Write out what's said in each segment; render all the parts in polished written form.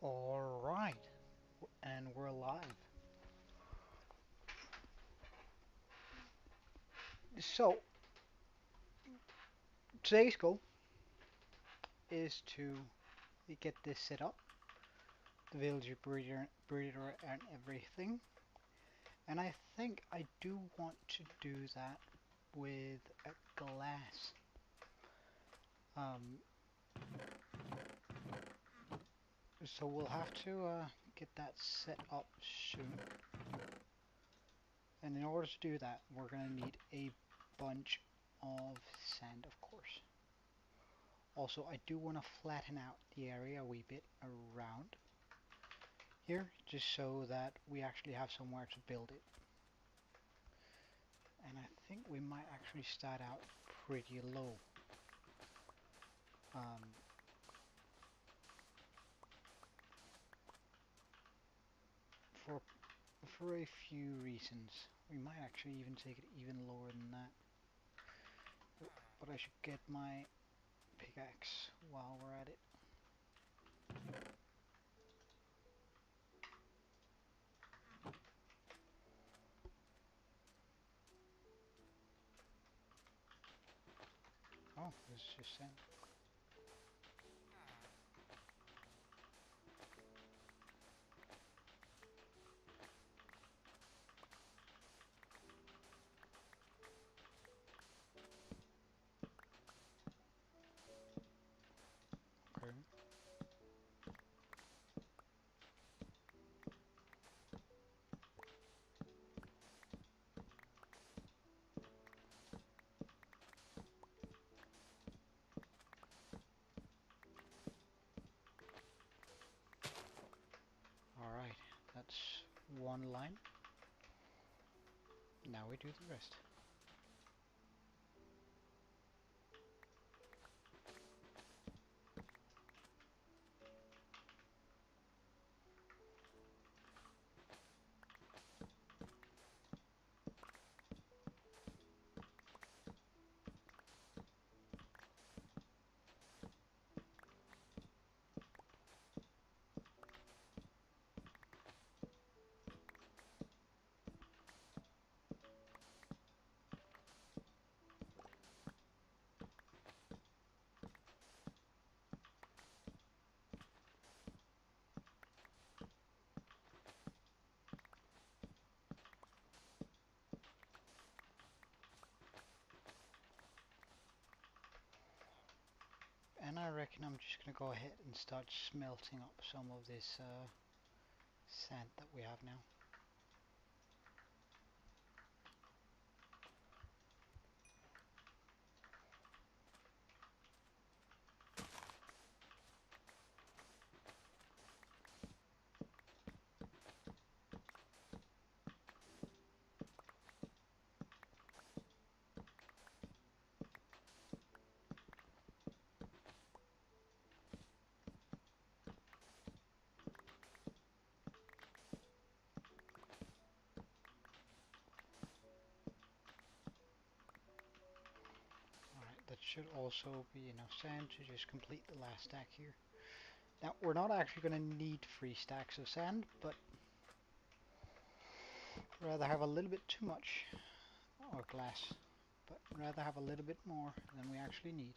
Alright, and we're live. So, today's goal is to get this set up, the villager breeder and everything. And I think I do want to do that with a glass. Um, so we'll have to get that set up soon. And in order to do that, we're going to need a bunch of sand, of course. Also, I do want to flatten out the area a wee bit around here, just so that we actually have somewhere to build it. And I think we might actually start out pretty low. Um, for for a few reasons. We might actually even take it even lower than that. But I should get my pickaxe while we're at it. Oh, this is just sand. Okay. Alright, that's one line. Now we do the rest. And I reckon I'm just going to go ahead and start smelting up some of this sand that we have now. Alright, that should also be enough sand to just complete the last stack here. Now, we're not actually going to need 3 stacks of sand, but rather have a little bit too much, or glass, but rather have a little bit more than we actually need.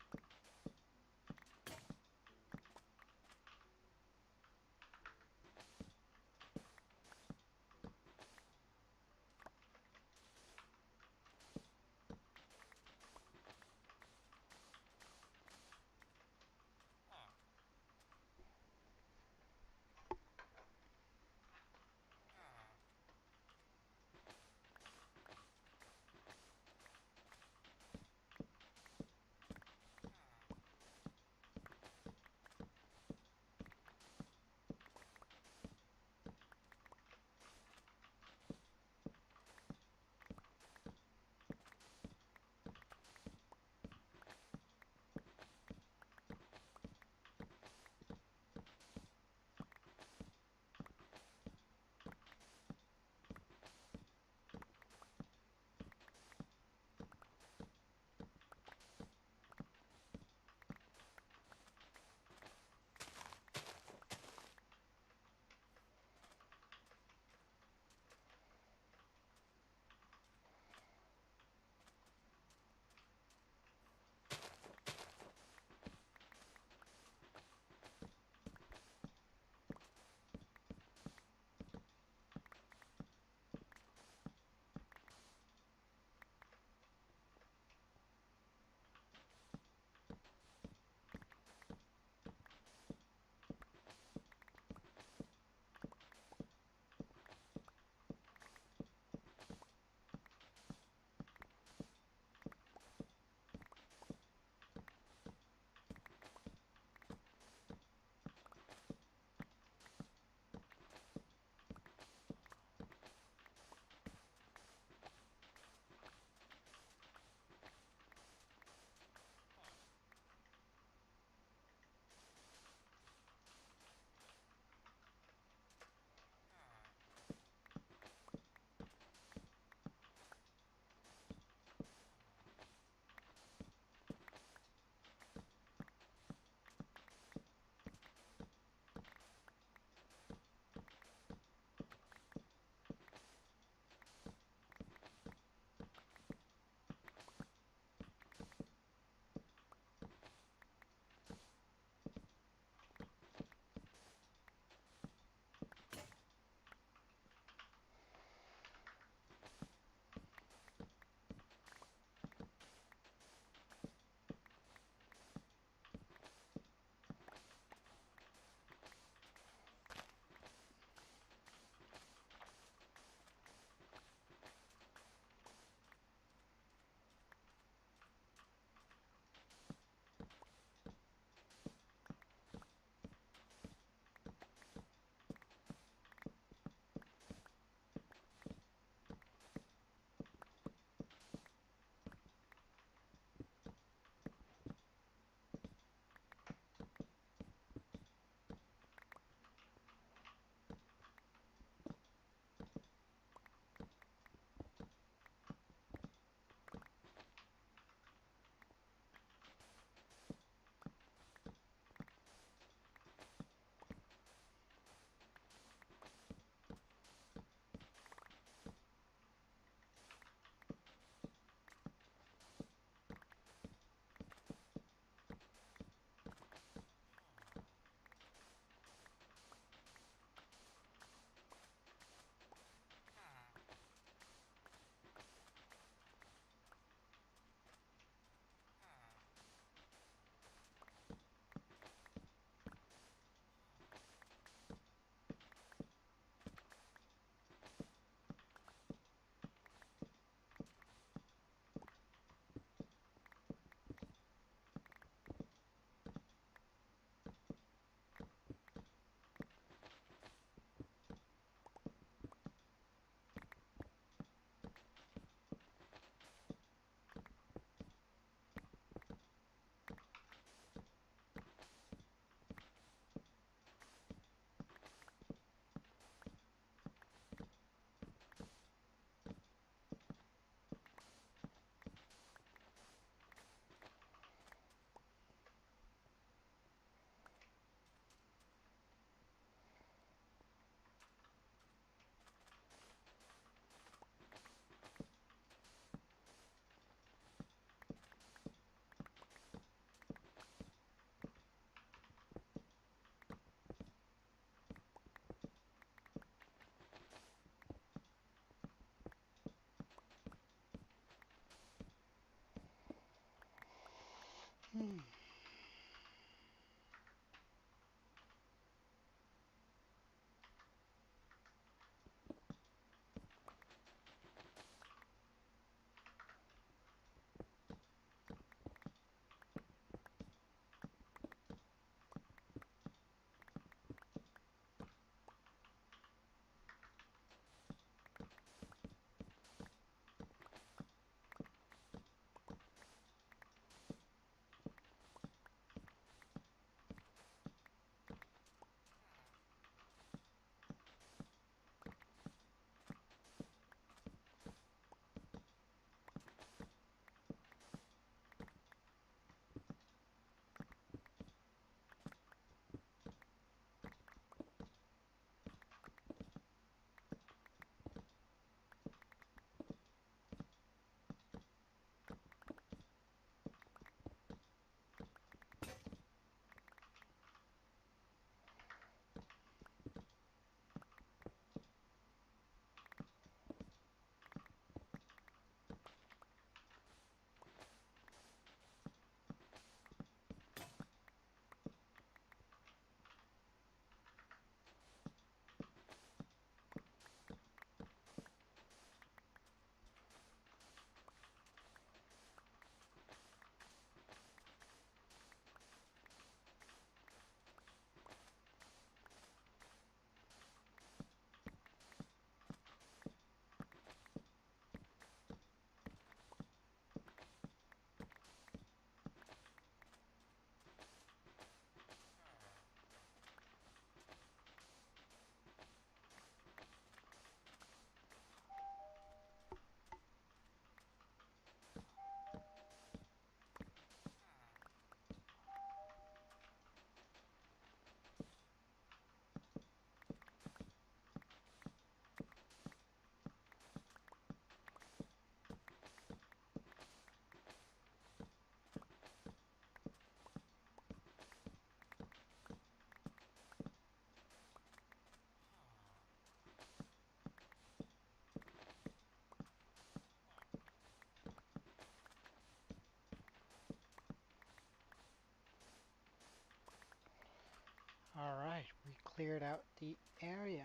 cleared out the area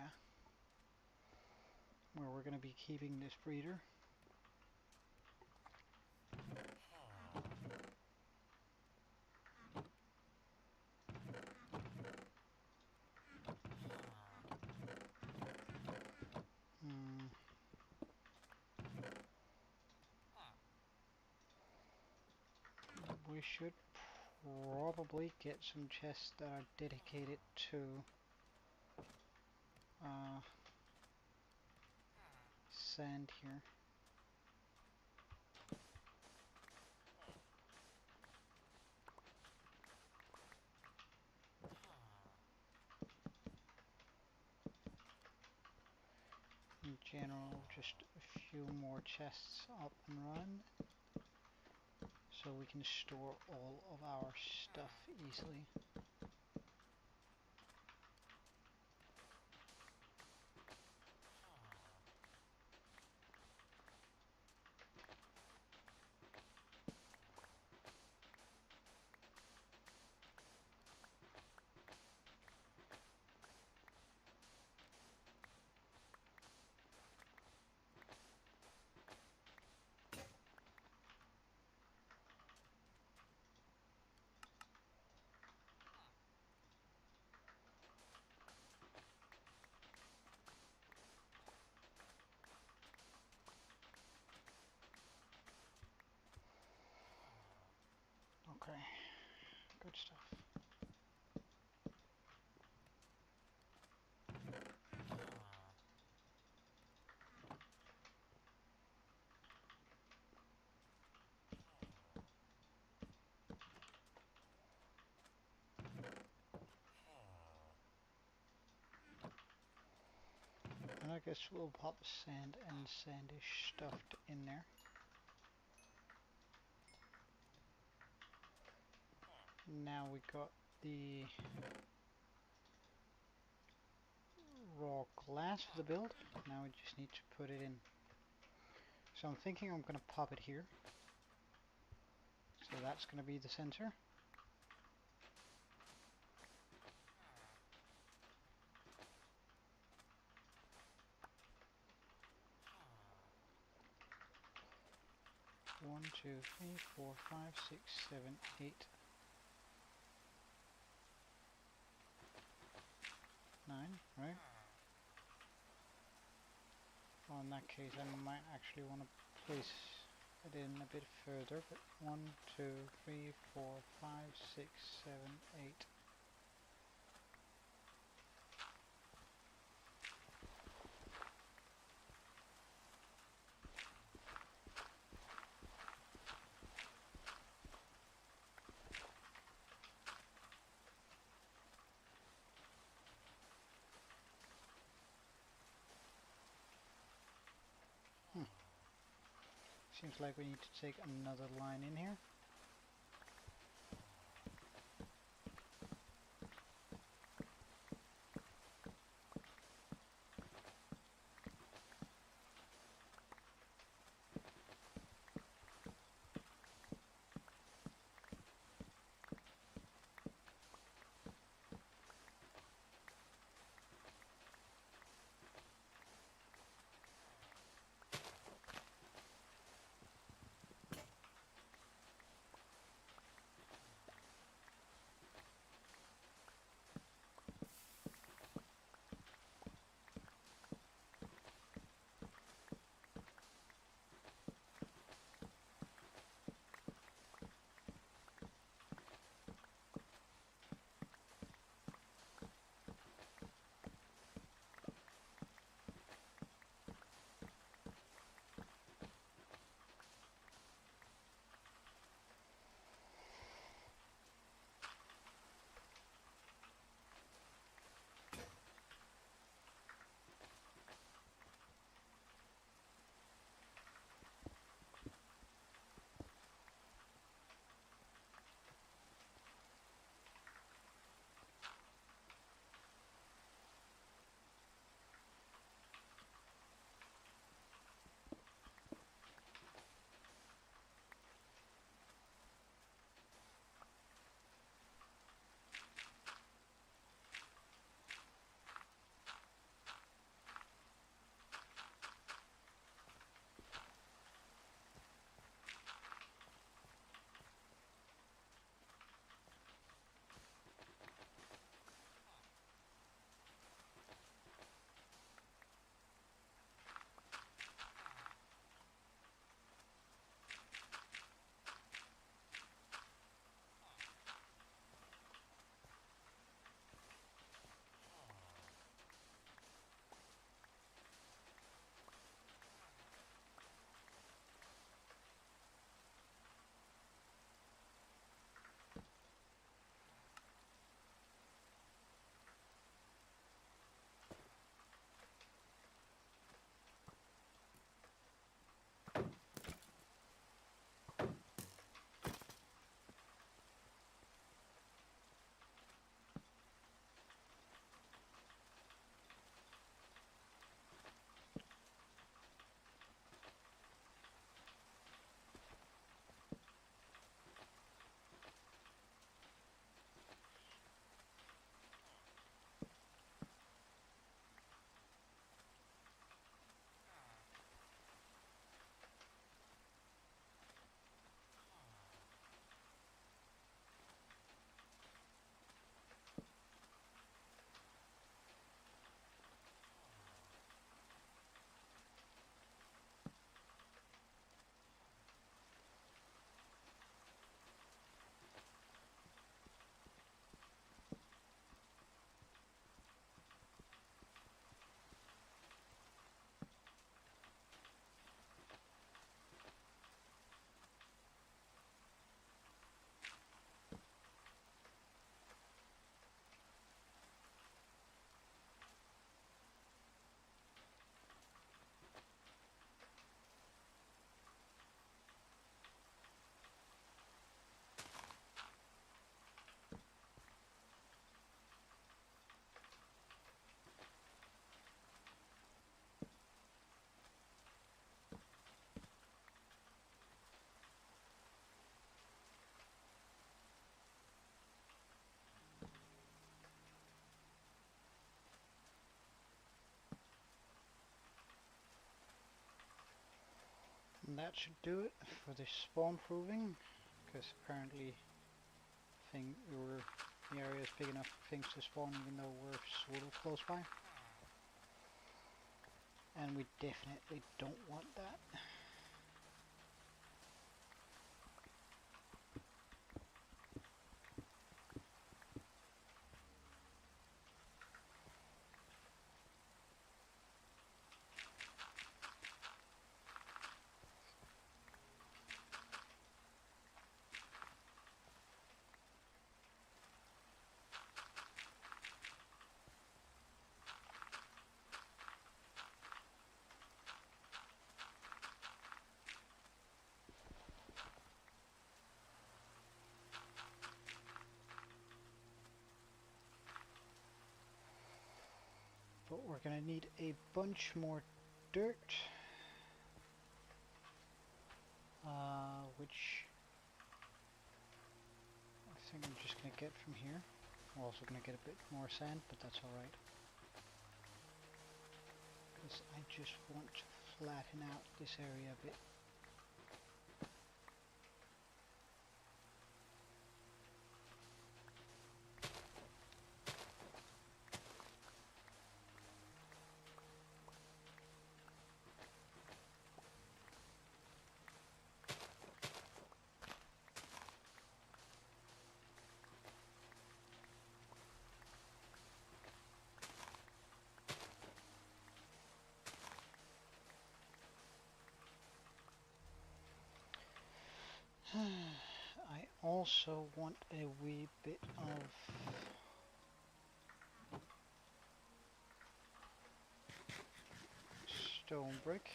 where we're going to be keeping this breeder. We should probably get some chests that are dedicated to sand here. In general, just a few more chests up and run so we can store all of our stuff easily. Okay, good stuff. And I guess we'll pop sand and sandish stuffed in there. Now we got the raw glass for the build. Now we just need to put it in. So I'm thinking I'm going to pop it here. So that's going to be the center. One, two, three, 4, 5, 6, 7, 8, 9, right? Well, in that case, I might actually want to place it in a bit further, but 1, 2, 3, 4, 5, 6, 7, 8. Seems like we need to take another line in here. And that should do it for the spawn proving, because apparently the area is big enough for things to spawn even though we're sort of close by. And we definitely don't want that. But we're gonna need a bunch more dirt, which I think I'm just gonna get from here. I'm also gonna get a bit more sand, but that's alright. Because I just want to flatten out this area a bit. I also want a wee bit of stone brick.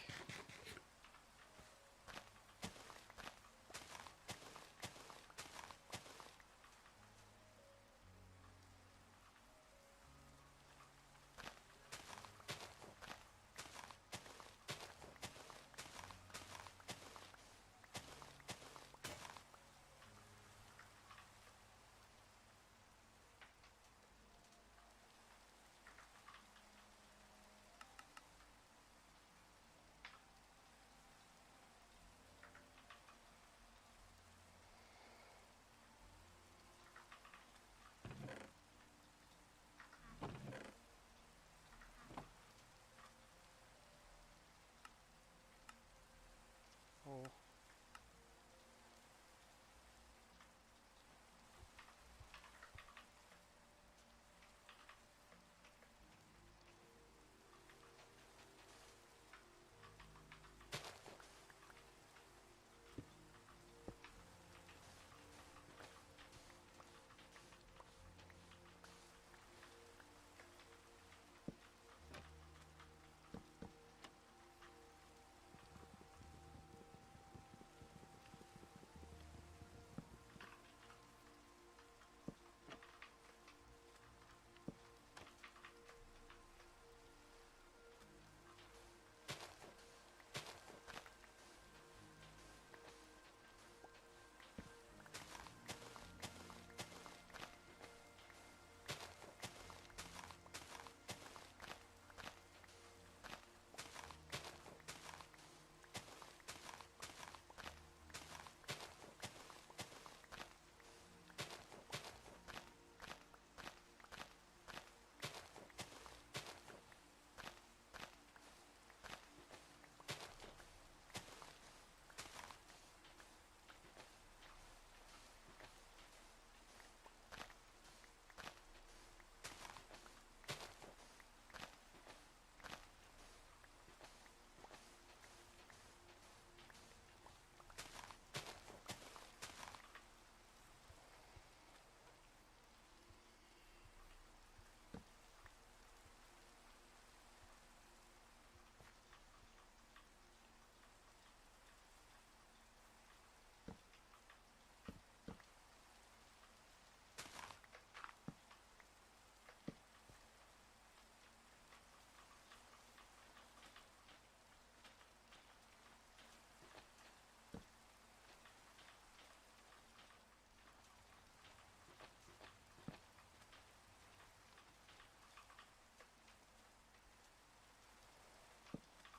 Oh,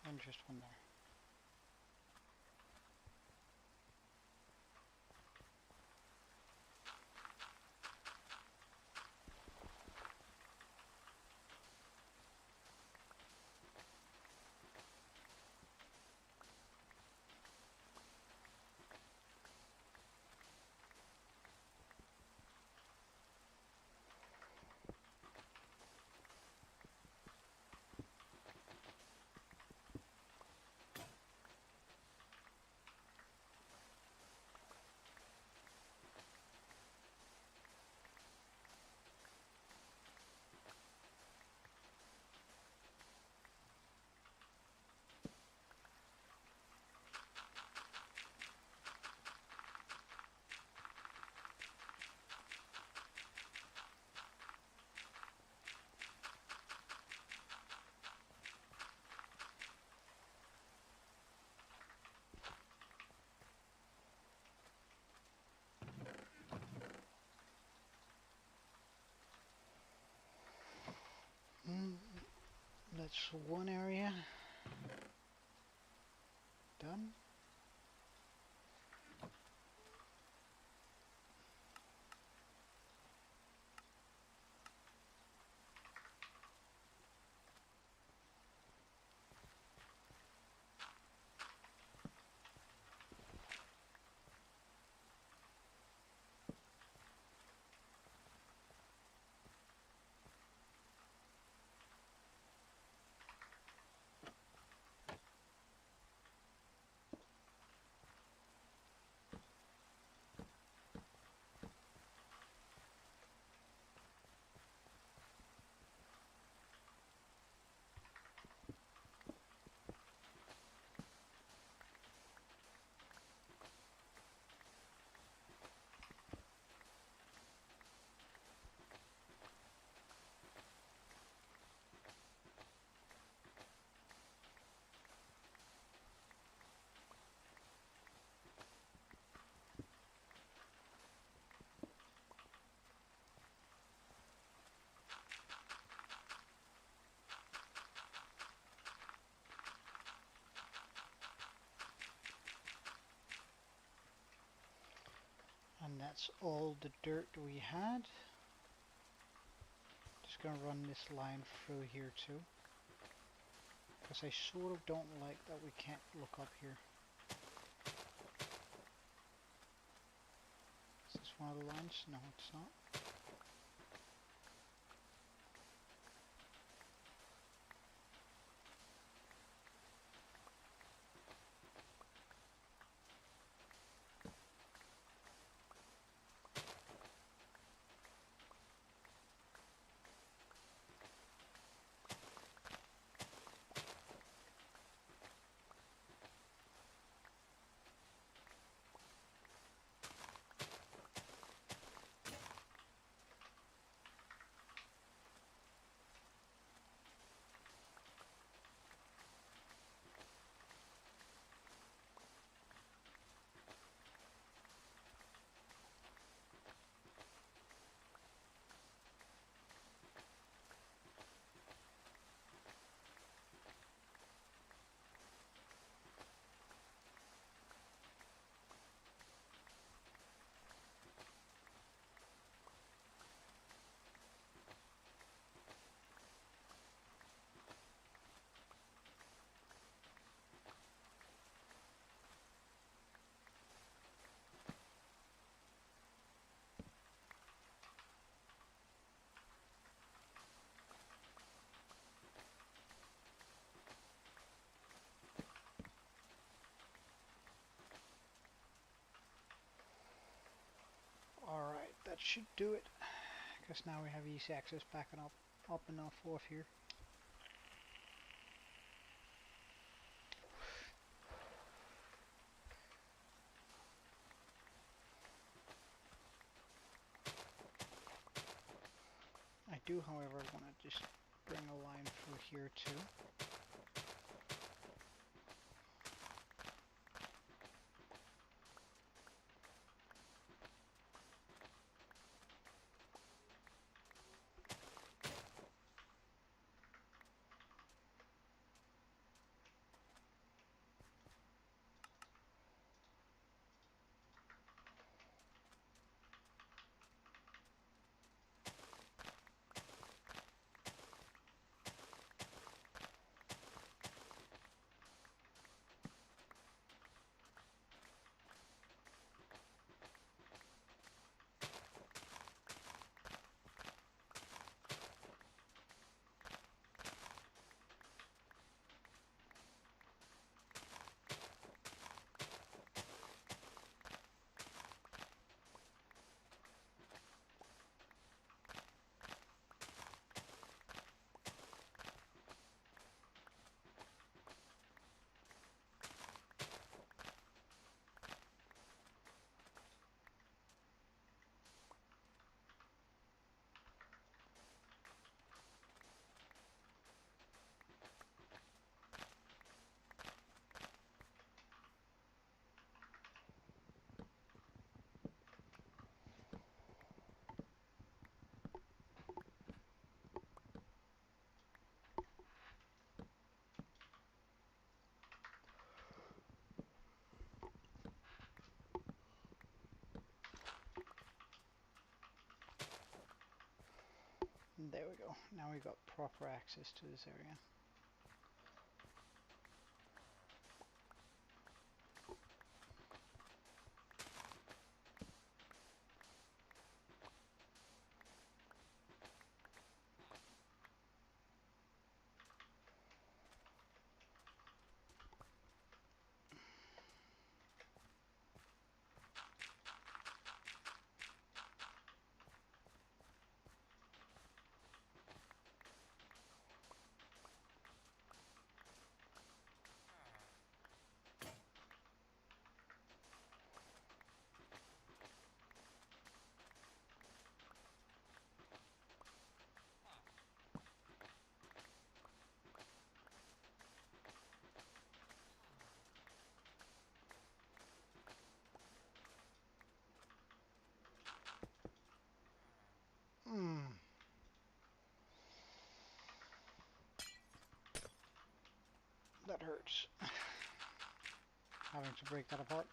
and just one there. That's one area done. And that's all the dirt we had. Just gonna run this line through here too. Because I sort of don't like that we can't look up here. Is this one of the lines? No, it's not. Alright, that should do it. Because now we have easy access backing up and off here. I do, however, want to just bring a line through here too. There we go. Now we got proper access to this area. Hmm, that hurts. Having to break that apart.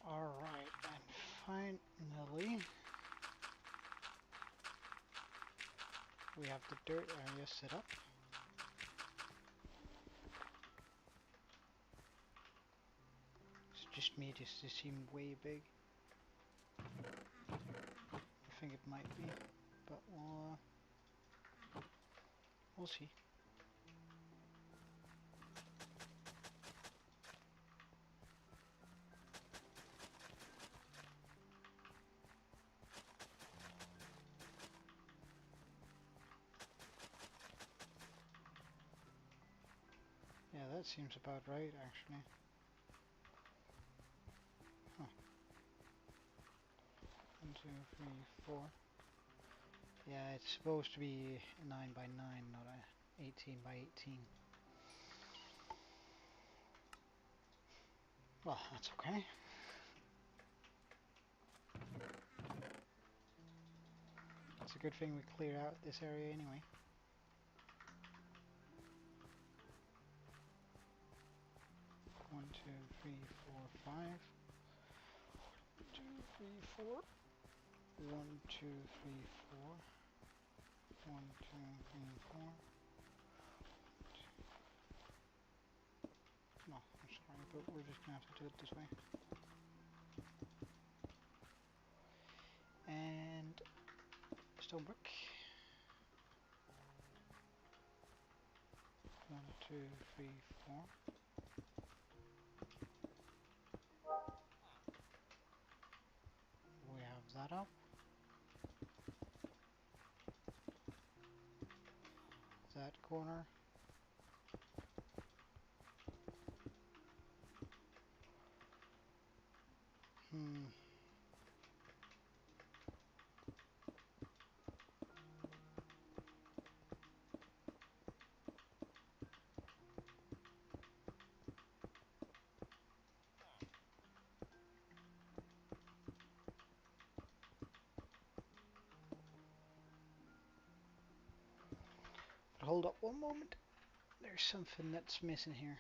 Alright, and finally we have the dirt area set up. It's just me, just to seem way big. I think it might be, but we'll see. Yeah, that seems about right, actually. Huh. 1, 2, 3, 4. Yeah, it's supposed to be 9 by 9, not a 18 by 18. Well, that's okay. It's a good thing we cleared out this area anyway. One, two, three, four, 5. 2, 3, 4. 1, 2, 3, 4. 1, 2, 3, 4. No, I'm sorry, but we're just gonna have to do it this way. And stone brick. 1, 2, 3, 4. We have that up. That corner. Hmm. But hold up one moment. There's something that's missing here.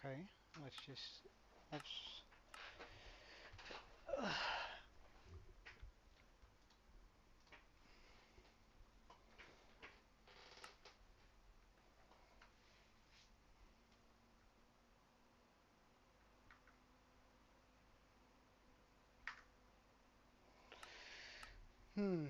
Okay, let's hmm.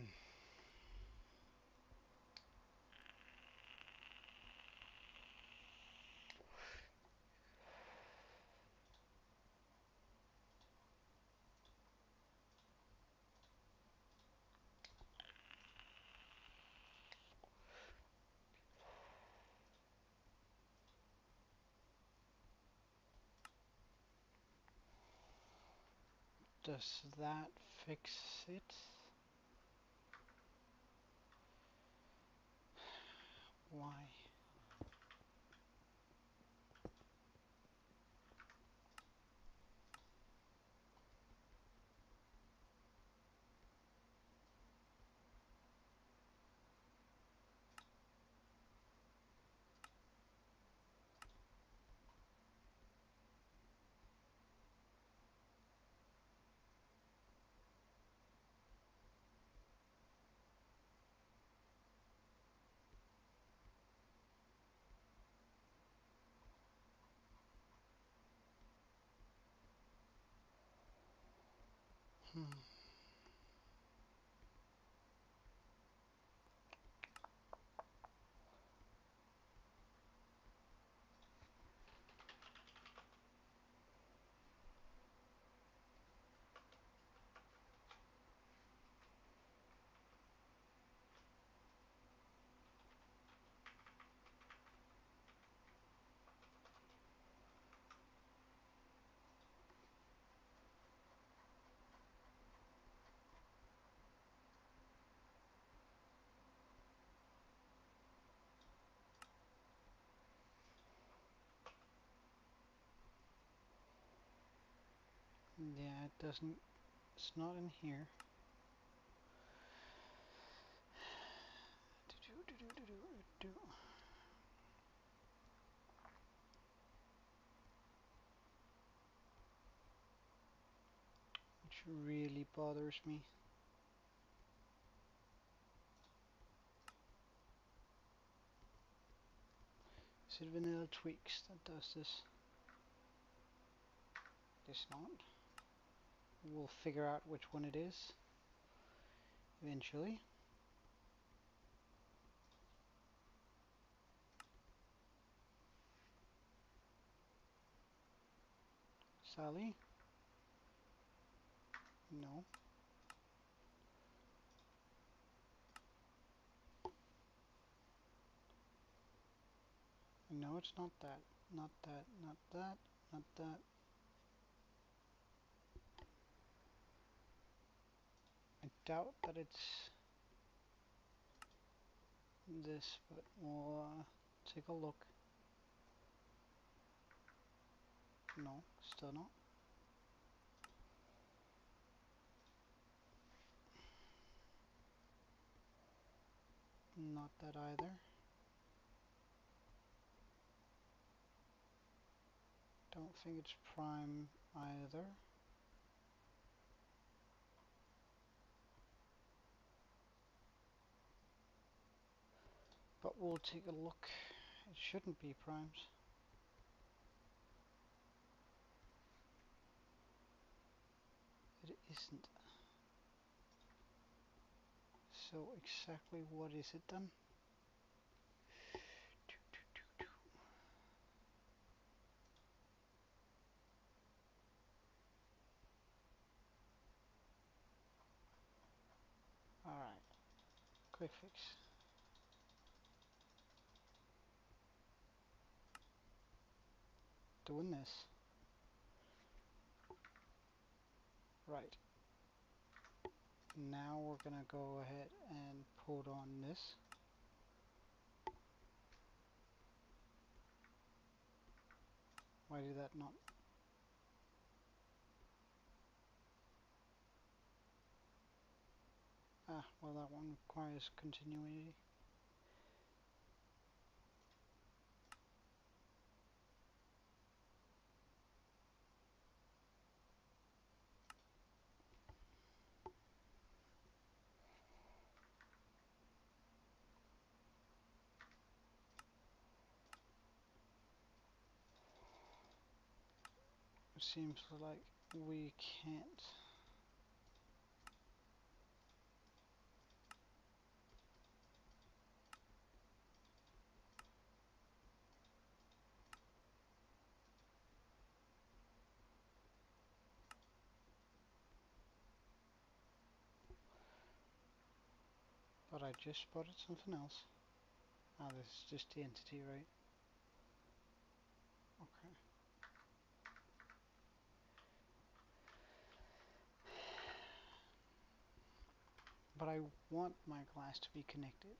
Does that fix it? Why? Hmm. Yeah, it doesn't, it's not in here. Which really bothers me. Is it vanilla tweaks that does this? It's not. We'll figure out which one it is eventually. Sally? No. No, it's not that. Not that, not that, not that. I doubt that it's this, but we'll take a look. No, still not. Not that either. Don't think it's prime either. But we'll take a look. It shouldn't be primes. It isn't. So exactly what is it then? Alright, quick fix. Doing this. Right. Now we're gonna go ahead and put on this. Why did that not? Ah, well that one requires continuity. It seems like we can't. But I just spotted something else. Ah, this is just the entity, right? Okay. But I want my glass to be connected.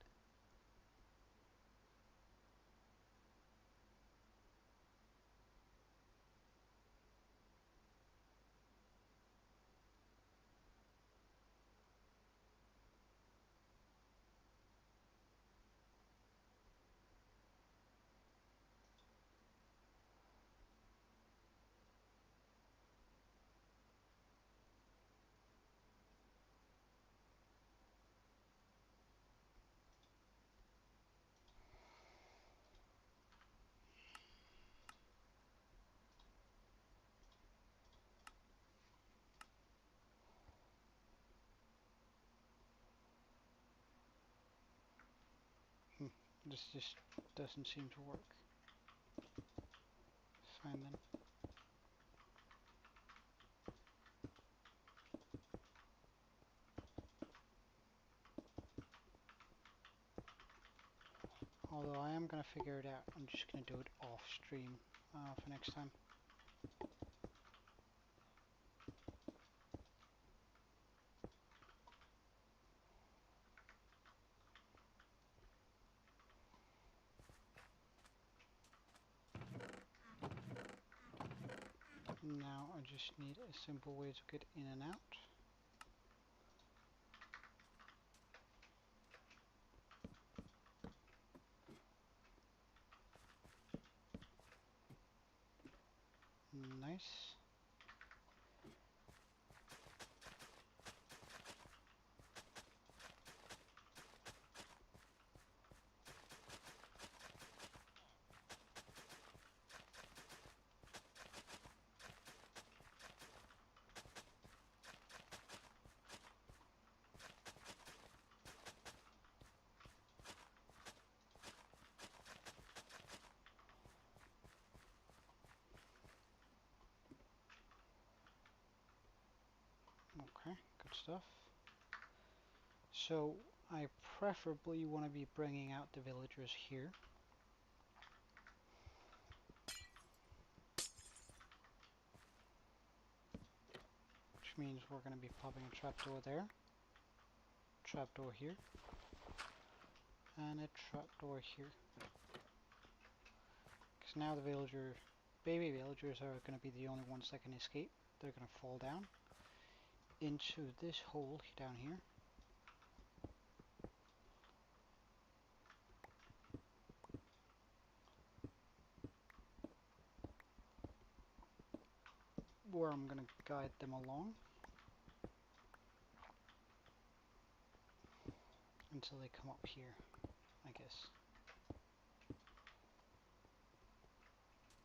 This just doesn't seem to work. Fine then. Although I am gonna figure it out. I'm just gonna do it off stream for next time. Now I just need a simple way to get in and out. Nice. Okay, good stuff. So I preferably want to be bringing out the villagers here. Which means we're going to be popping a trapdoor there, trapdoor here, and a trapdoor here. Because now the baby villagers are going to be the only ones that can escape. They're going to fall down into this hole down here. Where I'm going to guide them along until they come up here, I guess.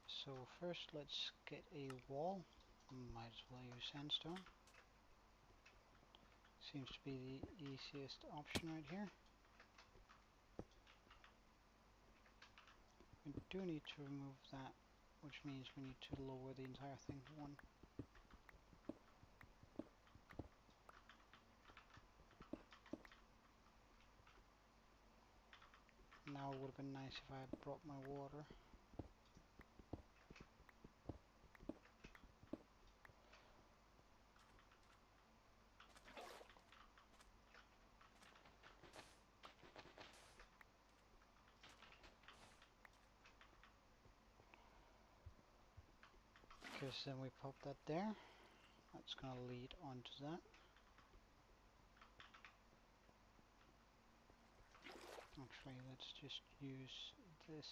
So first let's get a wall. Might as well use sandstone. Seems to be the easiest option right here. We do need to remove that, which means we need to lower the entire thing one. Now it would have been nice if I had brought my water. Because then we pop that there. That's going to lead onto that. Actually, let's just use this.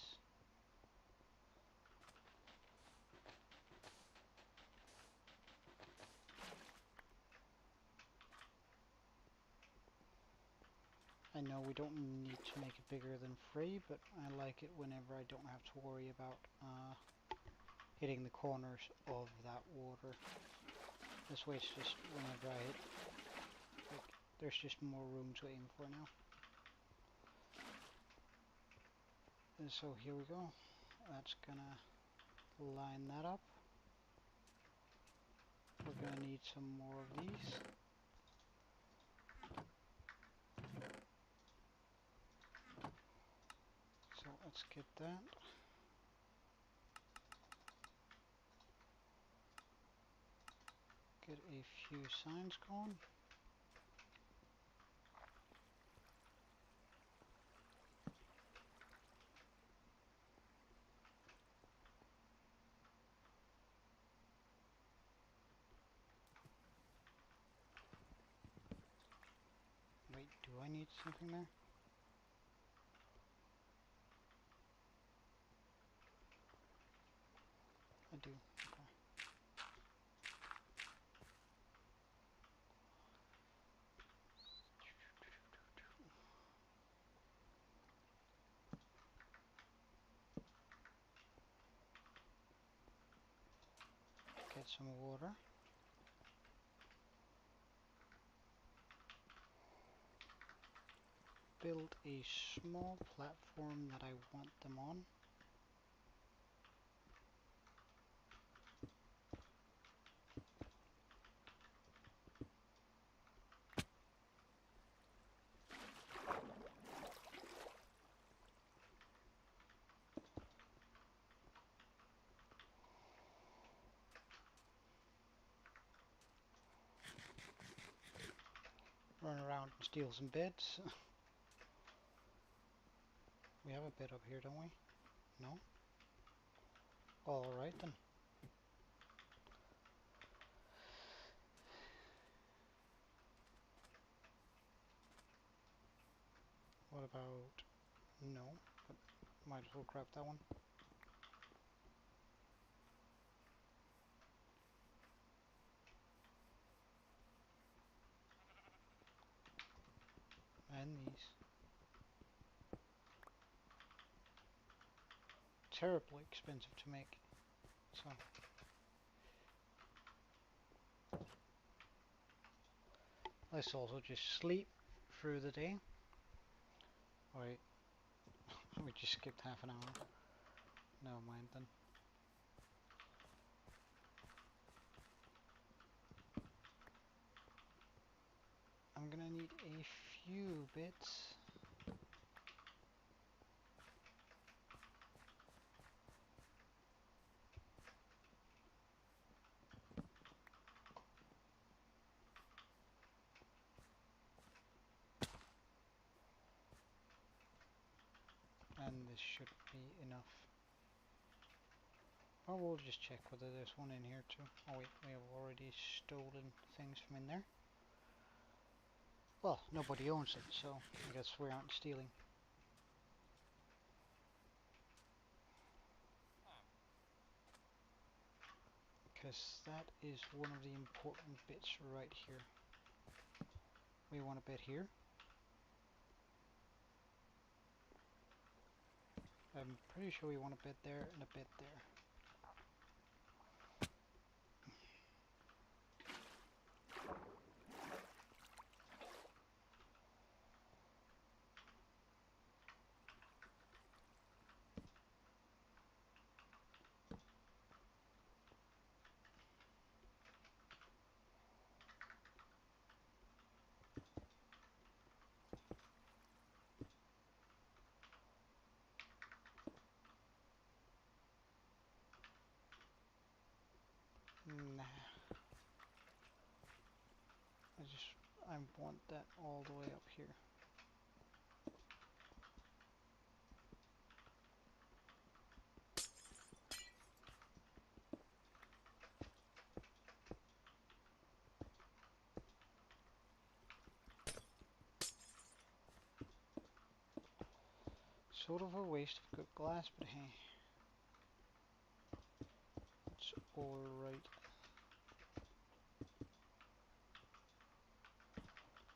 I know we don't need to make it bigger than 3, but I like it whenever I don't have to worry about hitting the corners of that water. This way it's just whenever I hit, like, there's just more room to aim for now. And so here we go. That's gonna line that up. We're gonna need some more of these. So let's get that. Get a few signs going. Wait, do I need something there? I do. Okay. Get some water. Build a small platform that I want them on. Run around and steal some beds. We have a bed up here, don't we? No? Alright then. What about... no, but might as well grab that one. And these. Terribly expensive to make. So let's also just sleep through the day. Wait, we just skipped half an hour. Never mind then. I'm gonna need a few bits. And this should be enough. Or we'll just check whether there's one in here too. Oh wait, we have already stolen things from in there. Well, nobody owns it, so I guess we aren't stealing. Because that is one of the important bits right here. We want a bit here. I'm pretty sure we want a bit there and a bit there. Nah. I want that all the way up here. Sort of a waste of good glass, but hey. It's alright.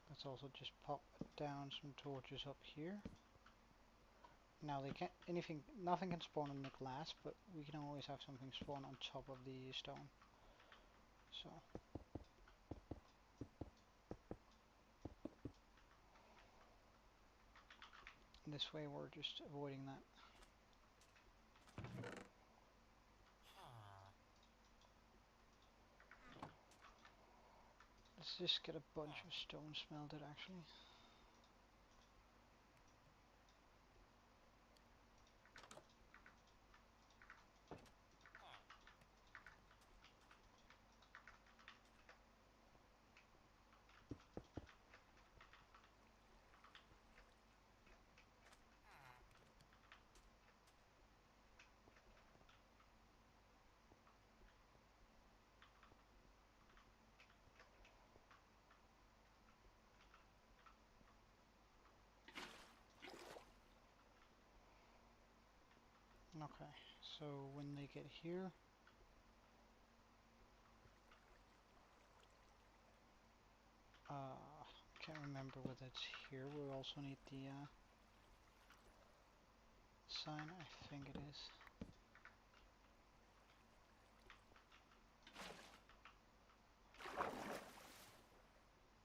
Let's also just pop down some torches up here. Now they can't, nothing can spawn in the glass, but we can always have something spawn on top of the stone. So. This way we're just avoiding that. Let's just get a bunch of stone smelted actually. Okay, so when they get here, can't remember whether it's here. We also need the sign. I think it is.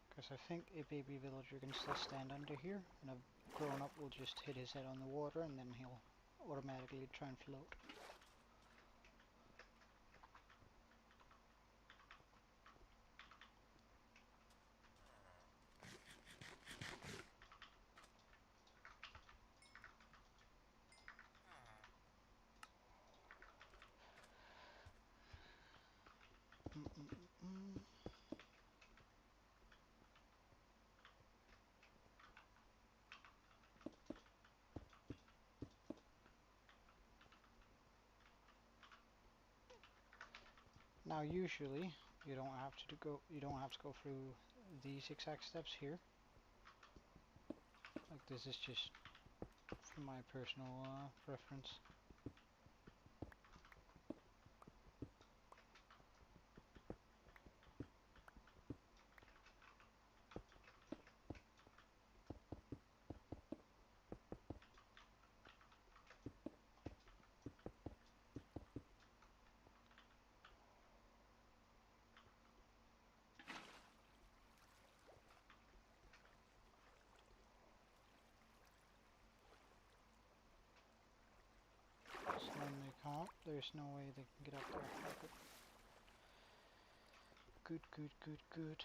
Because I think a baby villager can still stand under here, and a grown-up will just hit his head on the water, and then he'll automatically try and float. Now usually you don't have to go through these exact steps here. Like This is just for my personal preference. So when they come up, there's no way they can get up there. Good, good, good, good.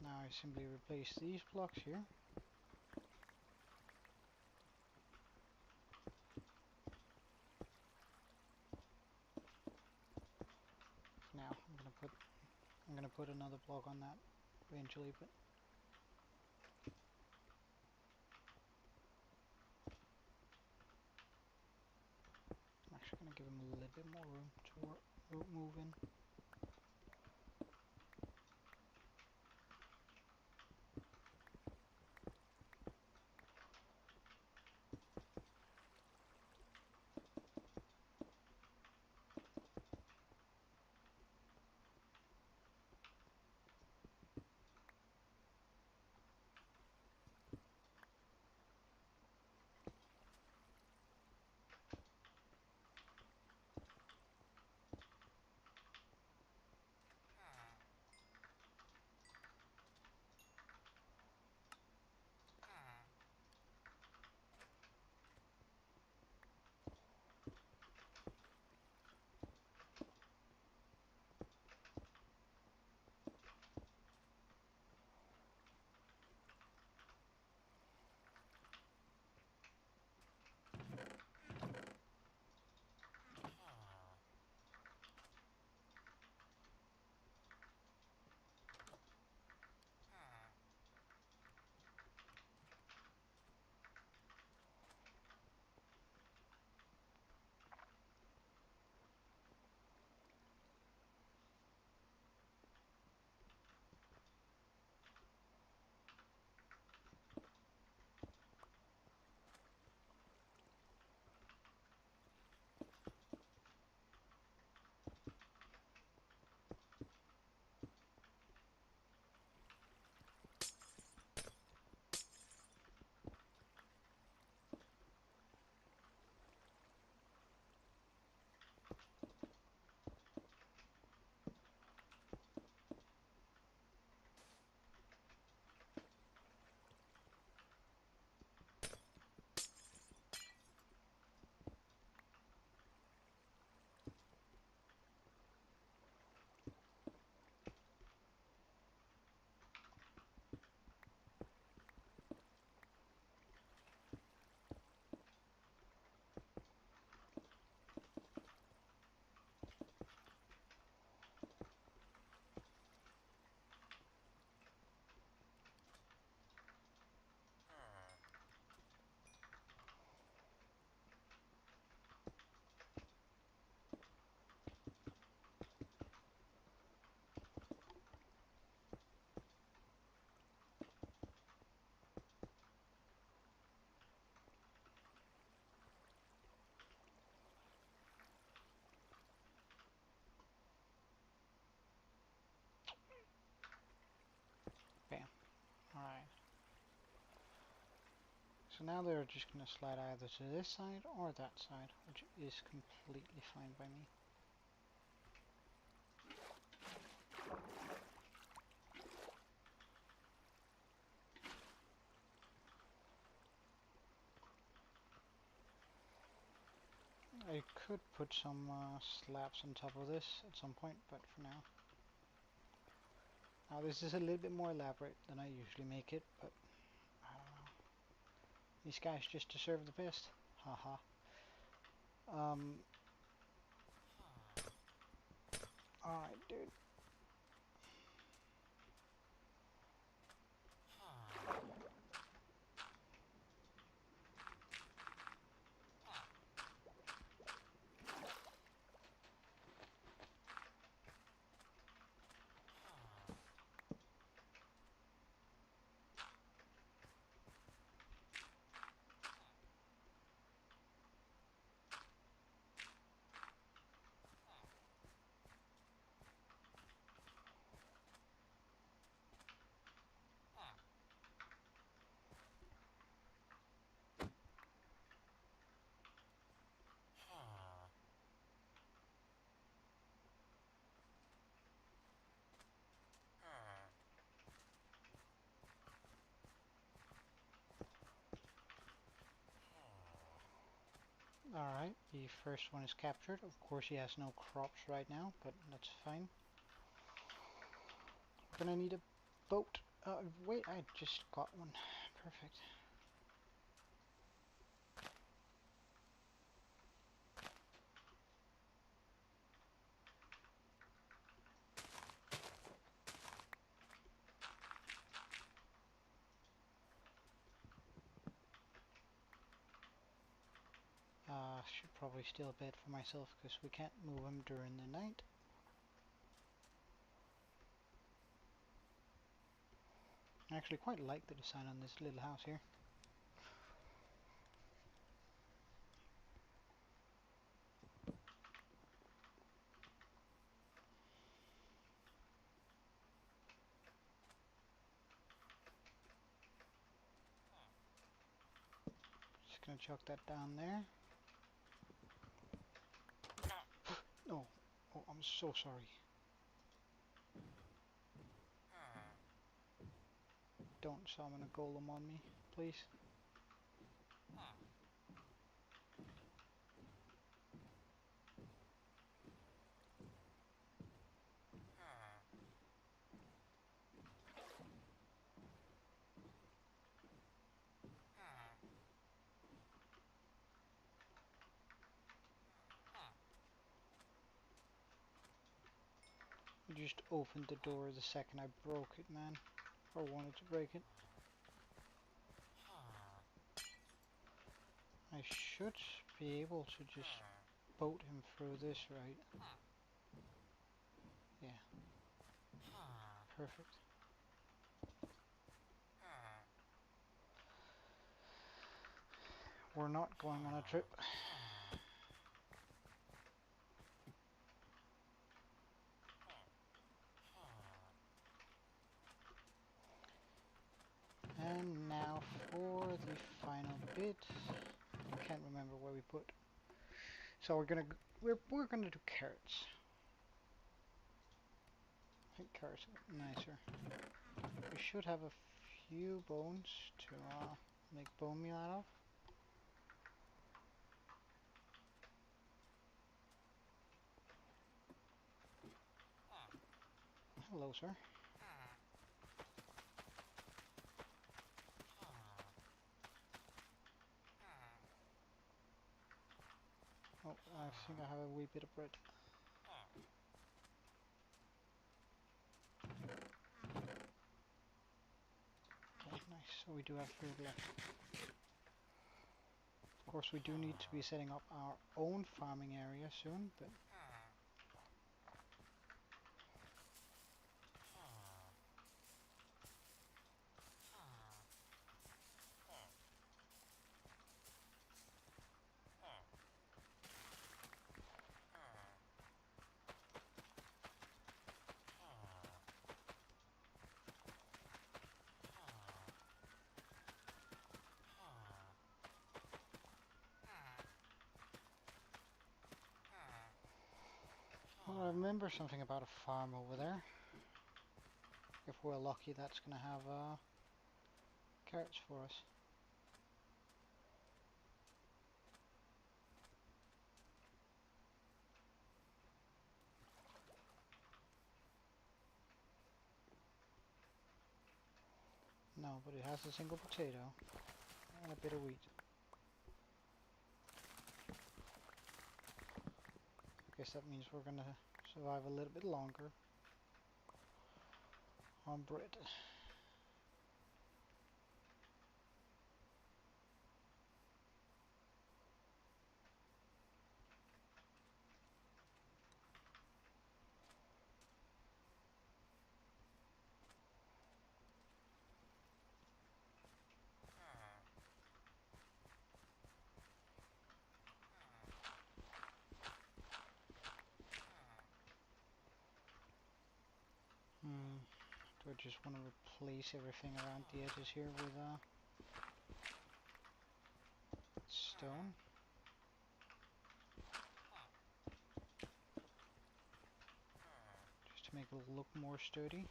Now I simply replace these blocks here. Now I'm gonna put another block on that eventually, but I'm actually gonna give him a little bit more room to move in. Bam. Alright. So now they're just gonna slide either to this side or that side, which is completely fine by me. I could put some slabs on top of this at some point, but for now. Now this is a little bit more elaborate than I usually make it, but I don't know. These guys just deserve the best. Haha. Alright, dude. Alright, the first one is captured. Of course he has no crops right now, but that's fine. We're gonna need a boat. Wait, I just got one. Perfect. Should probably steal a bed for myself because we can't move him during the night. I actually quite like the design on this little house here. Just gonna chuck that down there. Oh, oh, I'm so sorry. Don't summon a golem on me, please. I just opened the door the second I broke it, man. Or wanted to break it. I should be able to just boat him through this, right? Yeah. Perfect. We're not going on a trip. And now for the final bit. I can't remember where we put. So we're gonna do carrots. I think carrots are nicer. We should have a few bones to make bone meal out of. Hello, sir. Oh, I think I have a wee bit of bread. Okay, nice. So we do have food left. Of course, we do need to be setting up our own farming area soon, but well, I remember something about a farm over there. If we're lucky, that's gonna have carrots for us. No, but it has a single potato and a bit of wheat. Guess that means we're gonna survive a little bit longer on bread. Do I just want to replace everything around the edges here with stone? Just to make it look more sturdy.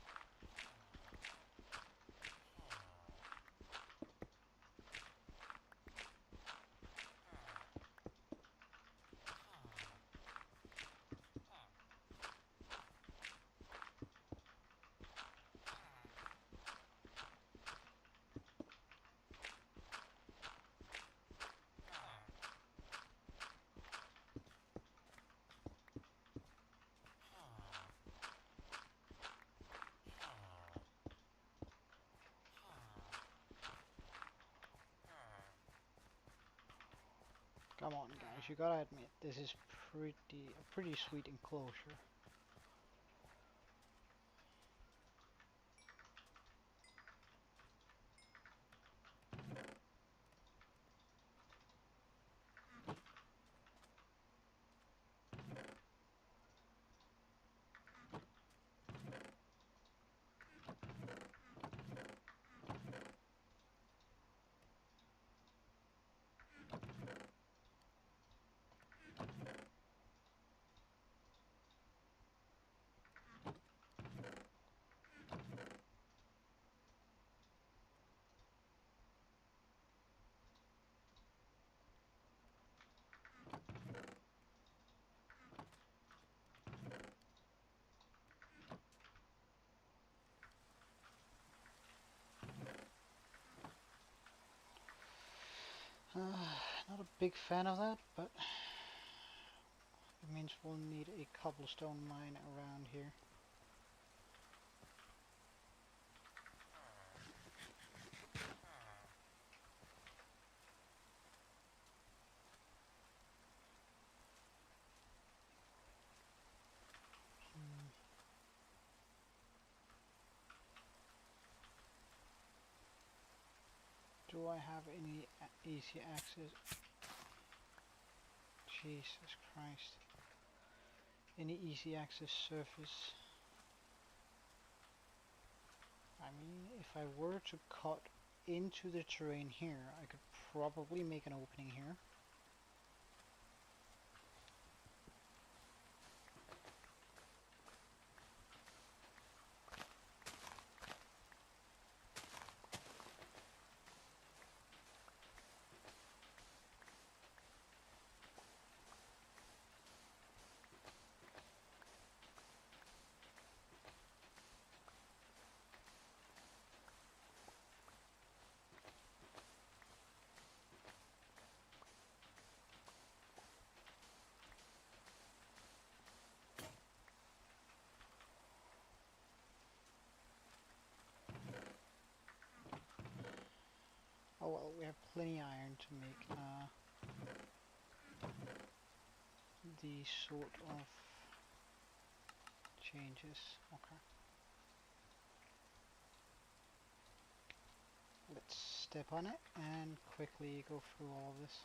Come on, guys, you gotta admit this is a pretty sweet enclosure. Not a big fan of that, but it means we'll need a cobblestone mine around here. Do I have any easy access? Jesus Christ. Any easy access surface? I mean, if I were to cut into the terrain here, I could probably make an opening here. Oh well, we have plenty iron to make these sort of changes. Okay. Let's step on it and quickly go through all of this.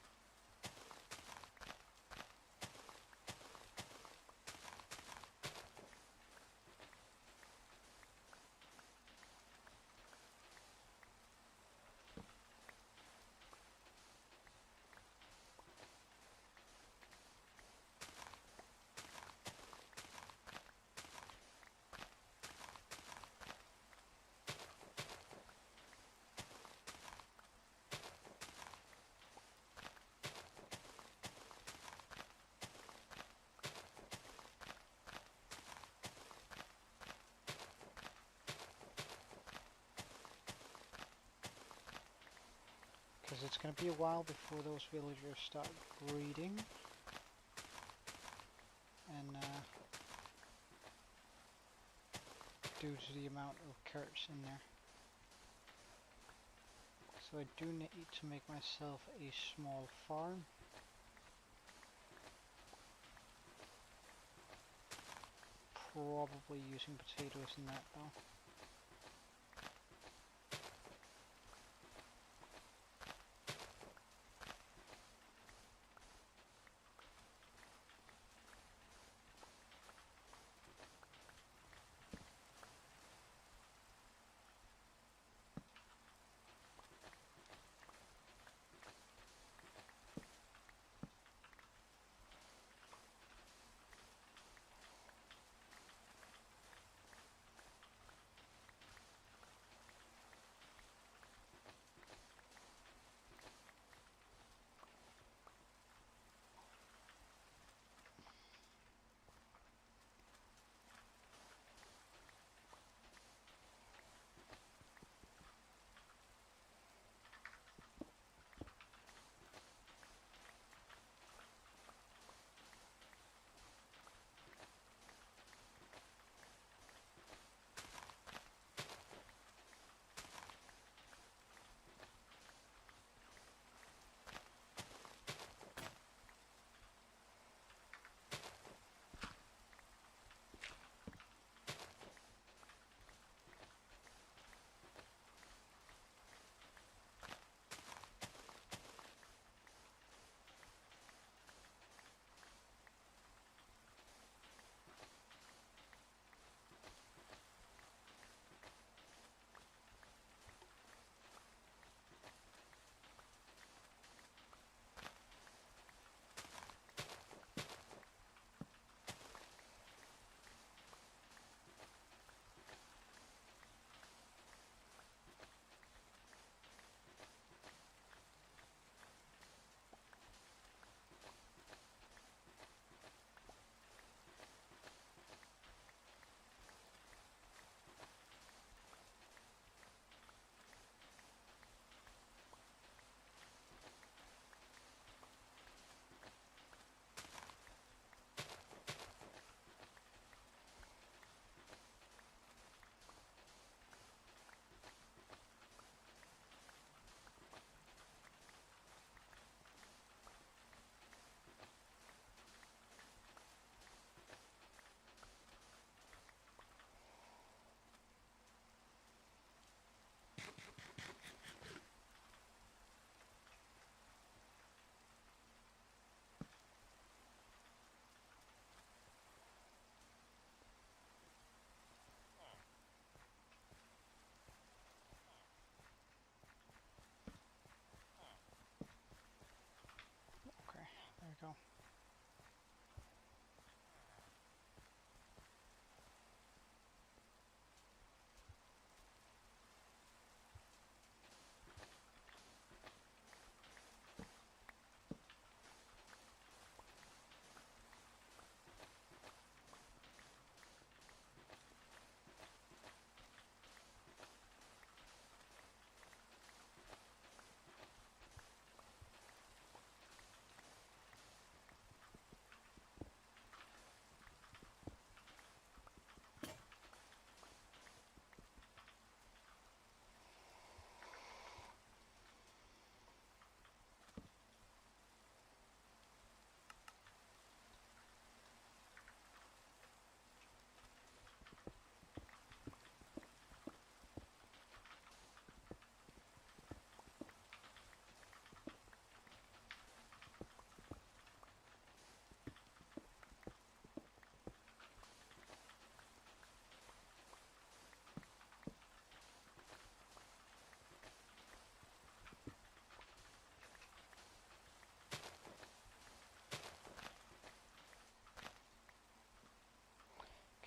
Because it's going to be a while before those villagers start breeding. And due to the amount of carrots in there. So I do need to make myself a small farm. Probably using potatoes in that though.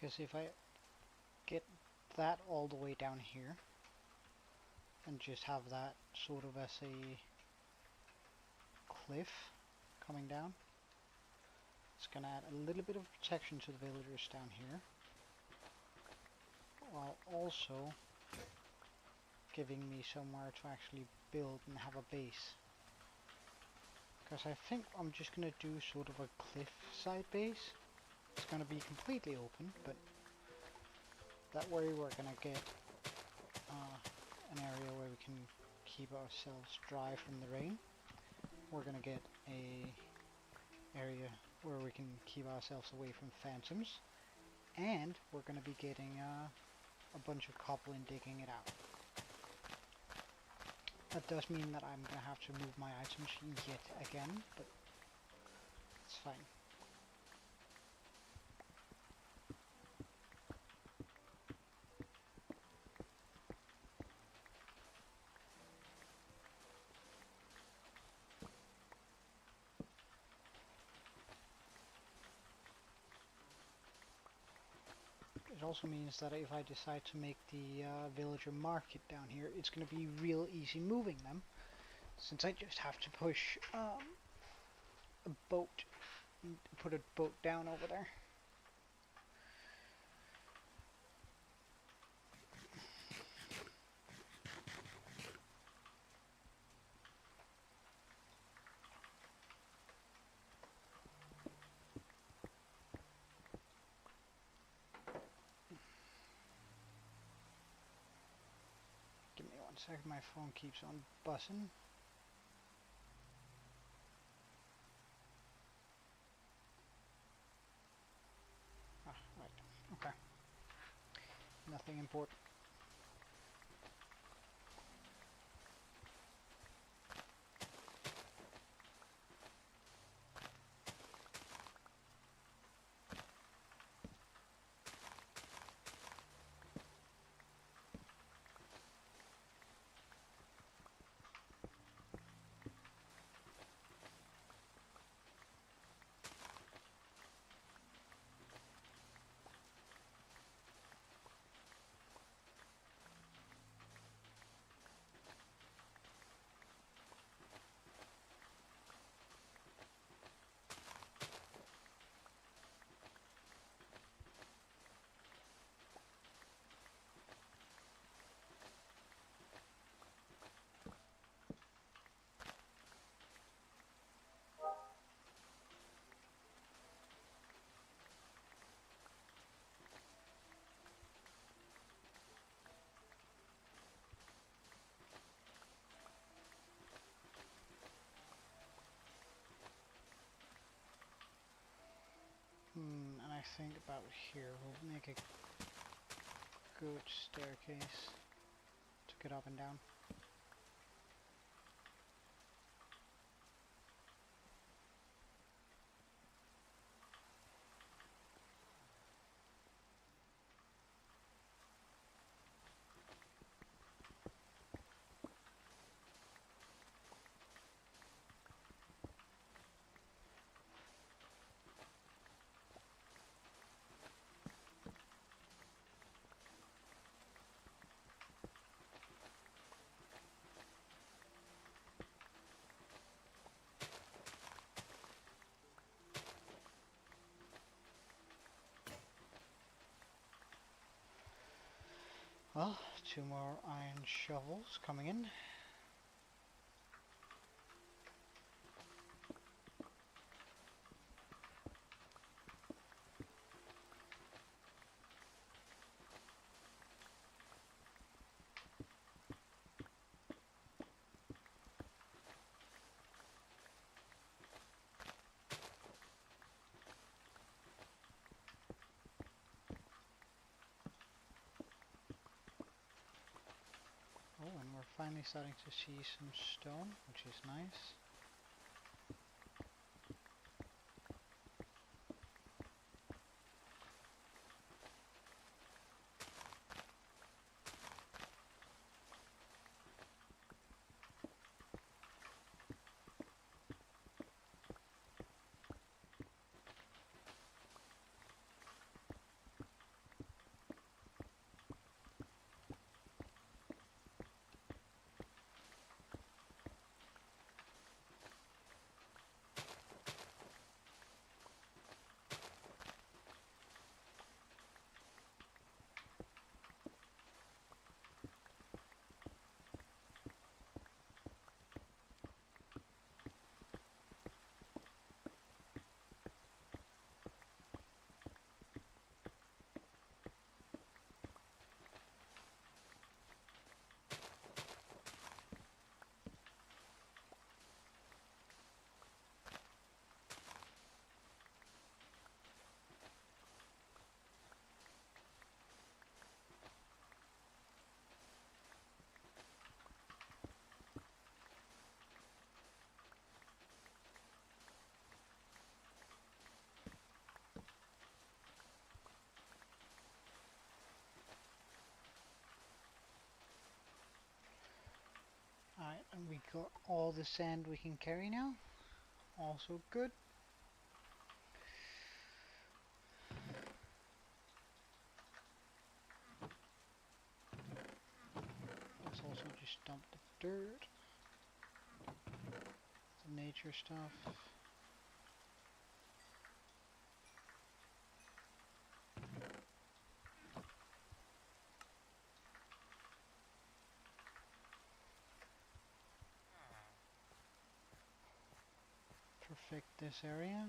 Because if I get that all the way down here and just have that sort of as a cliff coming down, it's going to add a little bit of protection to the villagers down here, while also giving me somewhere to actually build and have a base. Because I think I'm just going to do sort of a cliff side base. It's going to be completely open, but that way we're going to get an area where we can keep ourselves dry from the rain. We're going to get a area where we can keep ourselves away from phantoms, and we're going to be getting a bunch of cobble and digging it out. That does mean that I'm going to have to move my items yet again, but it's fine. It also means that if I decide to make the villager market down here, it's going to be real easy moving them, since I just have to push a boat, put a boat down over there. Give me 1 second, my phone keeps on buzzing. Ah, right, okay. Nothing important. And I think about here we'll make a good staircase to get up and down. Well, 2 more iron shovels coming in. Oh, and we're finally starting to see some stone, which is nice. We got all the sand we can carry now. Also good. Let's also just dump the dirt. The nature stuff. Perfect this area.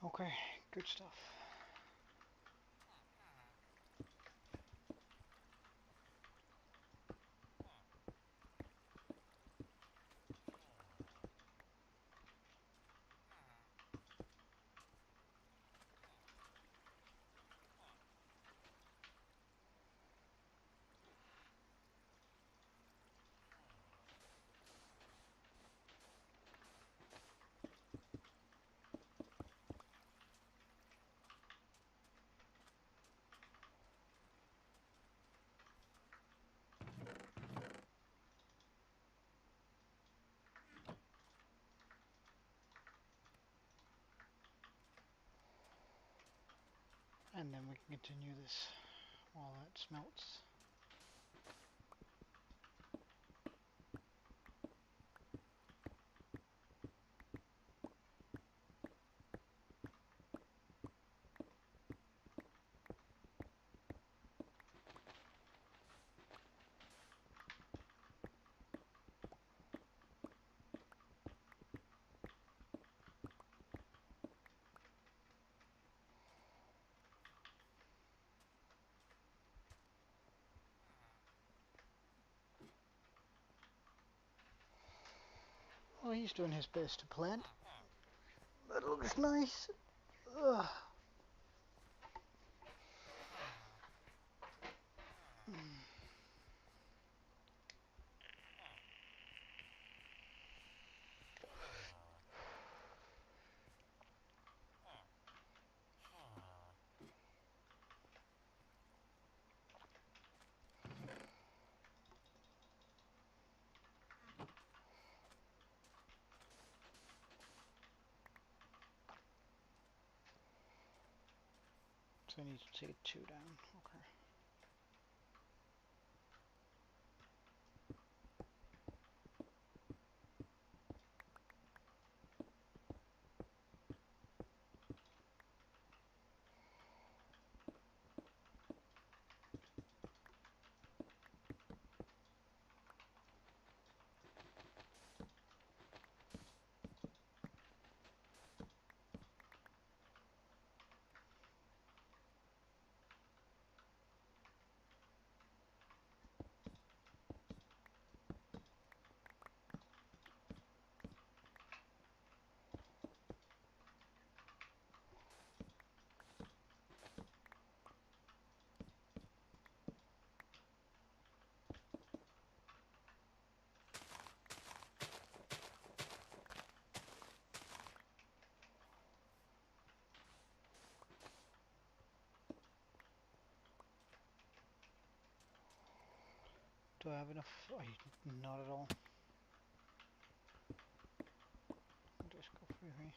Okay, good stuff. And then we can continue this while that smelts. Oh, he's doing his best to plant. That looks nice. Ugh. So I need to take 2 down. Okay. Do I have enough? Oh, not at all. I'll just go through here.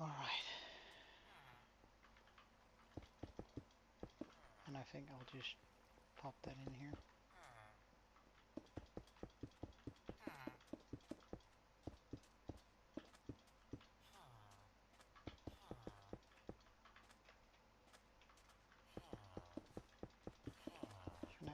Alright. And I think I'll just pop that in here. For now.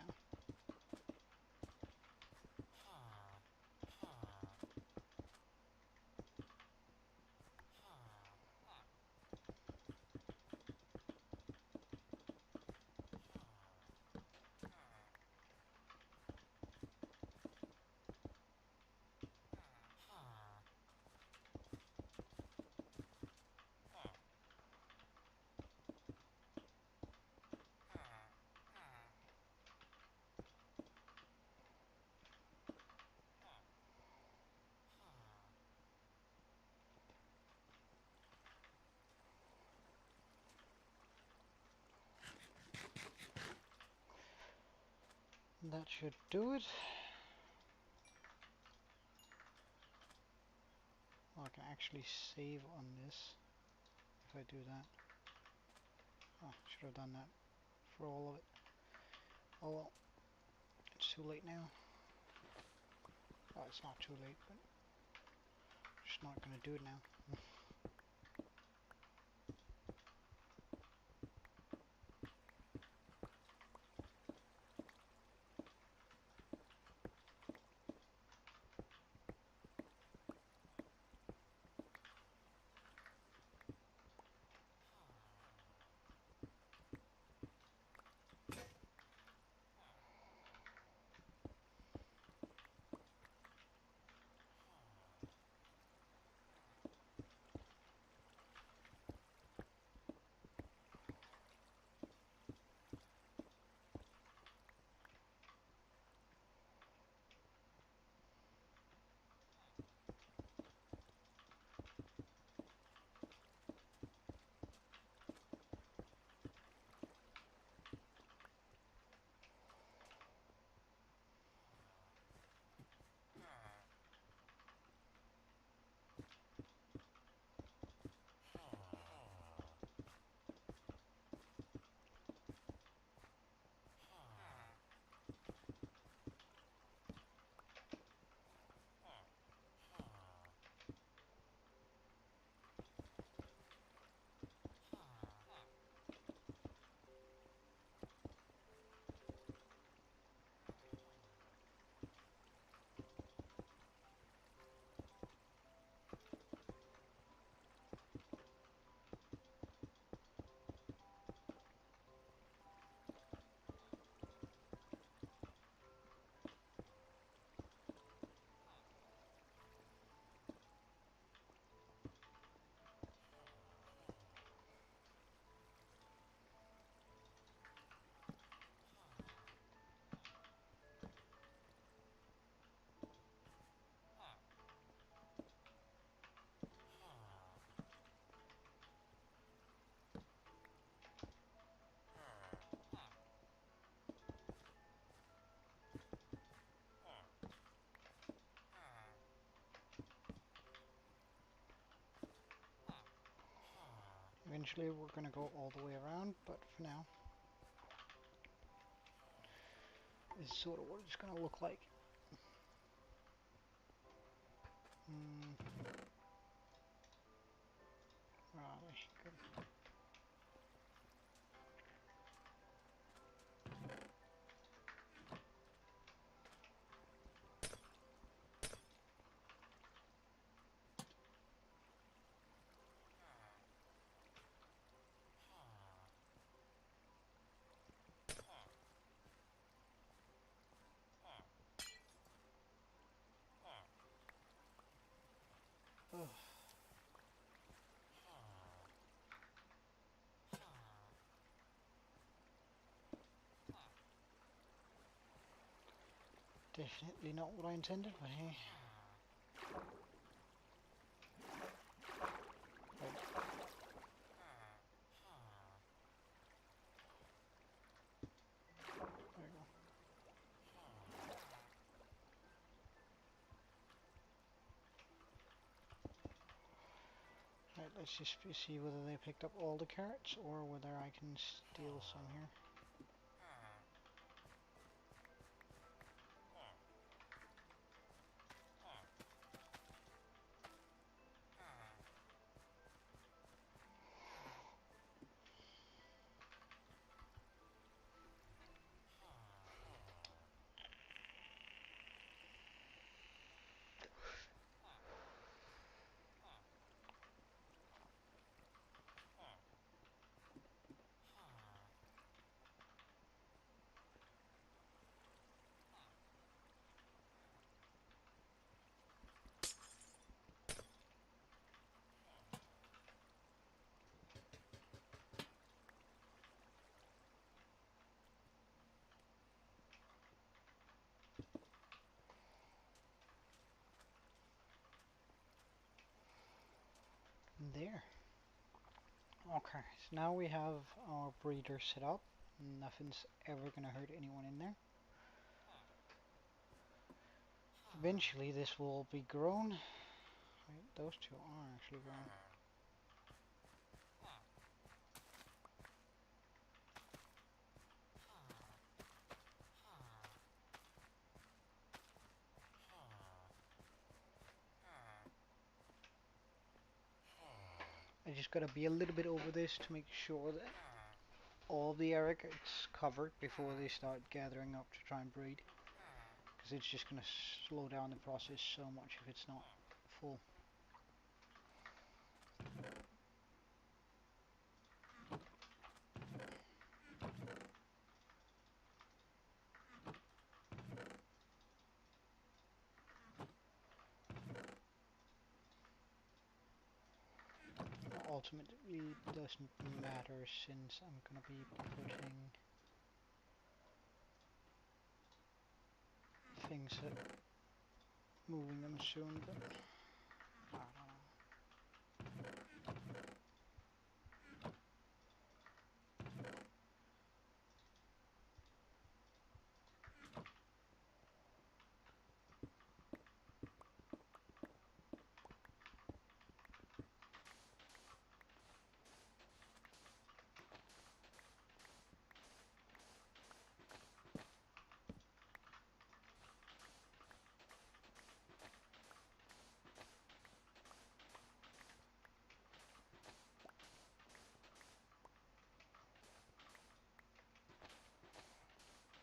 That should do it. Oh, I can actually save on this if I do that. Oh, should have done that for all of it. Oh well, it's too late now. Oh, it's not too late, but just not gonna do it now. Eventually we're gonna go all the way around, but for now, this is sort of what it's gonna look like. Where are we? Good. Ugh. Definitely not what I intended, but hey. Right. There we go. Right, let's just see whether they picked up all the carrots or whether I can steal some here. There. Okay, so now we have our breeder set up. Nothing's ever gonna hurt anyone in there. Eventually this will be grown. Right, those two are actually grown. I just gotta be a little bit over this to make sure that all the area gets covered before they start gathering up to try and breed. Because it's just gonna slow down the process so much if it's not full. Ultimately, it doesn't matter since I'm gonna be putting things that moving them soon, but I don't know.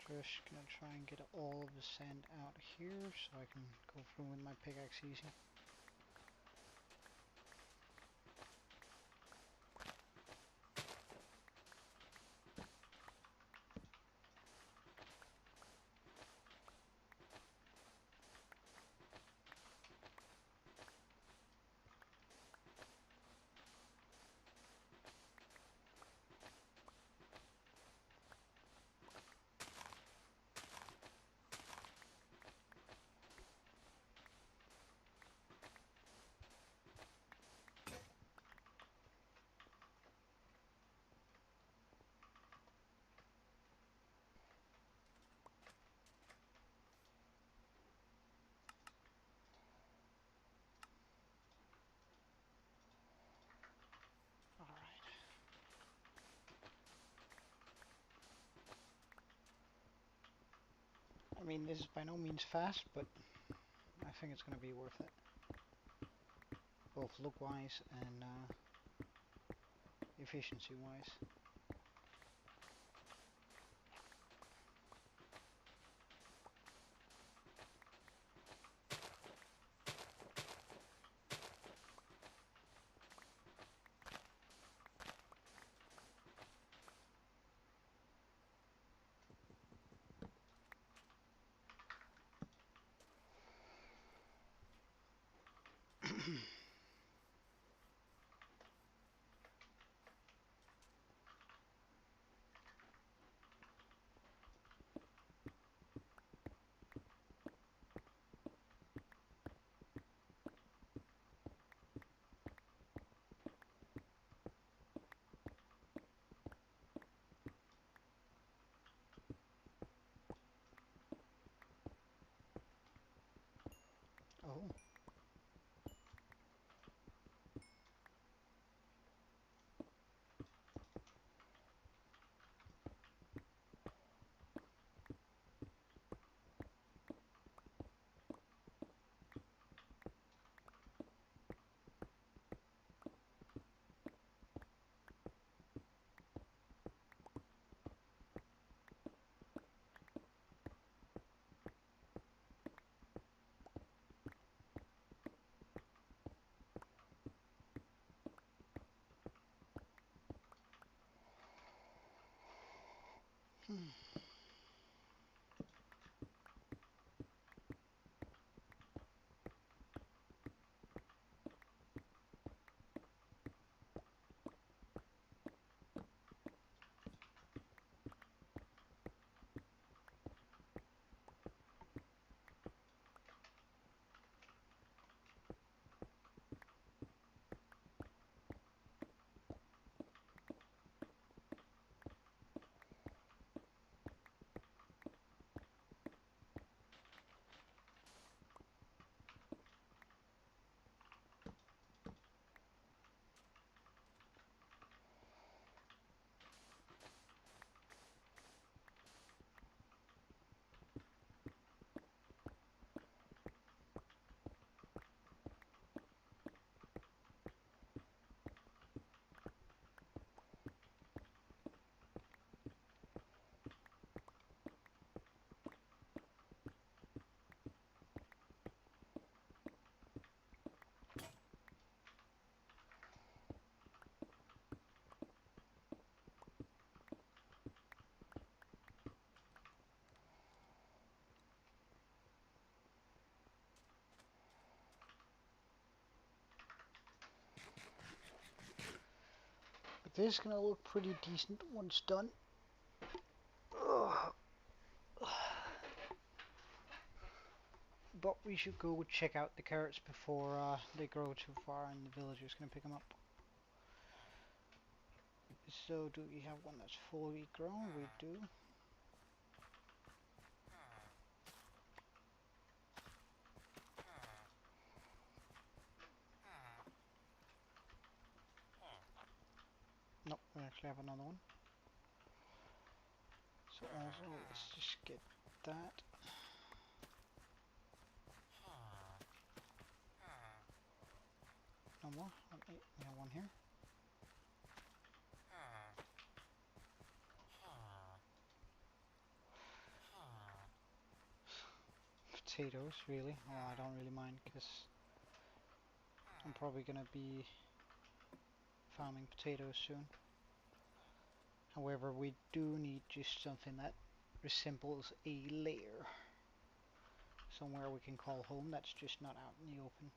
Just gonna try and get all of the sand out here so I can go through with my pickaxe easy. Alright. I mean, this is by no means fast, but I think it's gonna be worth it. Both look-wise and efficiency-wise. Oh. This is gonna look pretty decent once done. Ugh. But we should go check out the carrots before they grow too far and the villager's gonna pick them up. So do we have one that's fully grown? We do. Nope, we actually have another one. So also, let's just get that. No more. Okay, we have one here. Potatoes, really. Well, I don't really mind because I'm probably gonna be farming potatoes soon. However, we do need just something that resembles a lair. Somewhere we can call home that's just not out in the open.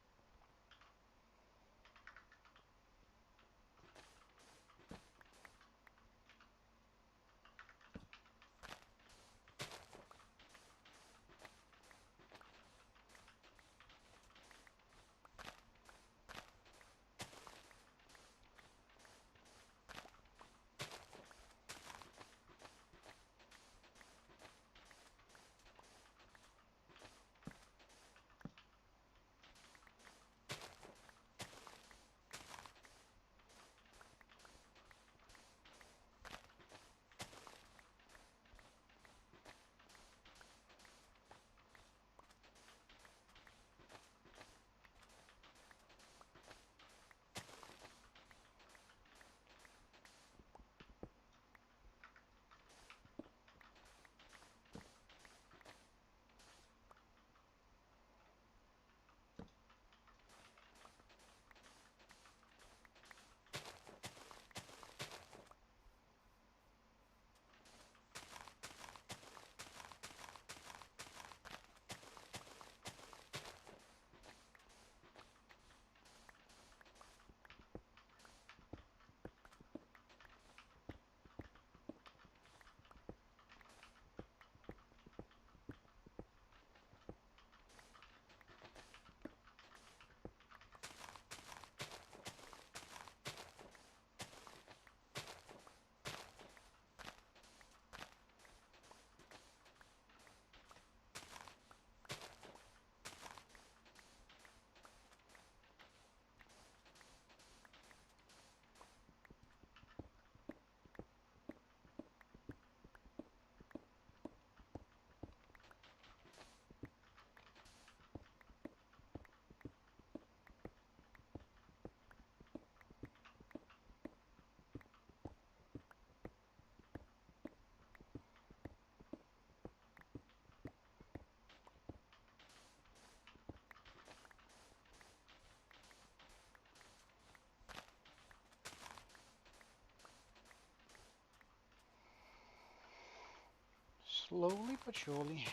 Slowly but surely.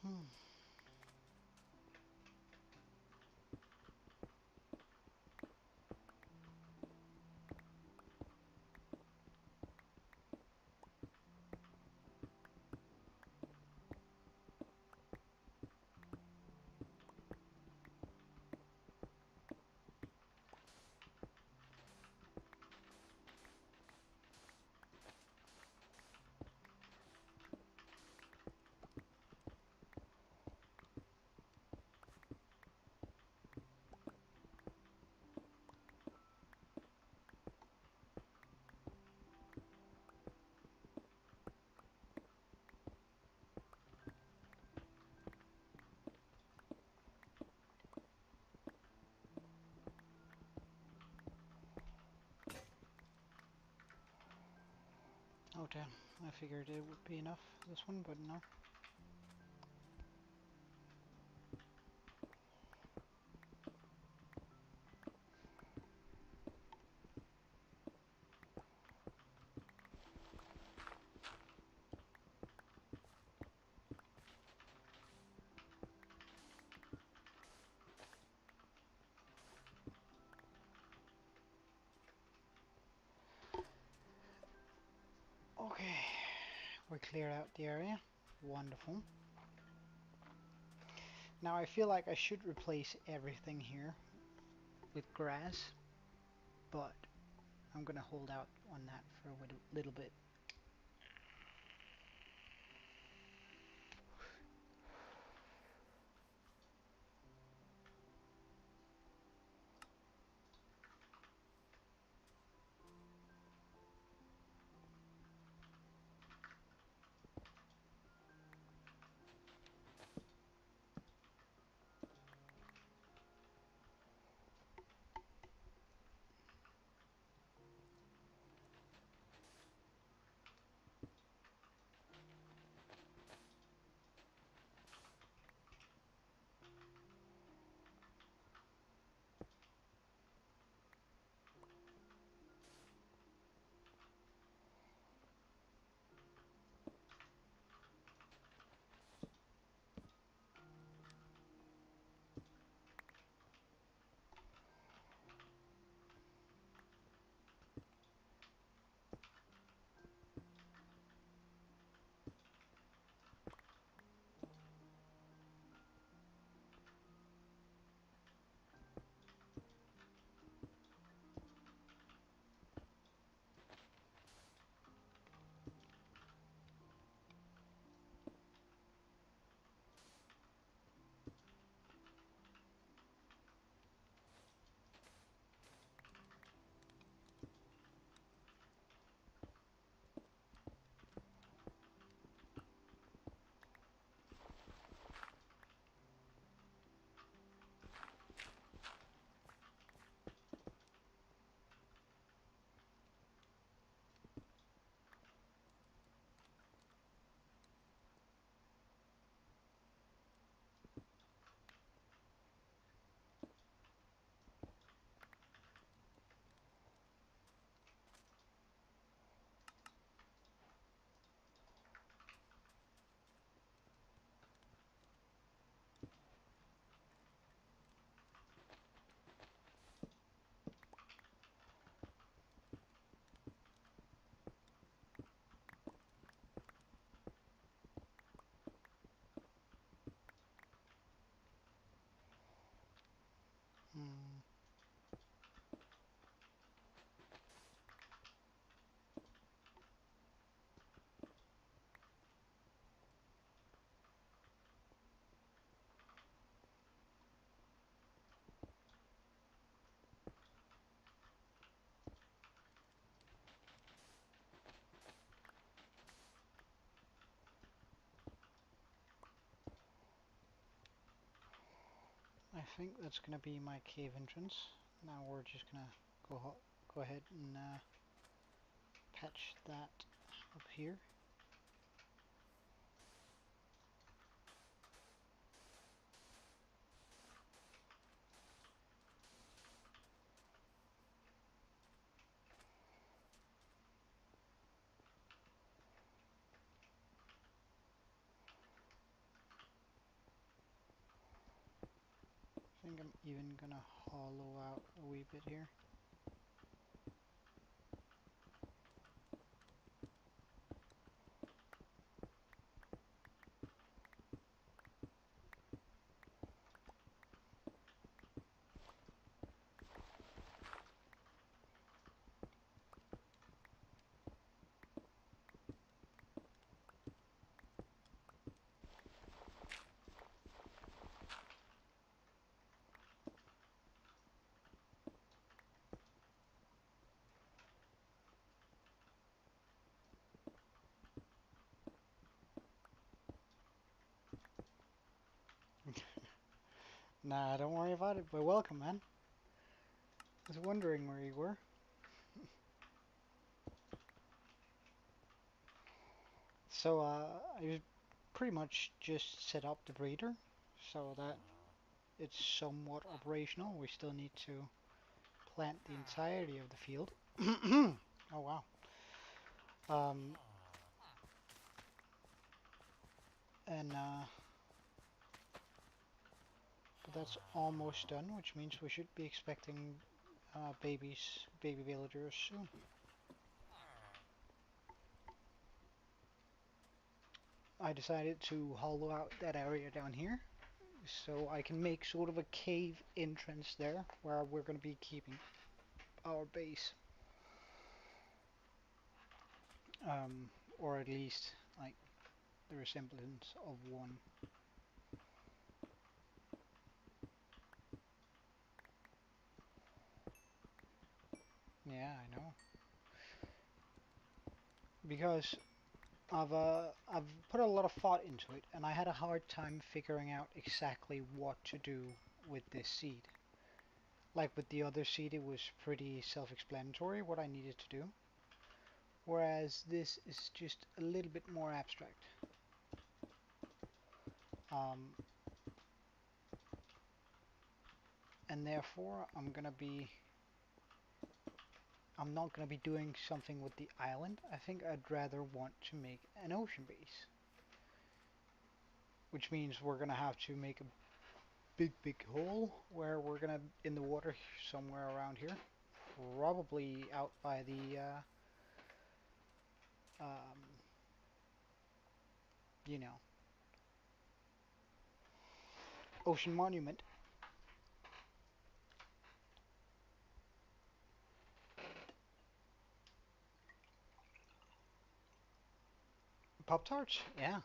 Hmm. Oh damn, I figured it would be enough, this one, but no. Okay, we cleared out the area. Wonderful. Now I feel like I should replace everything here with grass, but I'm gonna hold out on that for a little bit. Hmm. I think that's gonna be my cave entrance. Now we're just gonna go ahead and patch that up here. think I'm even gonna hollow out a wee bit here. Nah, don't worry about it, but welcome, man. I was wondering where you were. So, I pretty much just set up the breeder so that it's somewhat operational. We still need to plant the entirety of the field. Oh wow. Um, and but that's almost done, which means we should be expecting baby villagers soon. I decided to hollow out that area down here so I can make sort of a cave entrance there where we're going to be keeping our base. Or at least like the resemblance of one. Yeah, I know. Because I've put a lot of thought into it, and I had a hard time figuring out exactly what to do with this seed. Like with the other seed, it was pretty self-explanatory what I needed to do, whereas this is just a little bit more abstract. Um, and therefore, I'm not gonna be doing something with the island. I think I'd rather want to make an ocean base, which means we're gonna have to make a big hole where we're gonna in the water somewhere around here, probably out by the um, you know, ocean monument. Pop tarts, yeah.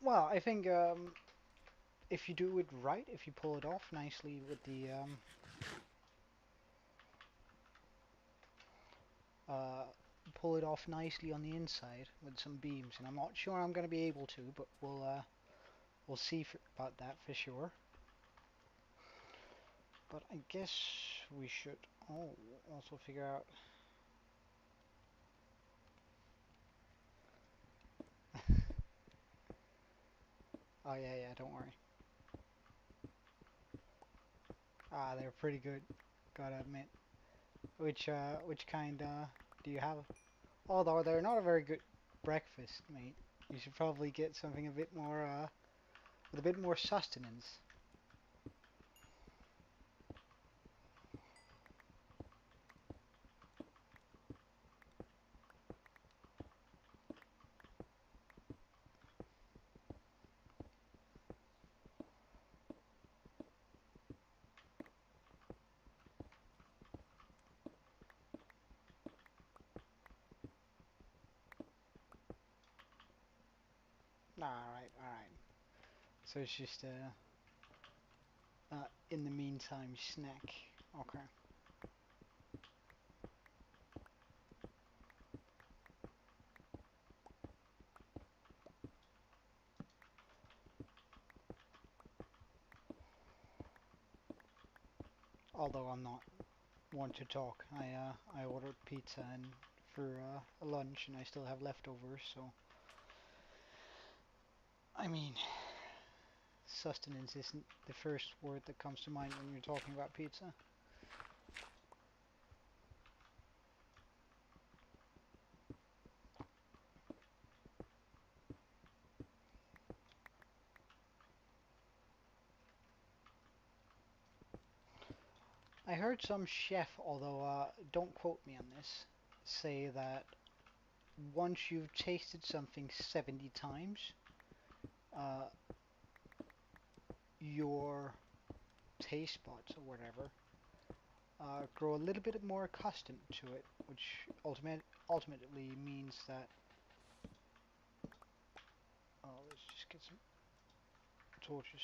Well, I think if you do it right, if you pull it off nicely with the uh, pull it off nicely on the inside with some beams, and I'm not sure I'm gonna be able to, but we'll see about that for sure. But I guess we should also figure out. Oh yeah, yeah, don't worry. Ah, they're pretty good, gotta admit. Which kind do you have? Although they're not a very good breakfast, mate. You should probably get something a bit more with a bit more sustenance. Alright, alright. So it's just in the meantime snack. Okay. Although I'm not one to talk, I ordered pizza and for a lunch, and I still have leftovers. So I mean, sustenance isn't the first word that comes to mind when you're talking about pizza. I heard some chef, although don't quote me on this, say that once you've tasted something 70 times, uh, your taste buds or whatever grow a little bit more accustomed to it, which ultimately means that. Oh, let's just get some torches.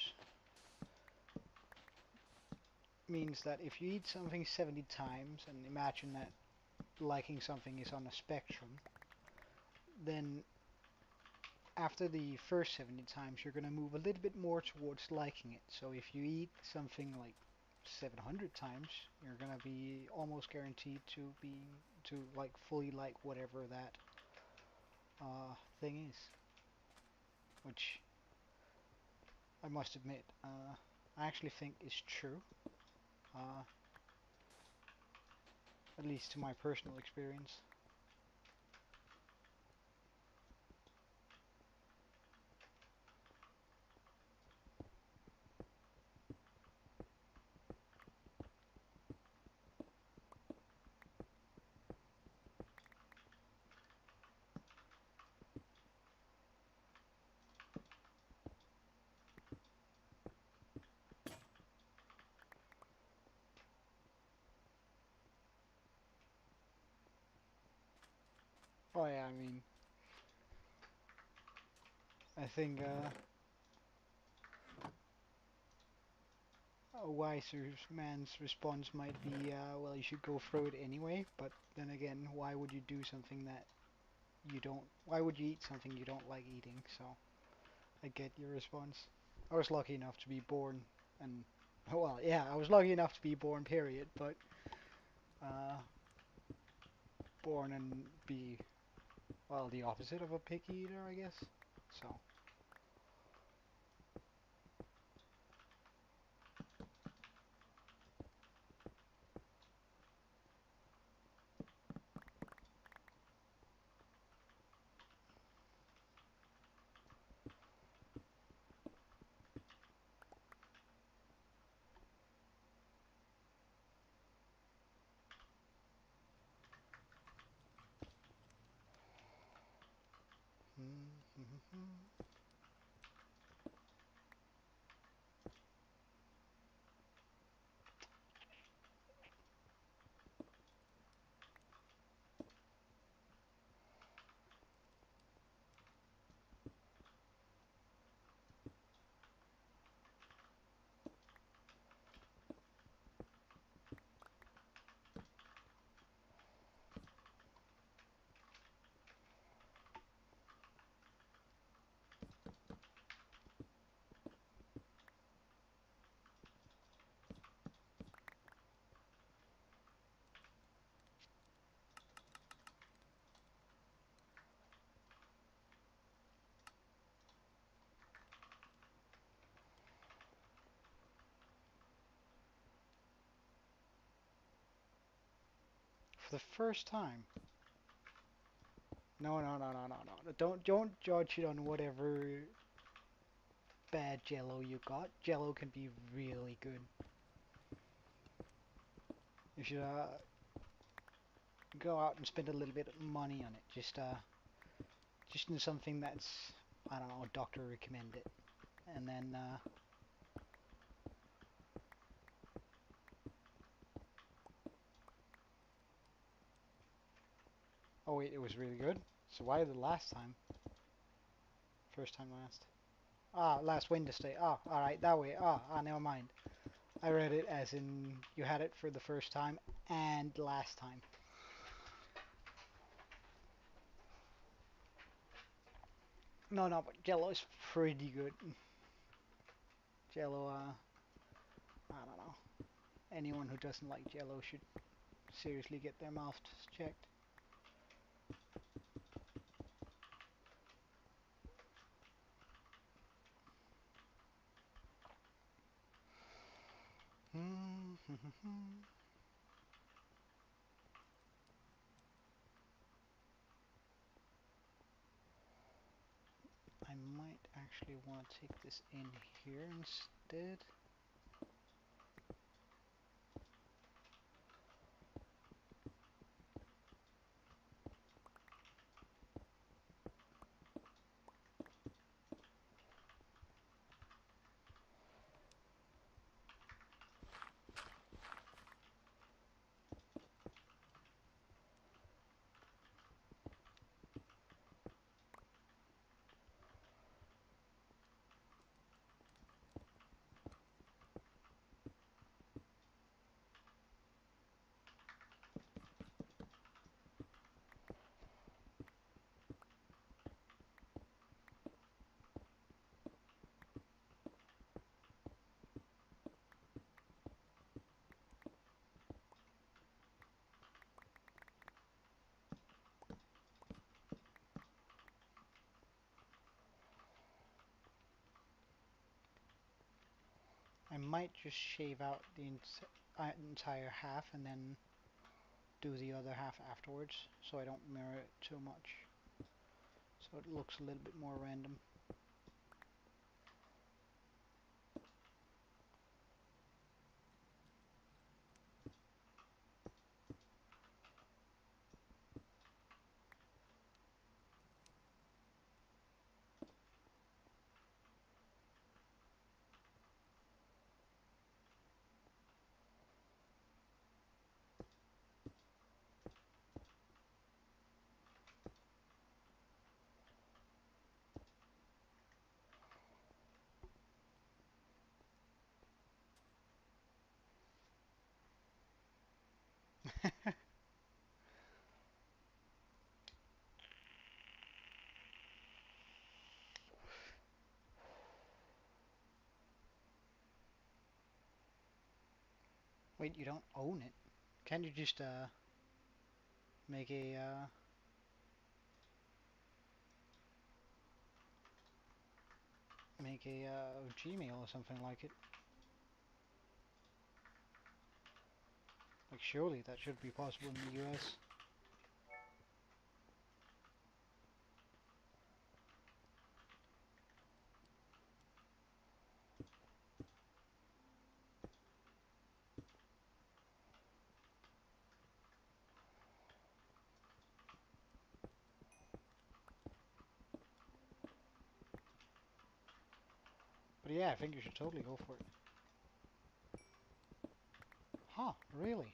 Means that if you eat something 70 times, and imagine that liking something is on a spectrum, then after the first 70 times, you're going to move a little bit more towards liking it. So if you eat something like 700 times, you're going to be almost guaranteed to like fully like whatever that thing is, which I must admit, I actually think is true, uh, at least to my personal experience. Oh yeah, I mean, I think a wiser man's response might be, well, you should go through it anyway, but then again, why would you do something that you don't, why would you eat something you don't like eating? So, I get your response. I was lucky enough to be born, and, well, yeah, I was lucky enough to be born, period, but, uh, born and be, well, the opposite of a picky eater, I guess. So, for the first time. No, no, no, no, no, no. Don't judge it on whatever bad Jello you got. Jello can be really good. You should go out and spend a little bit of money on it. Just in something that's, I don't know, doctor recommended, and then oh wait, it was really good. So why the last time? First time last. Ah, last Wednesday. Ah, all right, that way. Never mind. I read it as in you had it for the first time and last time. No, no, but Jello is pretty good. Jello, I don't know. Anyone who doesn't like Jello should seriously get their mouths checked. I might actually want to take this in here instead. might just shave out the entire half and then do the other half afterwards, so I don't mirror it too much. So it looks a little bit more random. Wait, you don't own it? Can't you just make a Gmail or something like it? Like surely that should be possible in the US. But yeah, I think you should totally go for it. Huh, really?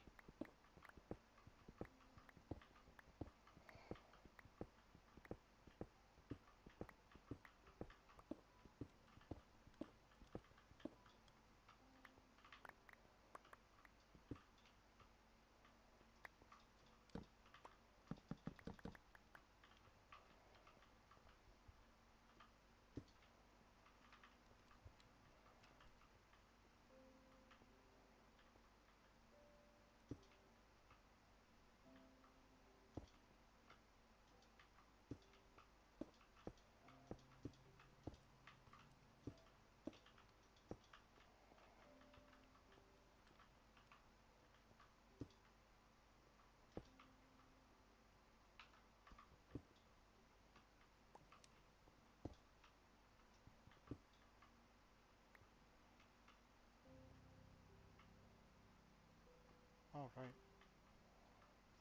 Oh, right.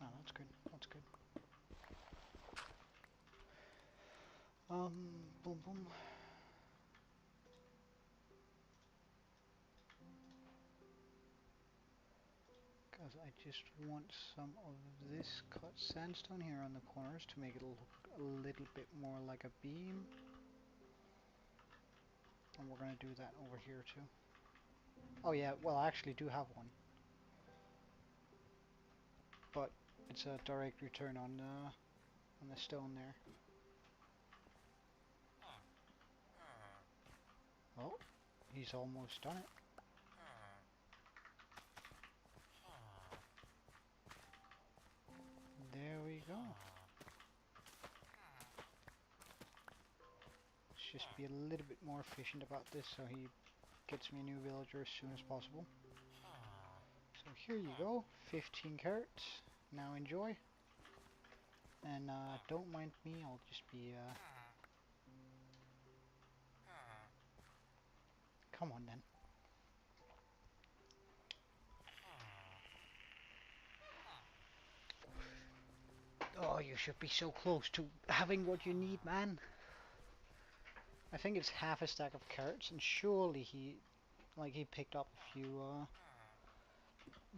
Oh, that's good. That's good. Boom, boom. Because I just want some of this cut sandstone here on the corners to make it look a little bit more like a beam. And we're going to do that over here too. Oh yeah, well I actually do have one. But it's a direct return on the stone there. Oh, he's almost done it. There we go. Let's just be a little bit more efficient about this so he gets me a new villager as soon as possible. So here you go, 15 carrots. Now enjoy. And don't mind me, I'll just be come on then. Oh, you should be so close to having what you need, man. I think it's half a stack of carrots, and surely he picked up a few,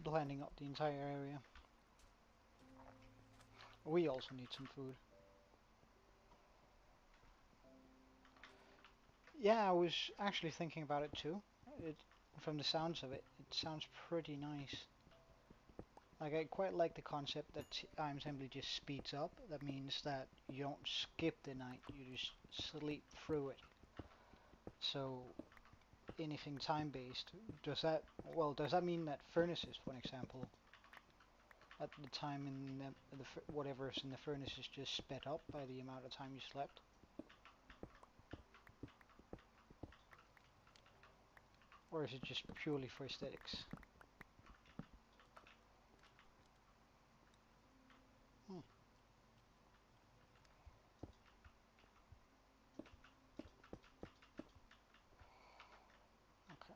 blending up the entire area. We also need some food. Yeah, I was actually thinking about it too. It, from the sounds of it, it sounds pretty nice. Like I quite like the concept that time simply just speeds up. That means that you don't skip the night, you just sleep through it. So anything time based, does that mean that furnaces, for example, at the time in whatever's in the furnace is just sped up by the amount of time you slept? Or is it just purely for aesthetics? Hmm. Okay.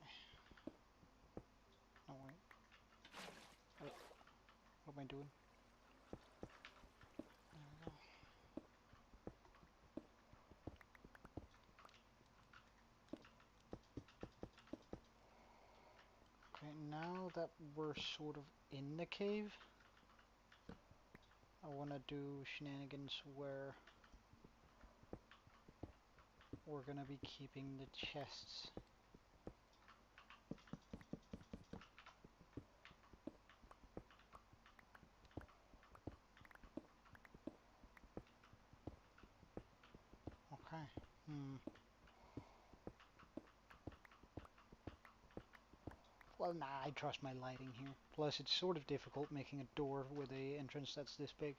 No, wait. Wait. What am I doing? There we go. Okay, now that we're sort of in the cave, I want to do shenanigans where we're going to be keeping the chests. Okay. Well, nah, I trust my lighting here. Plus, it's sort of difficult making a door with a entrance that's this big.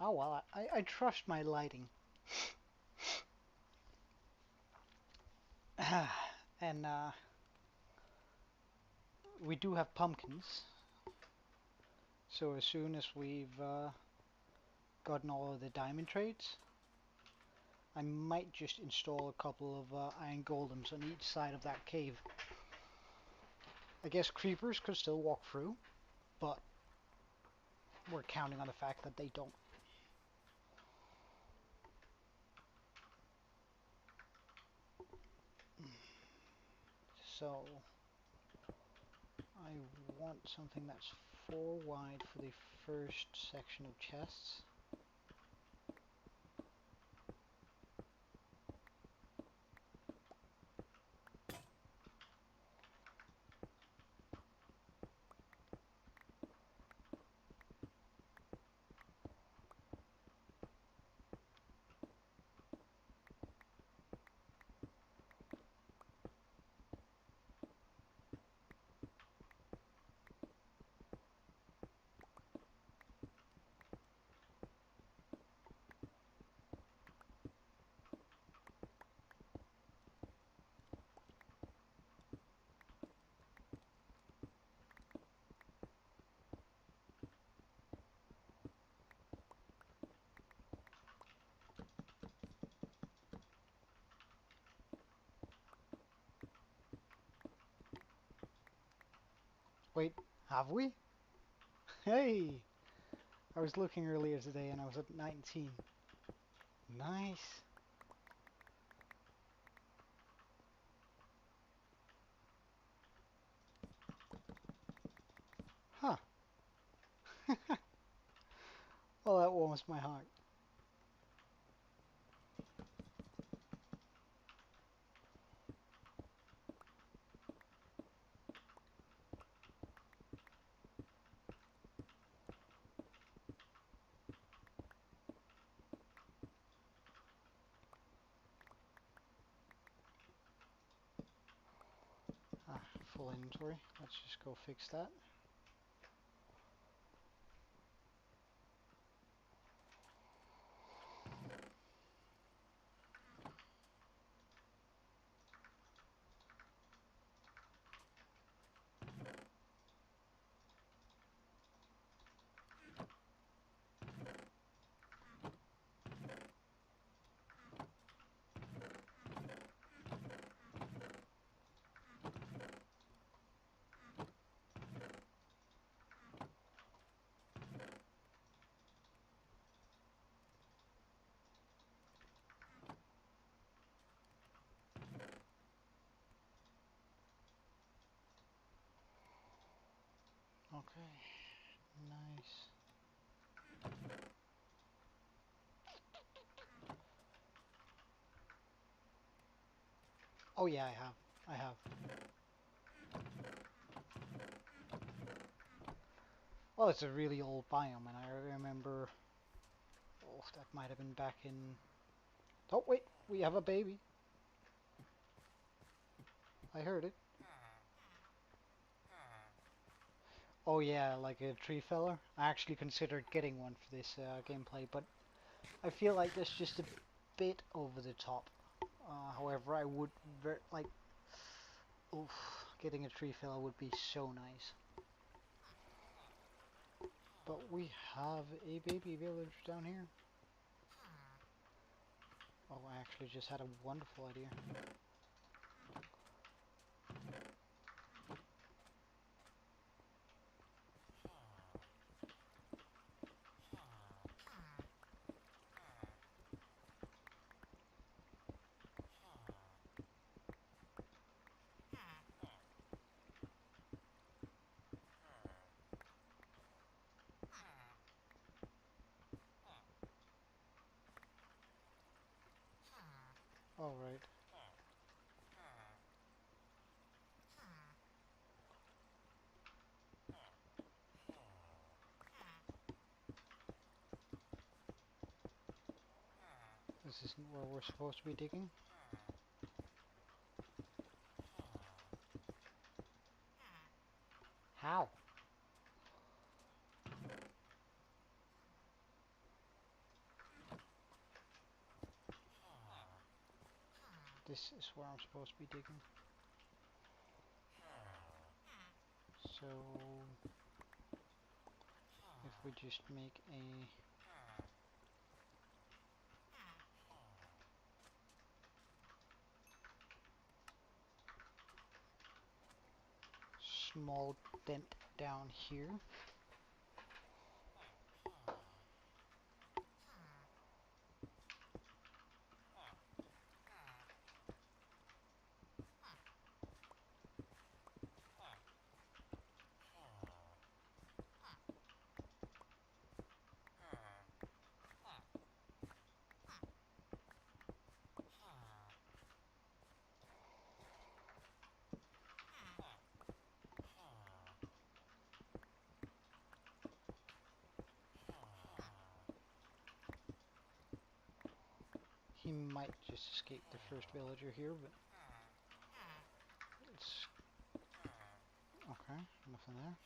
Oh well, I trust my lighting. And we do have pumpkins. So as soon as we've gotten all of the diamond trades, I might just install a couple of iron golems on each side of that cave. I guess creepers could still walk through, but we're counting on the fact that they don't. So I want something that's 4 wide for the first section of chests. Wait, have we? Hey! I was looking earlier today and I was at 19. Nice. Huh. Well, that warms my heart. Ah, full inventory. Let's just go fix that. Okay, nice. Oh yeah, I have. I have. Well, it's a really old biome, and I remember. Oh, that might have been back in. Oh wait, we have a baby. I heard it. Oh yeah, like a tree feller. I actually considered getting one for this gameplay, but I feel like that's just a bit over the top. However, I would like. Oof, getting a tree feller would be so nice. But we have a baby village down here. Oh, I actually just had a wonderful idea. Alright. This isn't where we're supposed to be digging. How? This is where I'm supposed to be digging. So, if we just make a small dent down here. He might just escape the first villager here, but it's okay. Nothing there.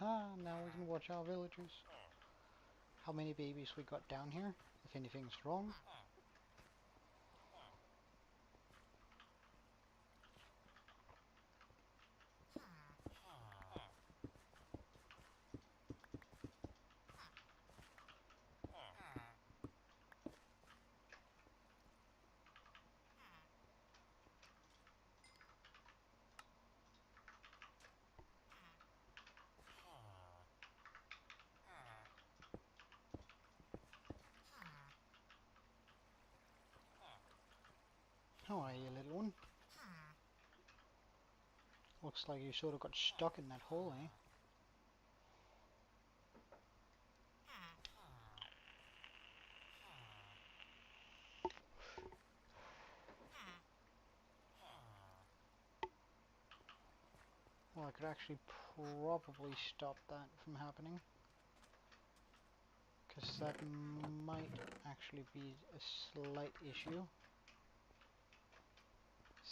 Haha, now we can watch our villagers. How many babies we got down here? If anything's wrong. How are you, little one? Looks like you sort of got stuck in that hole, eh? Well, I could actually probably stop that from happening. Because that might actually be a slight issue.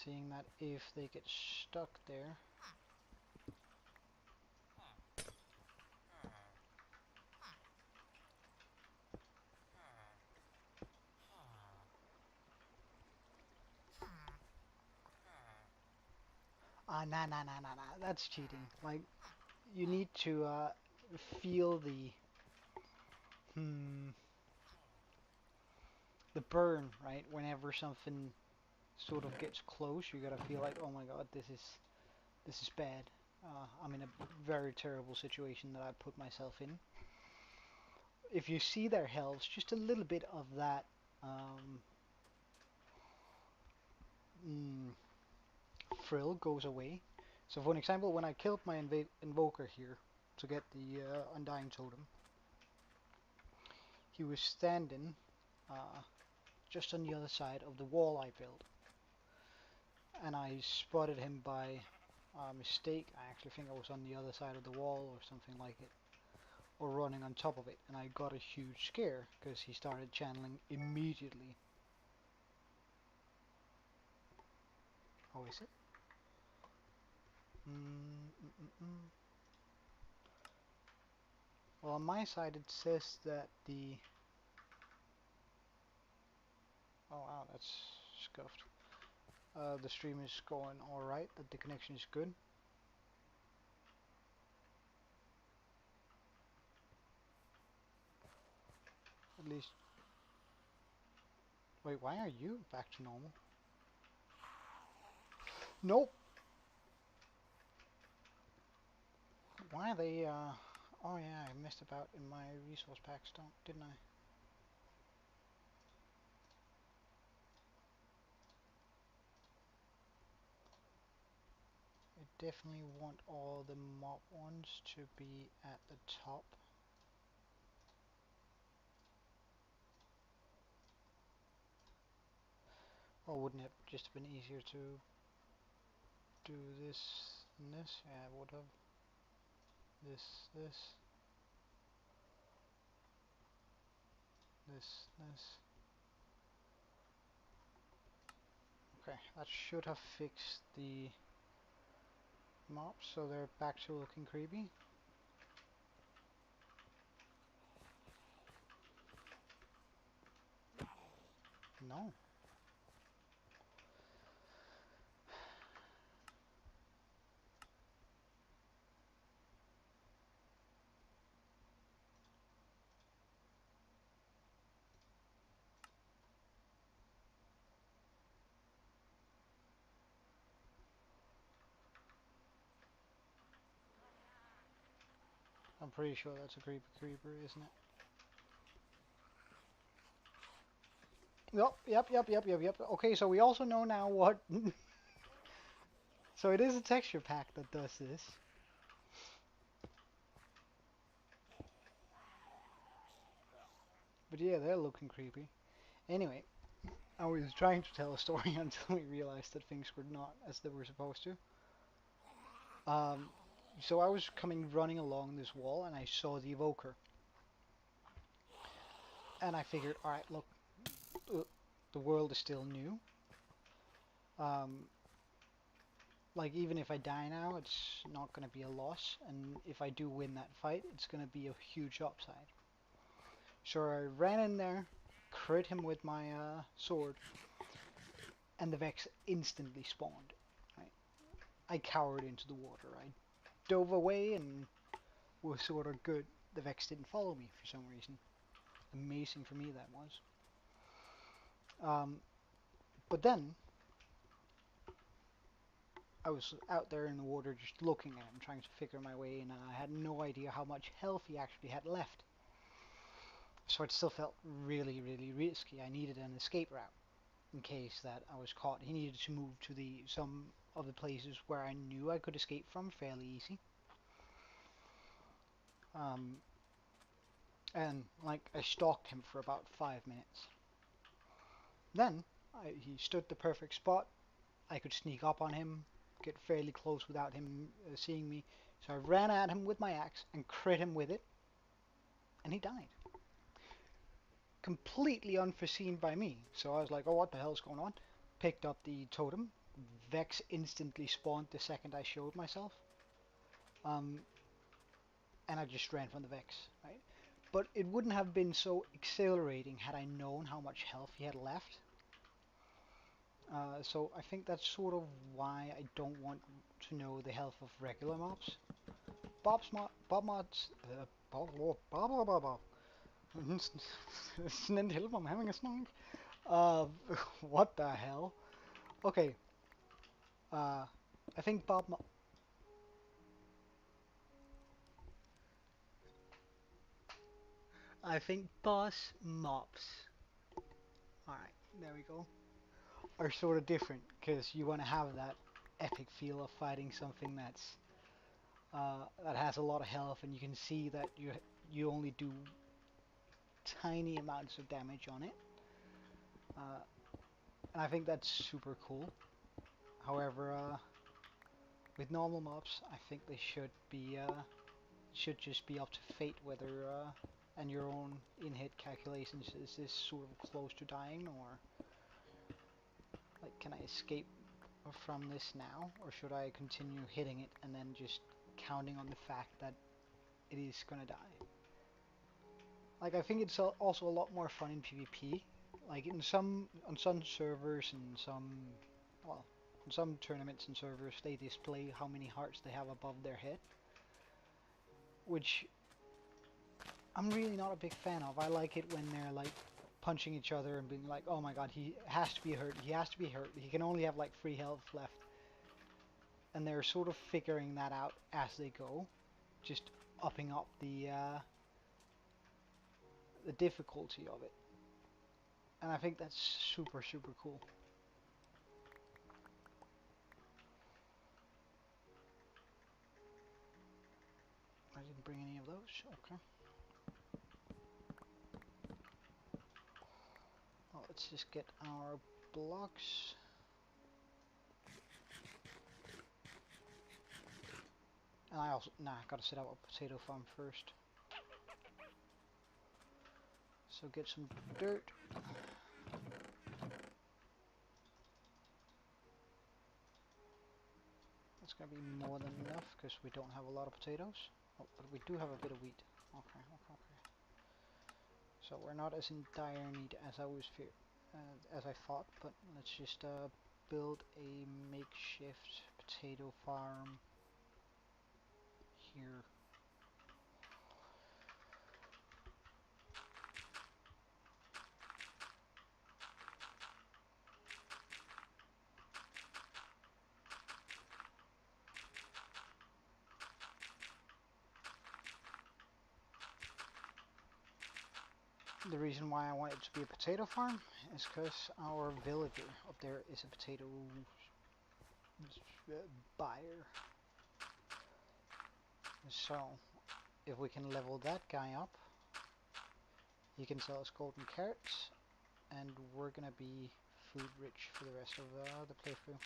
Seeing that if they get stuck there. Nah. That's cheating. Like, you need to feel the the burn, right? Whenever something sort of gets close, you gotta feel like, oh my god, this is bad. I'm in a very terrible situation that I put myself in. If you see their health, just a little bit of that um, mm, frill goes away. So for an example, when I killed my invoker here to get the Undying Totem, he was standing uh, just on the other side of the wall I built. And I spotted him by mistake. I actually think I was on the other side of the wall or something like it, or running on top of it, and I got a huge scare because he started channeling immediately. Oh, is it? Well, on my side it says that the... Oh wow, that's scuffed. The stream is going alright, that the connection is good. At least... Wait, why are you back to normal? Nope! Why are they, Oh yeah, I messed about in my resource packs, didn't I? I definitely want all the mob ones to be at the top. Or wouldn't it just have been easier to do this and this? Yeah, I would have. This, this. Okay, that should have fixed the mobs so they're back to looking creepy. No. I'm pretty sure that's a creepy creeper, isn't it? Yep. Okay, so we also know now what... So it is a texture pack that does this. But yeah, they're looking creepy. Anyway, I was trying to tell a story until we realized that things were not as they were supposed to. So I was coming running along this wall and I saw the evoker. And I figured, alright, look, the world is still new. Like, even if I die now, it's not going to be a loss. And if I do win that fight, it's going to be a huge upside. So I ran in there, crit him with my sword, and the Vex instantly spawned. Right? I cowered into the water. I dove away and was sort of good. The Vex didn't follow me for some reason. Amazing for me that was. But then I was out there in the water just looking at him, trying to figure my way in, and I had no idea how much health he actually had left. So it still felt really, really risky. I needed an escape route in case that I was caught. He needed to move to some of the places where I knew I could escape from fairly easy. And like I stalked him for about 5 minutes. Then he stood the perfect spot. I could sneak up on him, get fairly close without him seeing me. So I ran at him with my axe and crit him with it, and he died. Completely unforeseen by me. So I was like, oh, what the hell's going on? Picked up the totem. Vex instantly spawned the second I showed myself. And I just ran from the Vex, right? But it wouldn't have been so exhilarating had I known how much health he had left. So I think that's sort of why I don't want to know the health of regular mobs. Bob mods... Snäll help, I'm having a snark. Uh, what the hell? Okay. Uh, I think I think boss mobs. All right, there we go. Are sort of different because you want to have that epic feel of fighting something that has a lot of health, and you can see that you only do tiny amounts of damage on it. Uh, and I think that's super cool. However, with normal mobs, I think they should just be up to fate whether and your own in-hit calculations, is this sort of close to dying, or like can I escape from this now, or should I continue hitting it and then just counting on the fact that it is gonna die? Like I think it's also a lot more fun in PvP. Like on some servers and well, in some tournaments and servers, they display how many hearts they have above their head, which I'm really not a big fan of. I like it when they're like punching each other and being like, oh my god, he has to be hurt, he has to be hurt, he can only have like 3 health left. And they're sort of figuring that out as they go, just upping up the difficulty of it. And I think that's super, super cool. I didn't bring any of those, okay. Well, let's just get our blocks. And I also, nah, gotta set up a potato farm first. So get some dirt. That's gonna be more than enough because we don't have a lot of potatoes. Oh, but we do have a bit of wheat. Okay, okay, okay. So we're not as in dire need as as I thought, but let's just build a makeshift potato farm here. The reason why I want it to be a potato farm is because our villager up there is a potato buyer. So if we can level that guy up, he can sell us golden carrots, and we're gonna be food rich for the rest of the playthrough.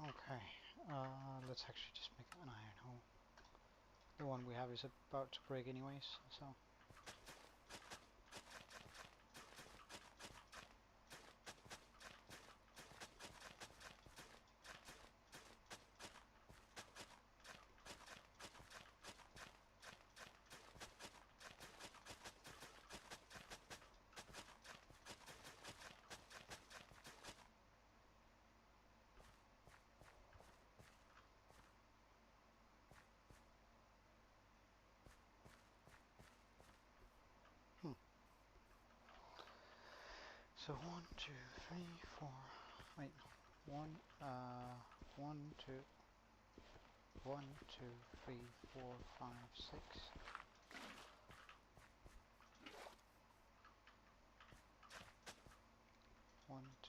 Okay, let's actually just make an iron hole. The one we have is about to break anyways, so. So 1, 2, 3, 4. Wait, one, uh, 1, 2, 1, 2, 3, 4, 5, 6.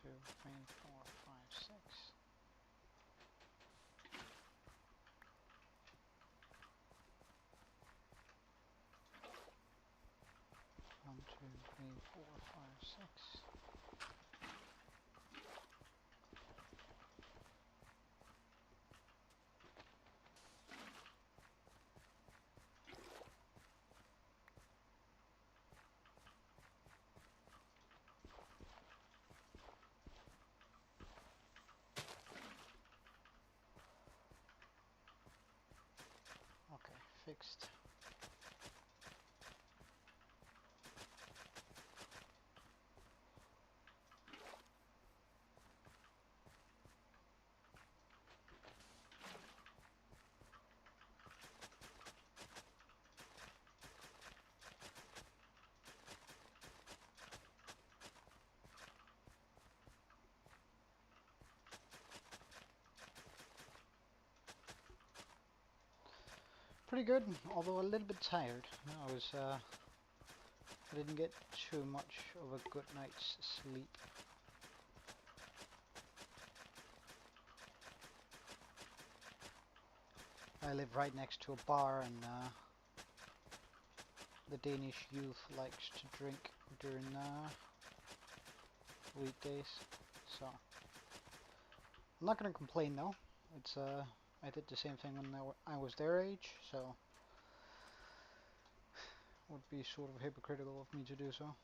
2, 3, 4, 5, 6. 1, 2, 3, 4, 5, 6. Okay, fixed. Pretty good, although a little bit tired. I didn't get too much of a good night's sleep. I live right next to a bar, and the Danish youth likes to drink during weekdays. So I'm not gonna complain though. It's I did the same thing when I was their age, so would be sort of hypocritical of me to do so.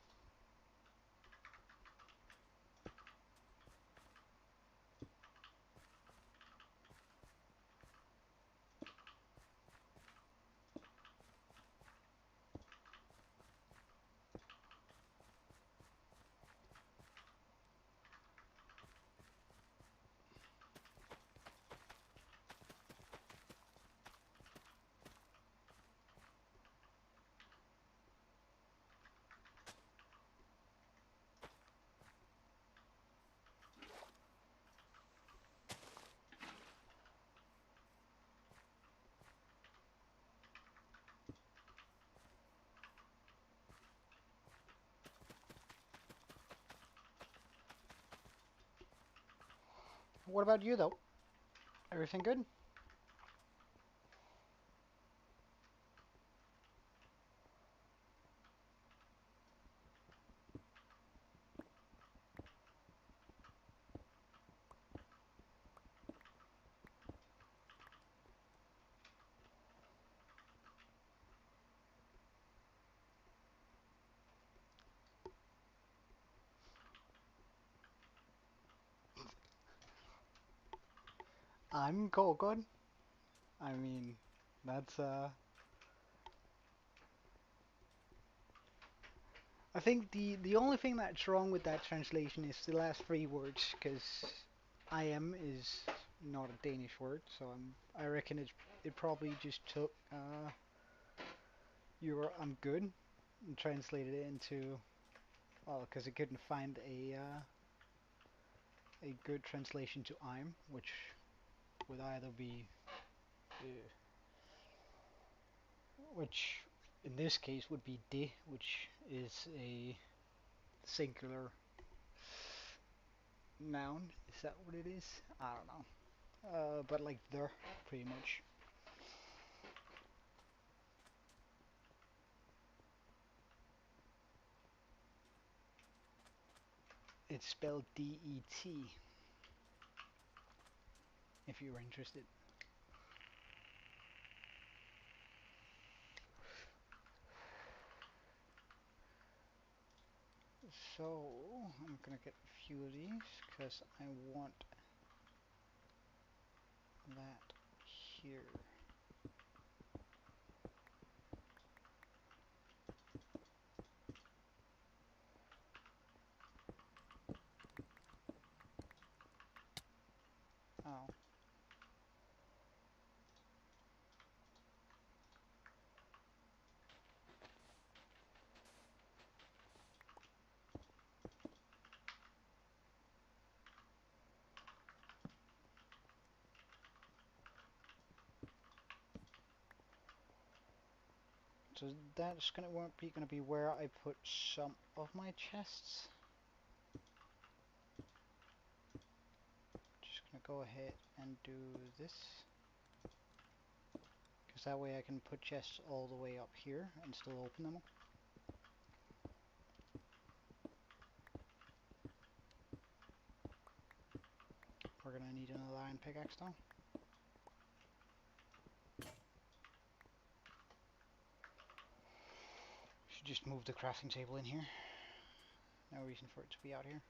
What about you though? Everything good? I'm cool, good. I mean, that's I think the only thing that's wrong with that translation is the last three words, because I am is not a Danish word, so I reckon it probably just took your I'm good and translated it into, well, because it couldn't find a good translation to I'm, which would either be which in this case would be de, which is a singular noun. Is that what it is? I don't know. But like the, pretty much. It's spelled D-E-T, if you're interested. So, I'm gonna get a few of these, because I want that here. Oh. So that's gonna be where I put some of my chests. go ahead and do this. Because that way I can put chests all the way up here and still open them. We're gonna need another iron pickaxe though. Should just move the crafting table in here. No reason for it to be out here.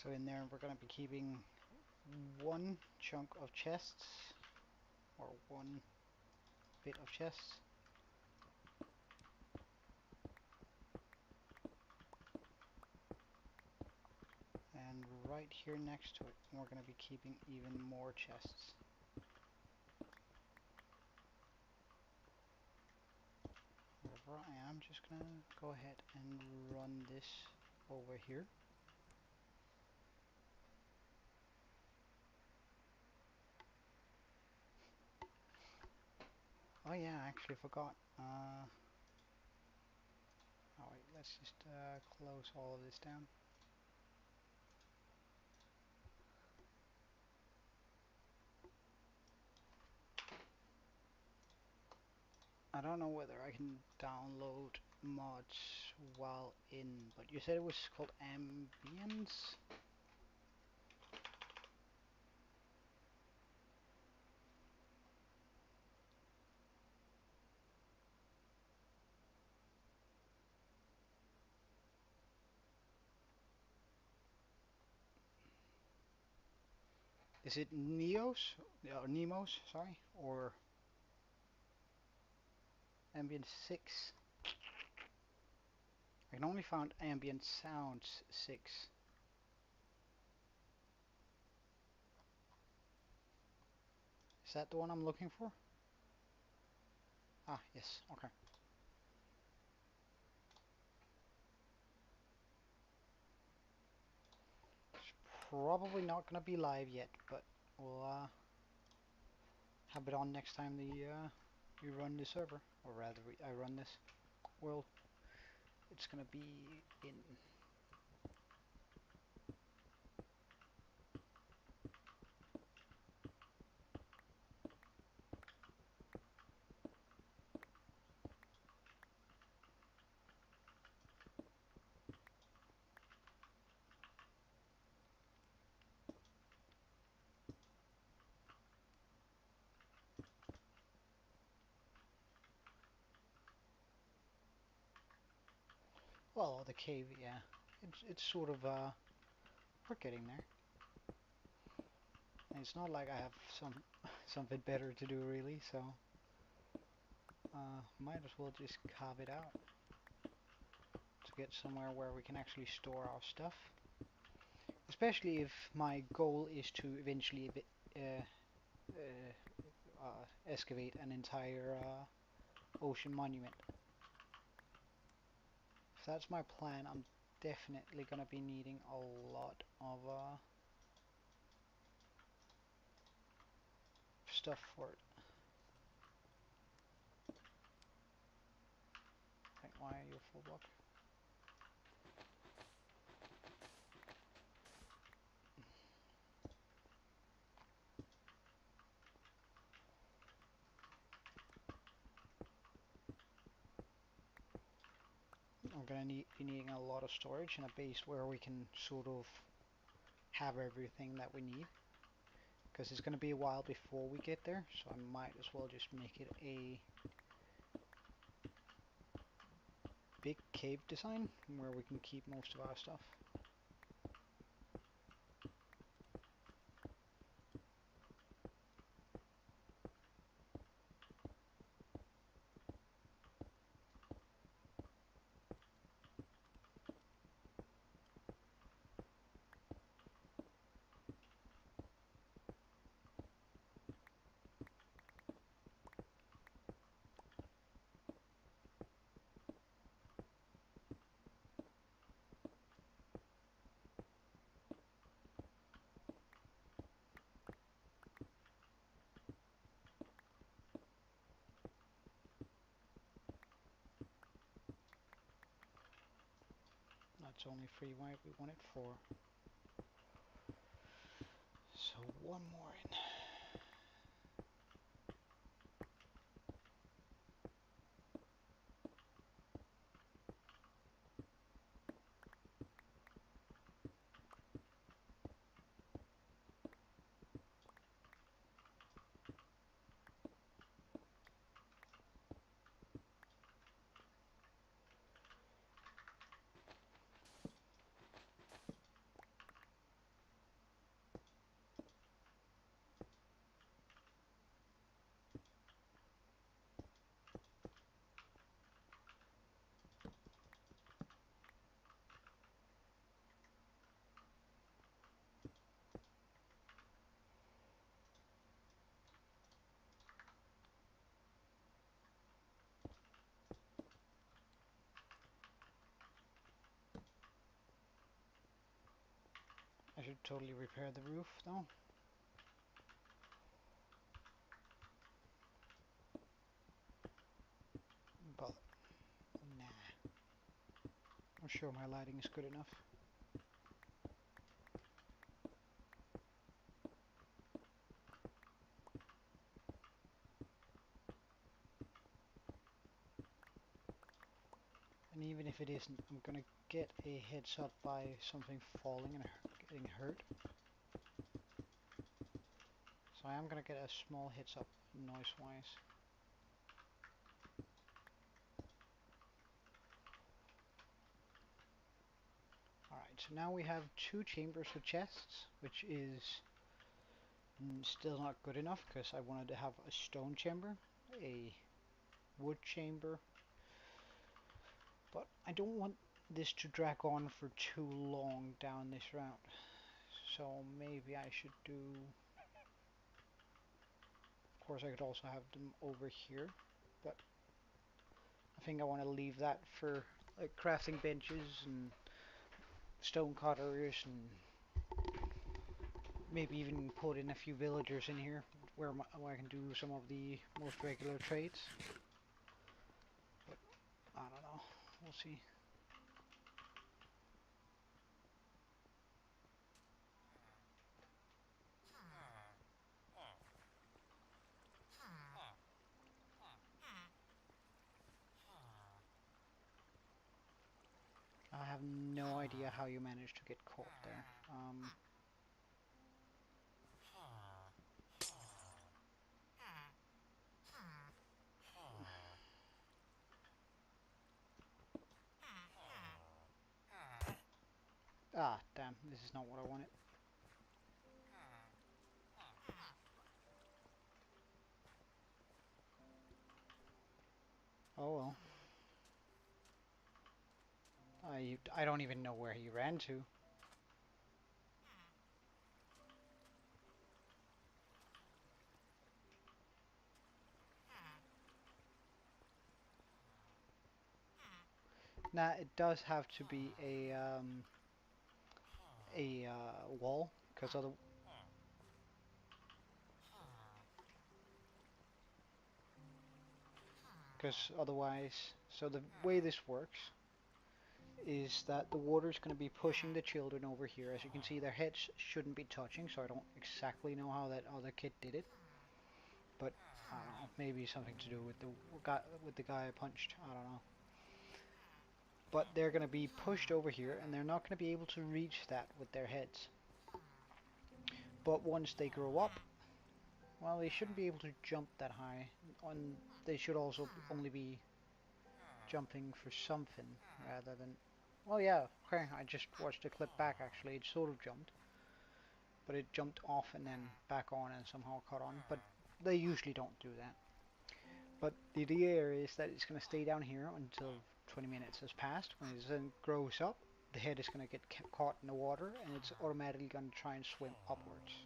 So in there we're gonna be keeping one chunk of chests, or one bit of chests. And right here next to it, we're going to be keeping even more chests. Wherever I am, just going to go ahead and run this over here. Oh yeah, I actually forgot. Oh wait, let's just close all of this down. I don't know whether I can download mods while in, but you said it was called Ambience? Is it Neos? Or Nemos, sorry? Or Ambient 6? I can only find Ambient Sounds 6. Is that the one I'm looking for? Ah, yes, okay. It's probably not gonna be live yet, but we'll have it on next time we run the server, or rather I run this world. It's gonna be in. Well, the cave, yeah. It's sort of we're getting there. And it's not like I have something better to do really, so might as well just carve it out to get somewhere where we can actually store our stuff. Especially if my goal is to eventually excavate an entire ocean monument. If that's my plan, I'm definitely gonna be needing a lot of stuff for it. Like, why are you full block? I'm gonna be needing a lot of storage and a base where we can sort of have everything that we need. Because it's gonna be a while before we get there, so I might as well just make it a big cave design where we can keep most of our stuff. it's only 3. Why we wanted 4? So one more in. I should totally repair the roof though. But nah, I'm sure my lighting is good enough. And even if it isn't, I'm gonna get a heads up by something falling and getting hurt. So I am gonna get a small heads up noise-wise. Alright, so now we have 2 chambers with chests, which is still not good enough because I wanted to have a stone chamber, a wood chamber, but I don't want this to drag on for too long down this route. So maybe I should do... Of course I could also have them over here, but I think I want to leave that for like crafting benches and stone cutters, and maybe even put in a few villagers in here where I can do some of the most regular trades. But I don't know, we'll see. I have no idea how you managed to get caught there. Ah, damn, this is not what I wanted. Oh well. I don't even know where he ran to. Nah, it does have to be a wall, because otherwise, so the way this works is that the water is going to be pushing the children over here. As you can see, their heads shouldn't be touching, so I don't exactly know how that other kid did it. But I don't know, maybe something to do with the guy I punched. I don't know. But they're going to be pushed over here, and they're not going to be able to reach that with their heads. But once they grow up, well, they shouldn't be able to jump that high. They should also only be jumping for something rather than... Well, yeah, okay, I just watched the clip back actually. It sort of jumped, but it jumped off and then back on and somehow caught on. But they usually don't do that. But the idea is that it's going to stay down here until 20 minutes has passed. When it then grows up, the head is going to get caught in the water, and it's automatically going to try and swim upwards.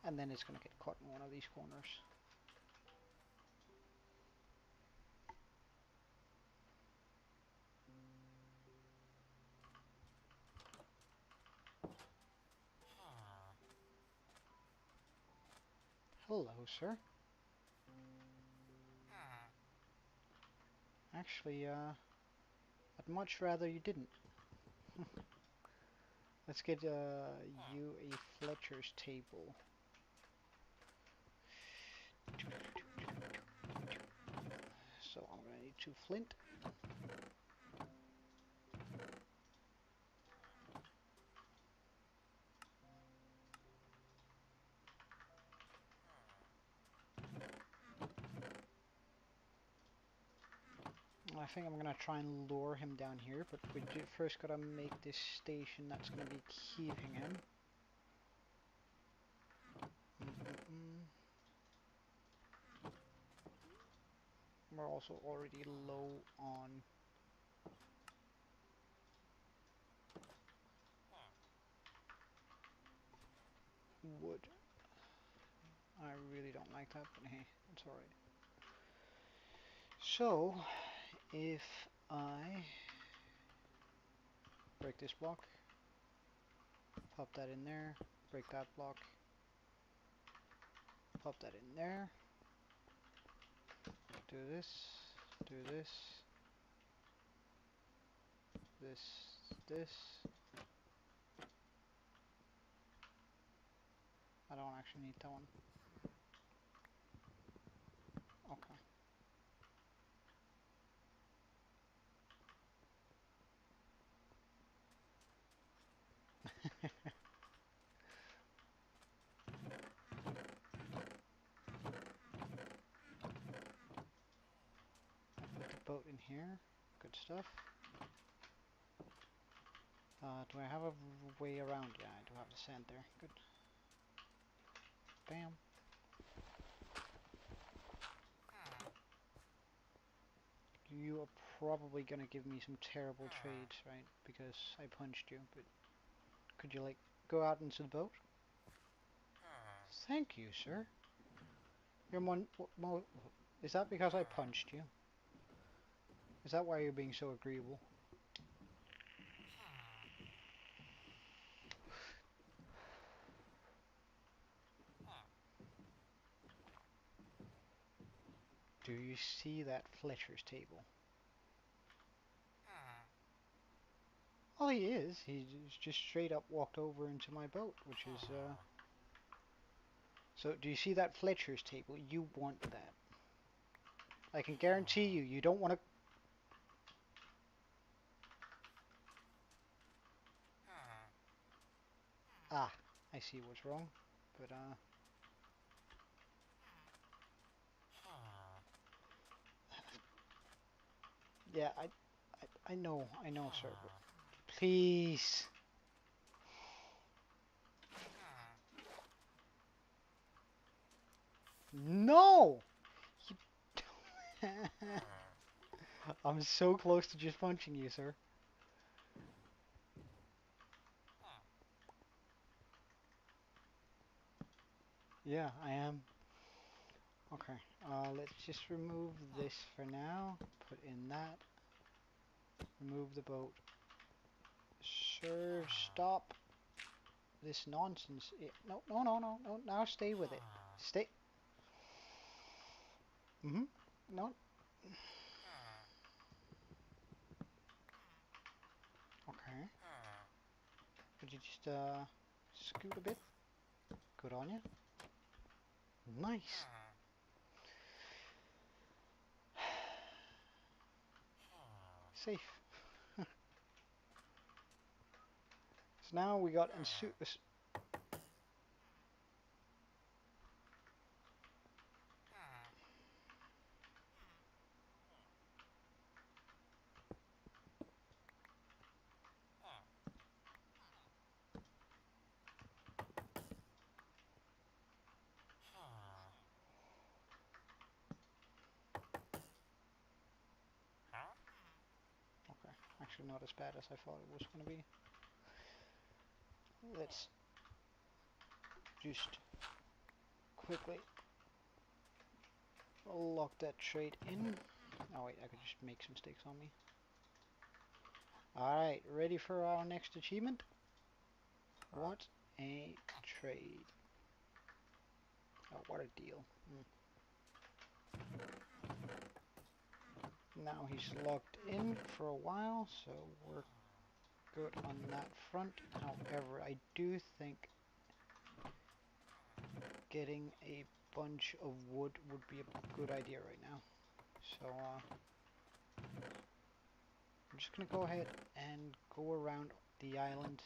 And then it's going to get caught in one of these corners. Hello, sir. Actually, I'd much rather you didn't. Let's get you a Fletcher's table. So I'm gonna need 2 flint. I think I'm gonna try and lure him down here, but we first gotta make this station that's gonna be keeping him. We're also already low on wood. I really don't like that, but hey, it's alright. So, if I break this block, pop that in there, break that block, pop that in there, do this, this. I don't actually need that one. Okay. Put the boat in here. Good stuff. Do I have a way around? Yeah, I do have the sand there. Good. Bam. You are probably gonna give me some terrible trades, right? Because I punched you, but could you, like, go out into the boat? Thank you, sir. You're is that because I punched you? Is that why you're being so agreeable? Do you see that Fletcher's table? Oh, he is. He's just straight up walked over into my boat, which is, So, do you see that Fletcher's table? You want that. I can guarantee you, you don't want to... Ah, I see what's wrong. But, yeah, I know, sir, but please. No! You I'm so close to just punching you, sir. Yeah, I am. Okay, let's just remove this for now. Put in that. Remove the boat. Sir, stop this nonsense. No, no, no, no, no. Now stay with it. Stay. No. Okay. Could you just scoot a bit? Good on you. Nice. Safe. So now we got Okay, actually not as bad as I thought it was going to be. Let's just quickly lock that trade in. Oh wait, I could just make some stakes on me. Alright, ready for our next achievement? What a trade. Oh, what a deal. Now he's locked in for a while, so we're good on that front. However, I do think getting a bunch of wood would be a good idea right now. So I'm just gonna go ahead and go around the island,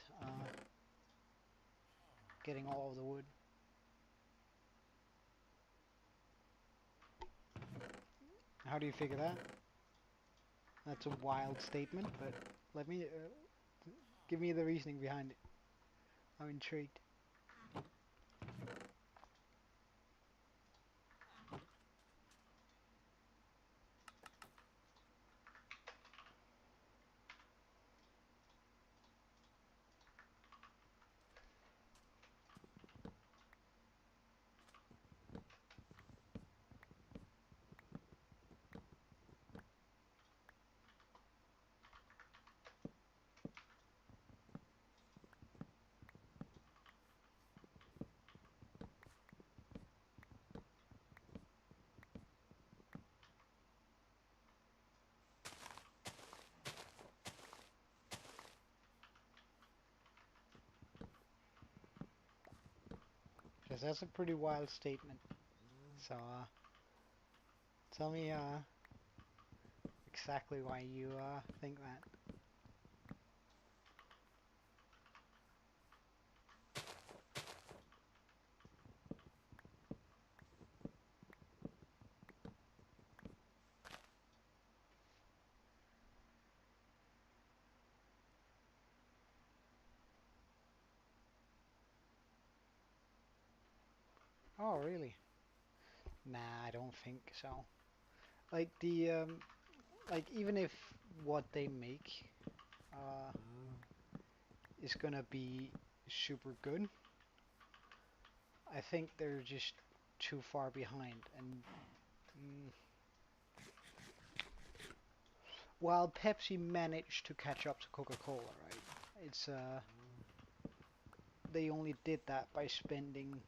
getting all of the wood. How do you figure that? That's a wild statement, but let me give me the reasoning behind it. I'm intrigued. Because that's a pretty wild statement. So tell me exactly why you think that. Oh, really? Nah, I don't think so. Like like even if what they make uh, is gonna be super good, I think they're just too far behind. And while Pepsi managed to catch up to Coca-Cola, right? It's they only did that by spending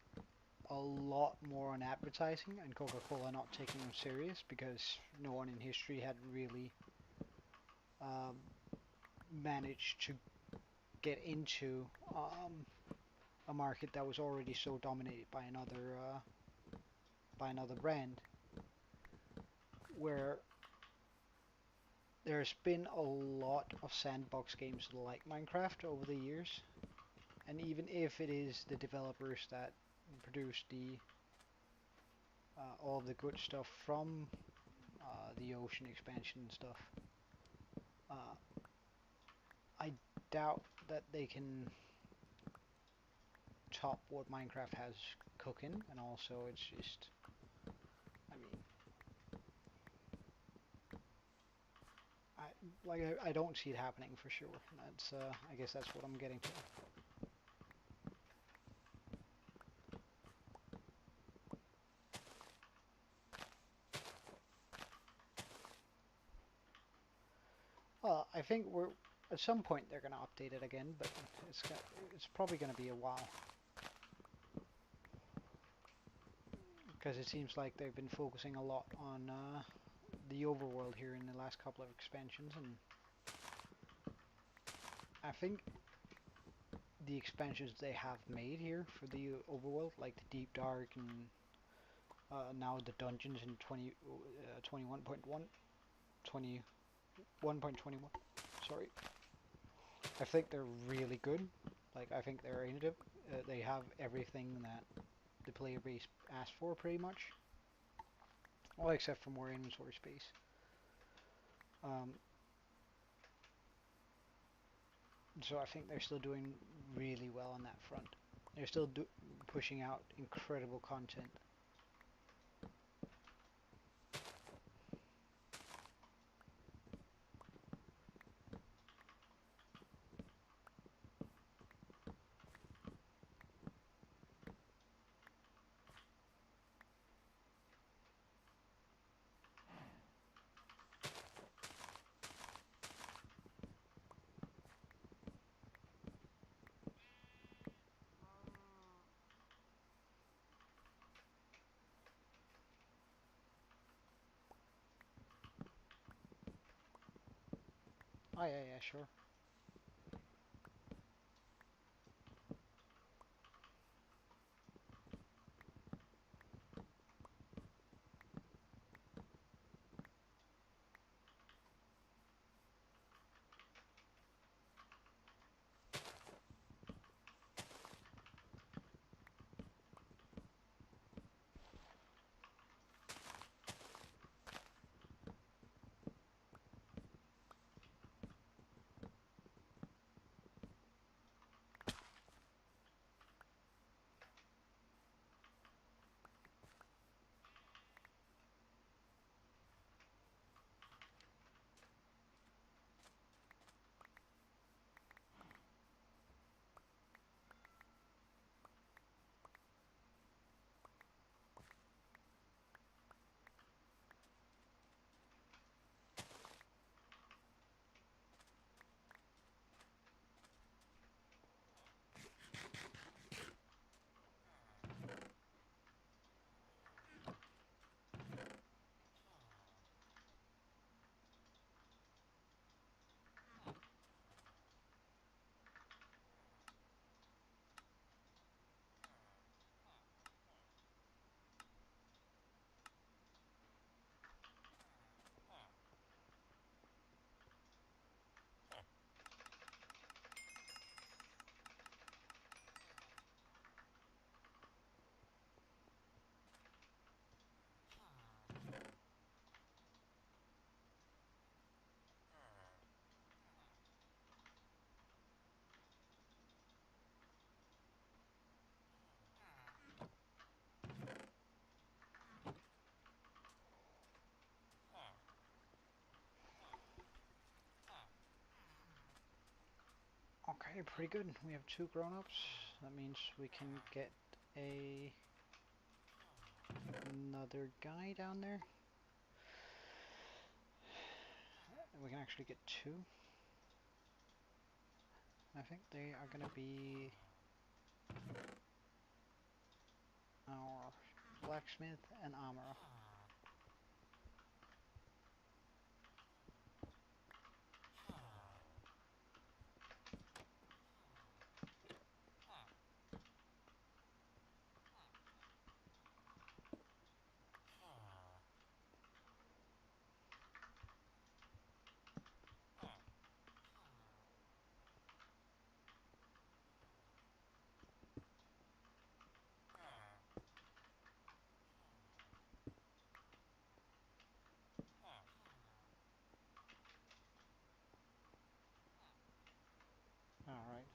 a lot more on advertising and Coca-Cola not taking them serious because no one in history had really um, managed to get into a market that was already so dominated by another brand, where there's been a lot of sandbox games like Minecraft over the years, and even if it is the developers that produce the all the good stuff from the ocean expansion and stuff, uh, I doubt that they can top what Minecraft has cooking, and also it's just, I mean, I I don't see it happening for sure. That's I guess that's what I'm getting to. Well, I think we're at some point they're gonna update it again, but it's probably gonna be a while because it seems like they've been focusing a lot on the overworld here in the last couple of expansions, and I think the expansions they have made here for the overworld, like the Deep Dark and now the dungeons in 21.1, 21.21, sorry. I think they're really good. Like, I think they're innovative. They have everything that the player base asked for, pretty much. Well, except for more inventory space. Um, so I think they're still doing really well on that front. They're still pushing out incredible content. Oh yeah, yeah, sure. Okay, pretty good. We have two grown-ups. That means we can get a another guy down there. And we can actually get two. I think they are gonna be our blacksmith and armorer. Alright.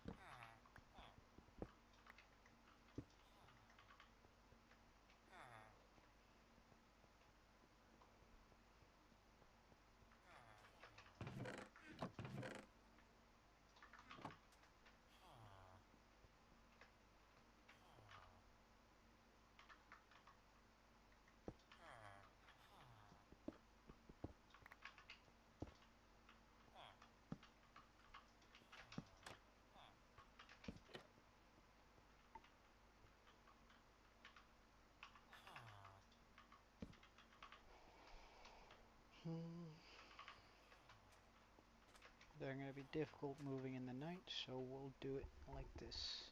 They're gonna be difficult moving in the night, so we'll do it like this.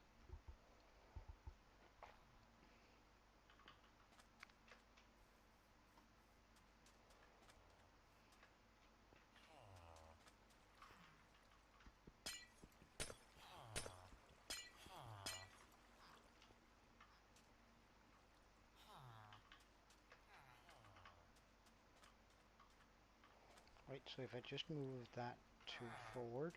Right, so if I just move that to forward.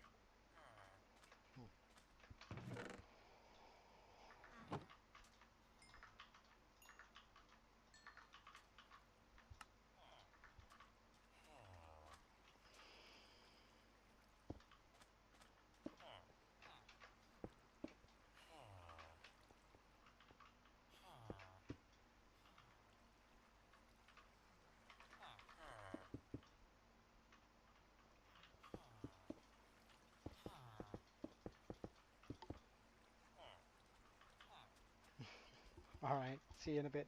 Alright, see you in a bit.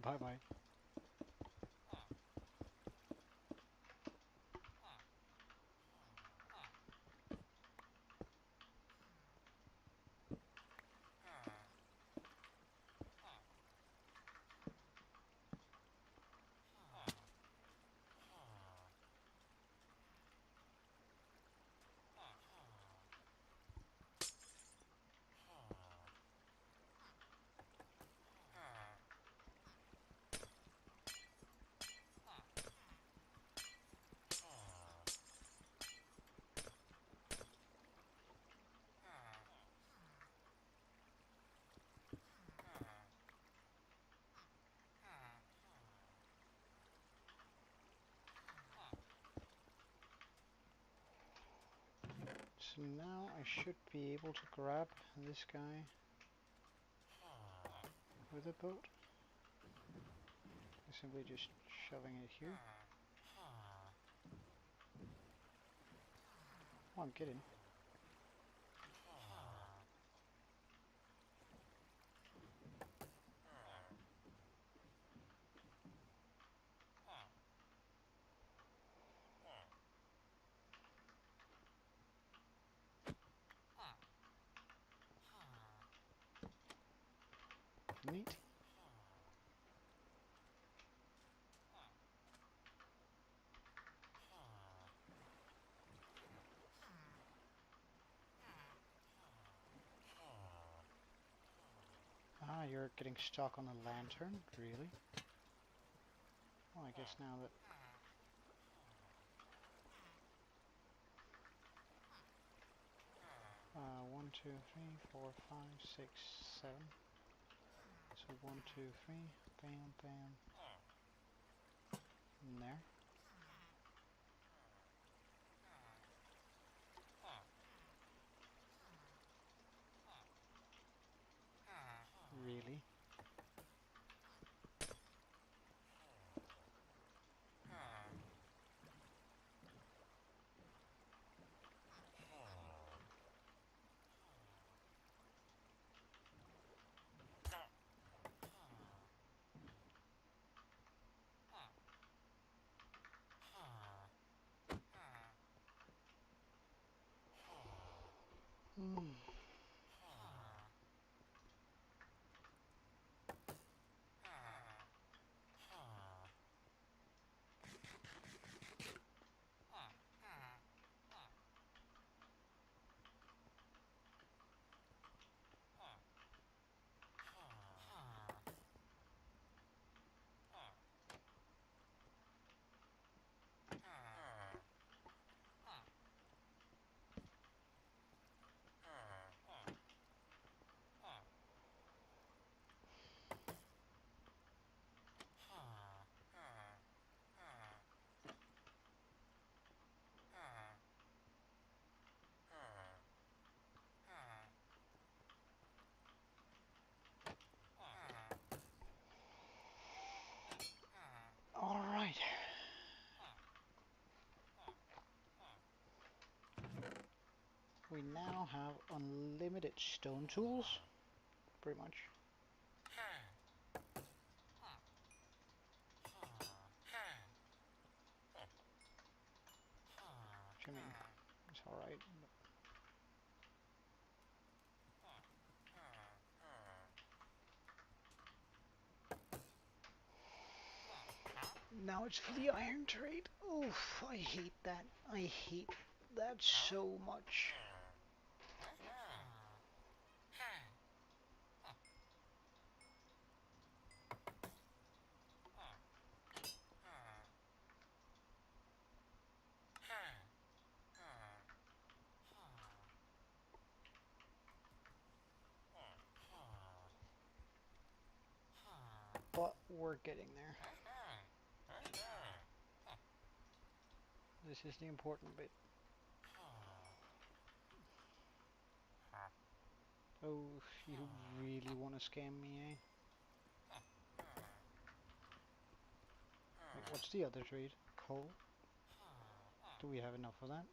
Bye bye. So now I should be able to grab this guy with a boat. Simply just shoving it here. Oh, I'm getting. Neat. Ah, you're getting stuck on the lantern? Really? Well, I guess now that... 1, 2, 3, 4, 5, 6, 7. So 1, 2, 3, bam, bam, and there. Really? Mm. Alright. We now have unlimited stone tools, pretty much. Which, I mean, it's alright. Now it's for the iron trade. Oof, I hate that. I hate that so much. But we're getting there. This is the important bit. Oh, you really want to scam me, eh? Like, what's the other trade? Coal? Do we have enough of that?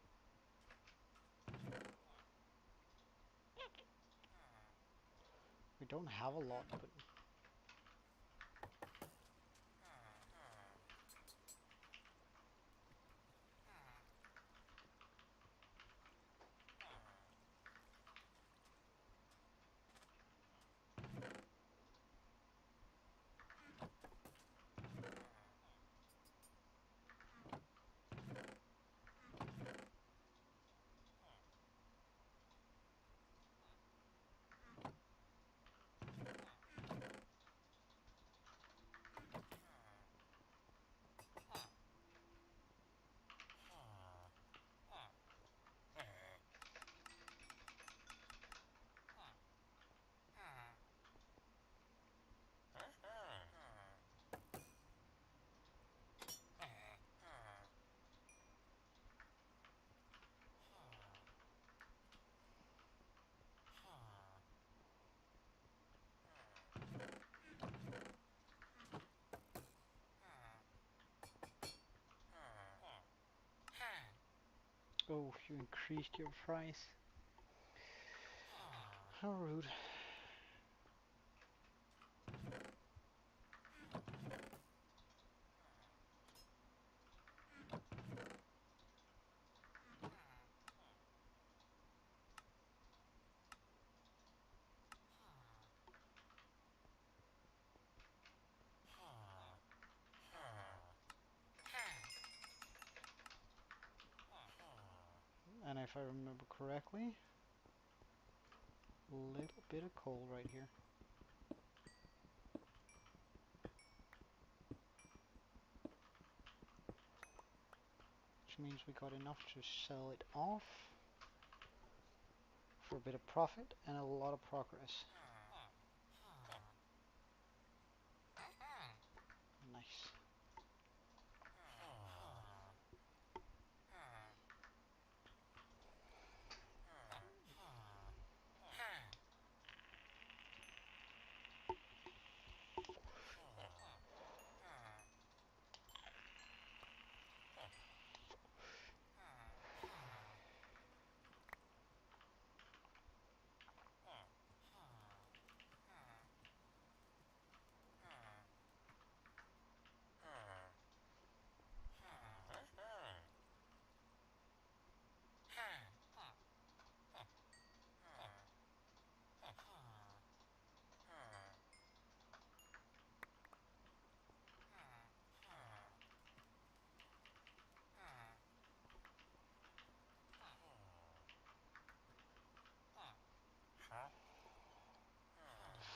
We don't have a lot, but... Oh, you increased your price. How rude. And if I remember correctly, a little bit of coal right here. Which means we got enough to sell it off for a bit of profit and a lot of progress. Nice.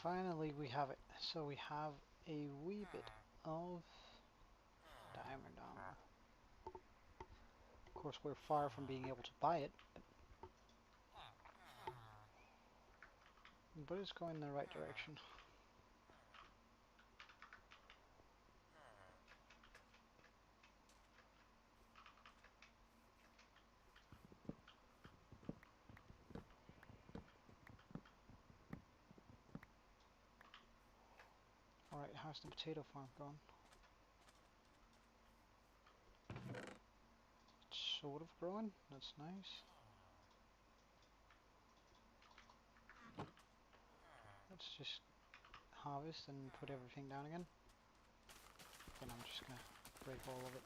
Finally we have it. So we have a wee bit of diamond armor. Of course we're far from being able to buy it, but it's going in the right direction. Alright, how's the potato farm going? It's sort of growing, that's nice. Let's just harvest and put everything down again. Then I'm just gonna break all of it.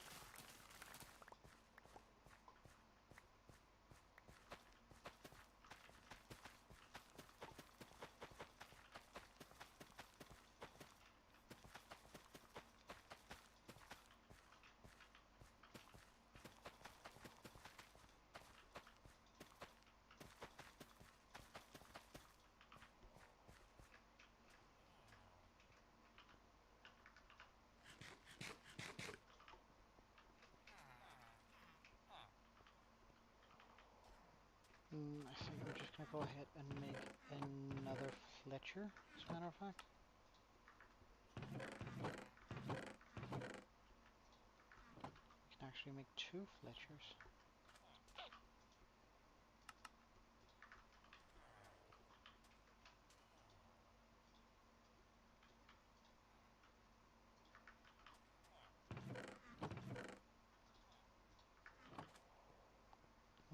I think I'm just gonna go ahead and make another Fletcher, as a matter of fact. We can actually make 2 Fletchers.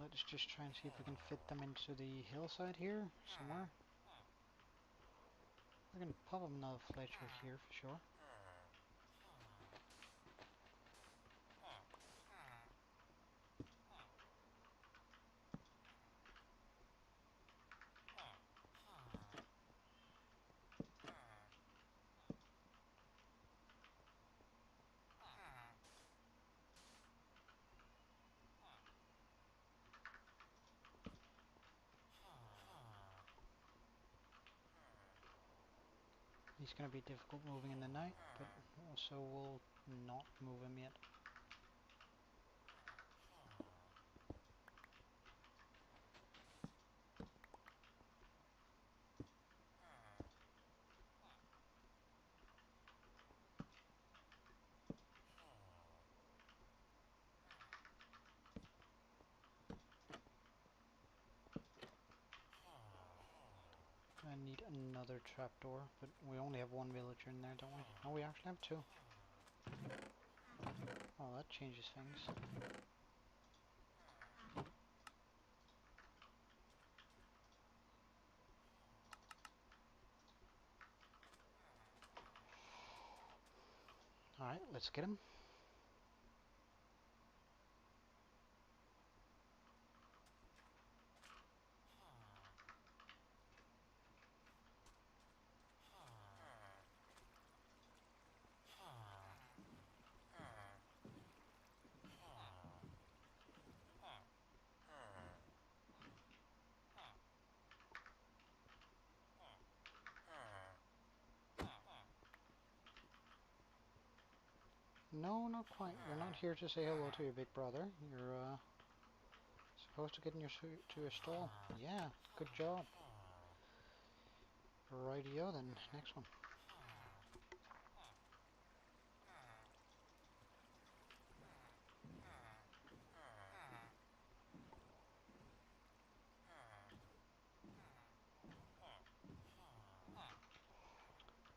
Let's just try and see if we can fit them into the hillside here, somewhere. We're gonna pop another Fletcher here for sure. He's gonna be difficult moving in the night, but also we'll not move him yet. I need another trapdoor, but we only have 1 villager in there, don't we? Oh, we actually have 2. Oh, that changes things. Alright, let's get him. No, not quite. You're not here to say hello to your big brother. You're supposed to get in to your stall. Yeah, good job. Rightio then, next one.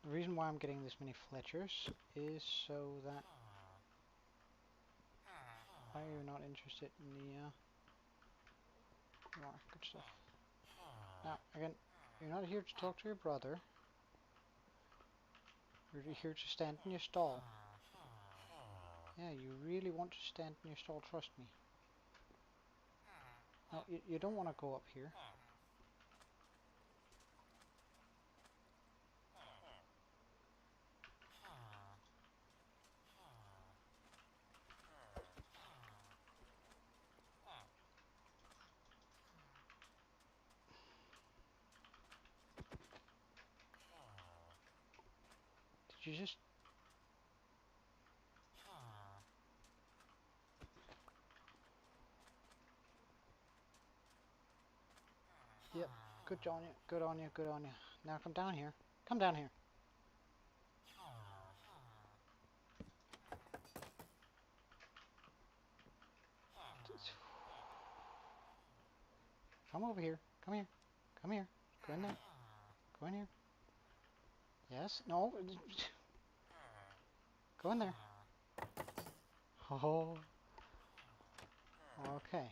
The reason why I'm getting this many Fletchers is so that... Why are you not interested in the... You are, good stuff. Now, again, you're not here to talk to your brother. You're here to stand in your stall. Yeah, you really want to stand in your stall, trust me. No, you don't want to go up here. Did you just... Yep, good on you, good on you, good on you. Now come down here. Come down here. Come over here. Come here. Come here. Go in there. Go in here. Yes? No? Go in there. Oh. Okay.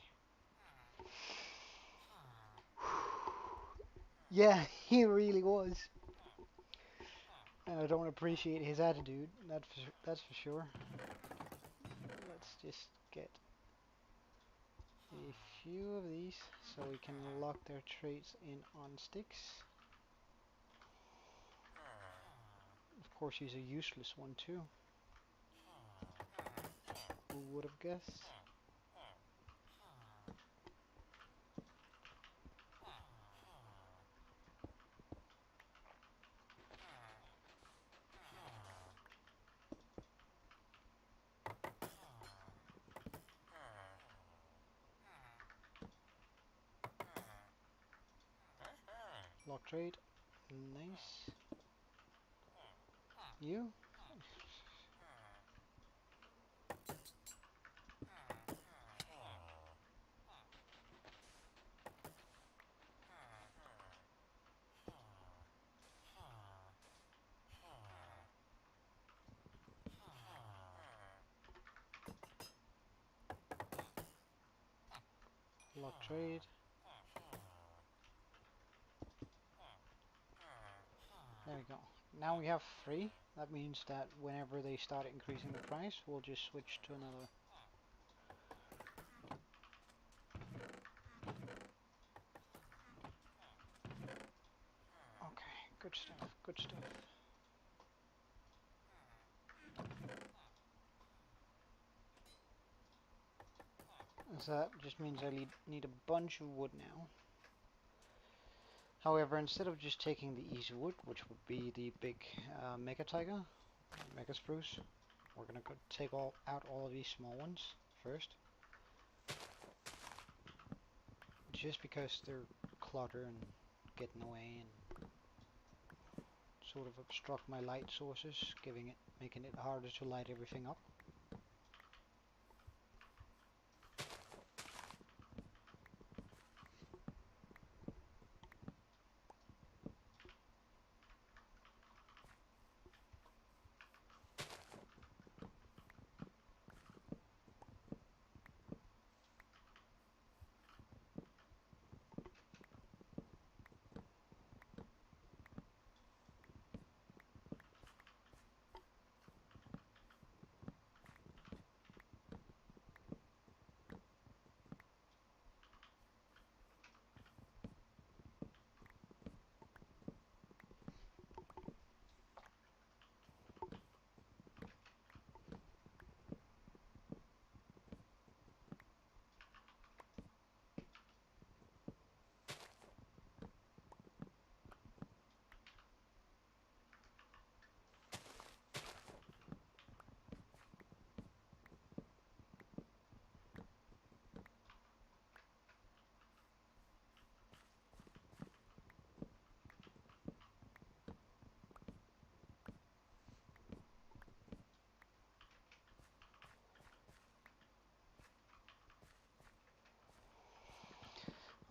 Yeah, he really was. And I don't appreciate his attitude. That's for sure. Let's just get a few of these so we can lock their traits in on sticks. Of course, he's a useless one too. Who would have guessed? Lock trade. Nice. You? Lock trade. There we go. Now we have 3. That means that whenever they start increasing the price, we'll just switch to another. Okay, good stuff, good stuff. So that just means I need a bunch of wood now. However, instead of just taking the easy wood, which would be the big mega tiger, mega spruce, we're gonna go take out all of these small ones first. Just because they're clutter and get in the way and sort of obstruct my light sources, making it harder to light everything up.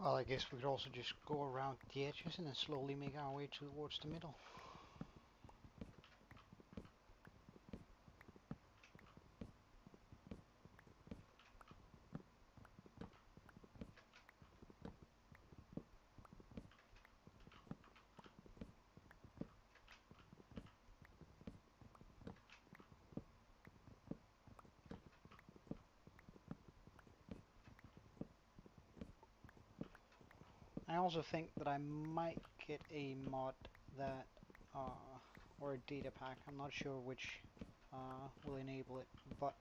Well, I guess we could also just go around the edges and then slowly make our way towards the middle. I also think that I might get a mod that, or a data pack, I'm not sure which will enable it, but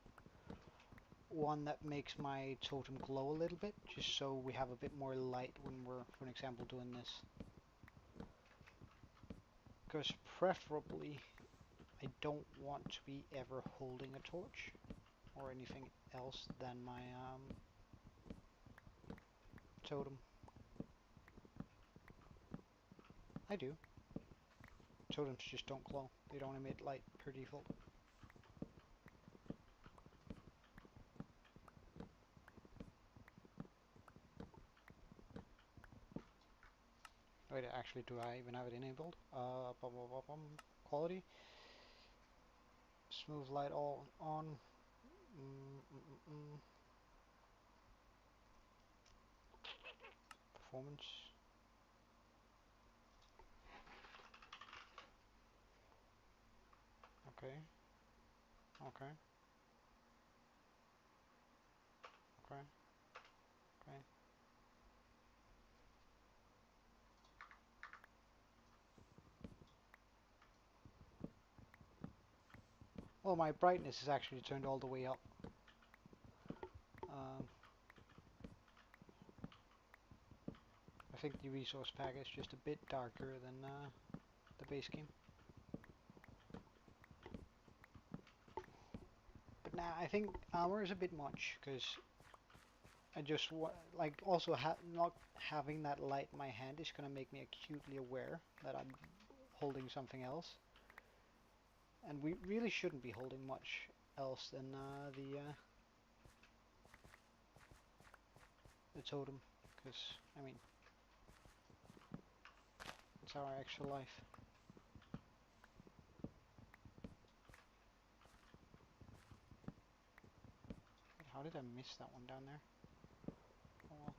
one that makes my totem glow a little bit, just so we have a bit more light when we're, for example, doing this. Because preferably, I don't want to be ever holding a torch or anything else than my totem. I do. Totems just don't glow. They don't emit light per default. Wait, actually, do I even have it enabled? Quality. Smooth light all on. Performance. Okay. Okay. Okay. Okay. Well, my brightness is actually turned all the way up. Um, I think the resource pack is just a bit darker than the base game. But now I think armor is a bit much because I just like also not having that light in my hand is gonna make me acutely aware that I'm holding something else, and we really shouldn't be holding much else than the totem, because I mean it's our actual life. How did I miss that one down there? Oh well.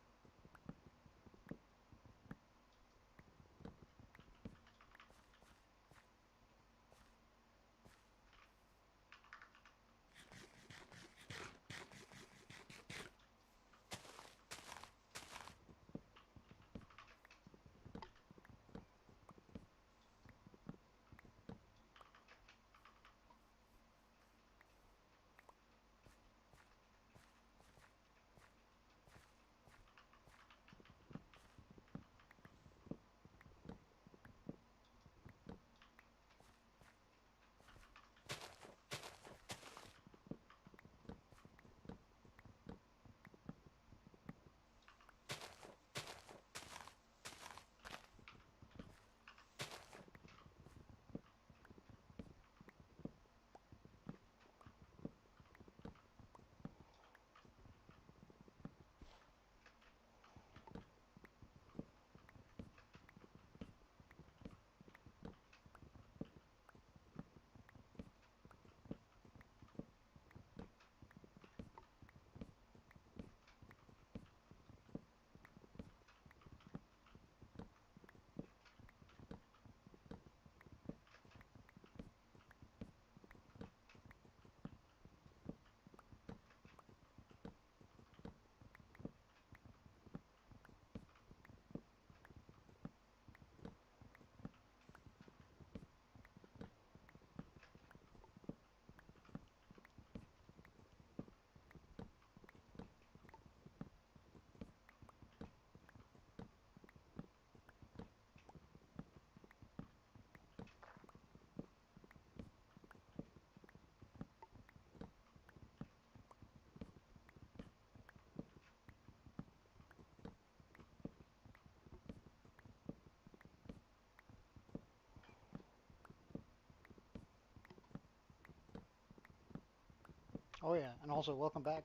Oh yeah, and also welcome back.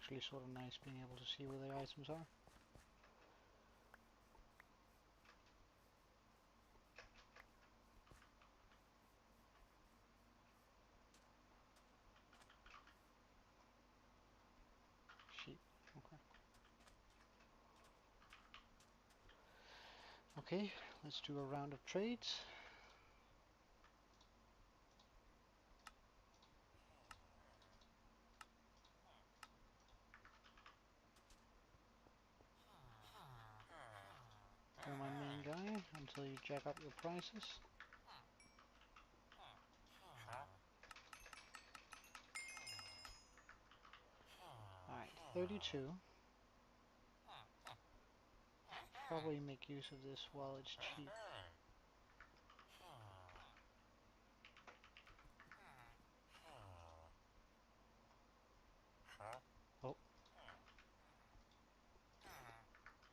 actually sort of nice being able to see where the items are. Sheep. Okay. Okay, let's do a round of trades. You're my main guy until you jack up your prices. Alright, 32. Probably make use of this while it's cheap. Oh.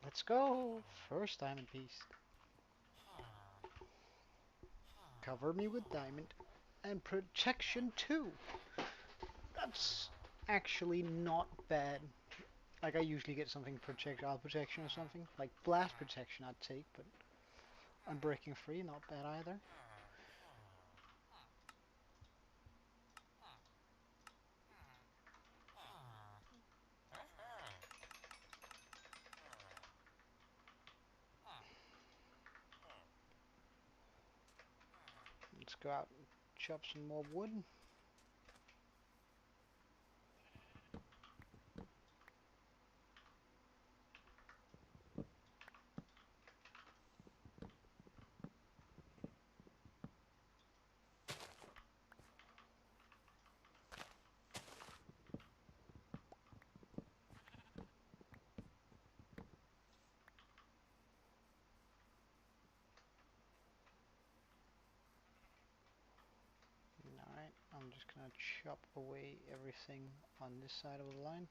Let's go! First diamond piece. Cover me with diamond. And protection too! That's actually not bad. Like, I usually get something projectile protection or something. Like blast protection I'd take, but unbreaking free, not bad either. Let's go out and chop some more wood. Alright, I'm just gonna chop away everything on this side of the line.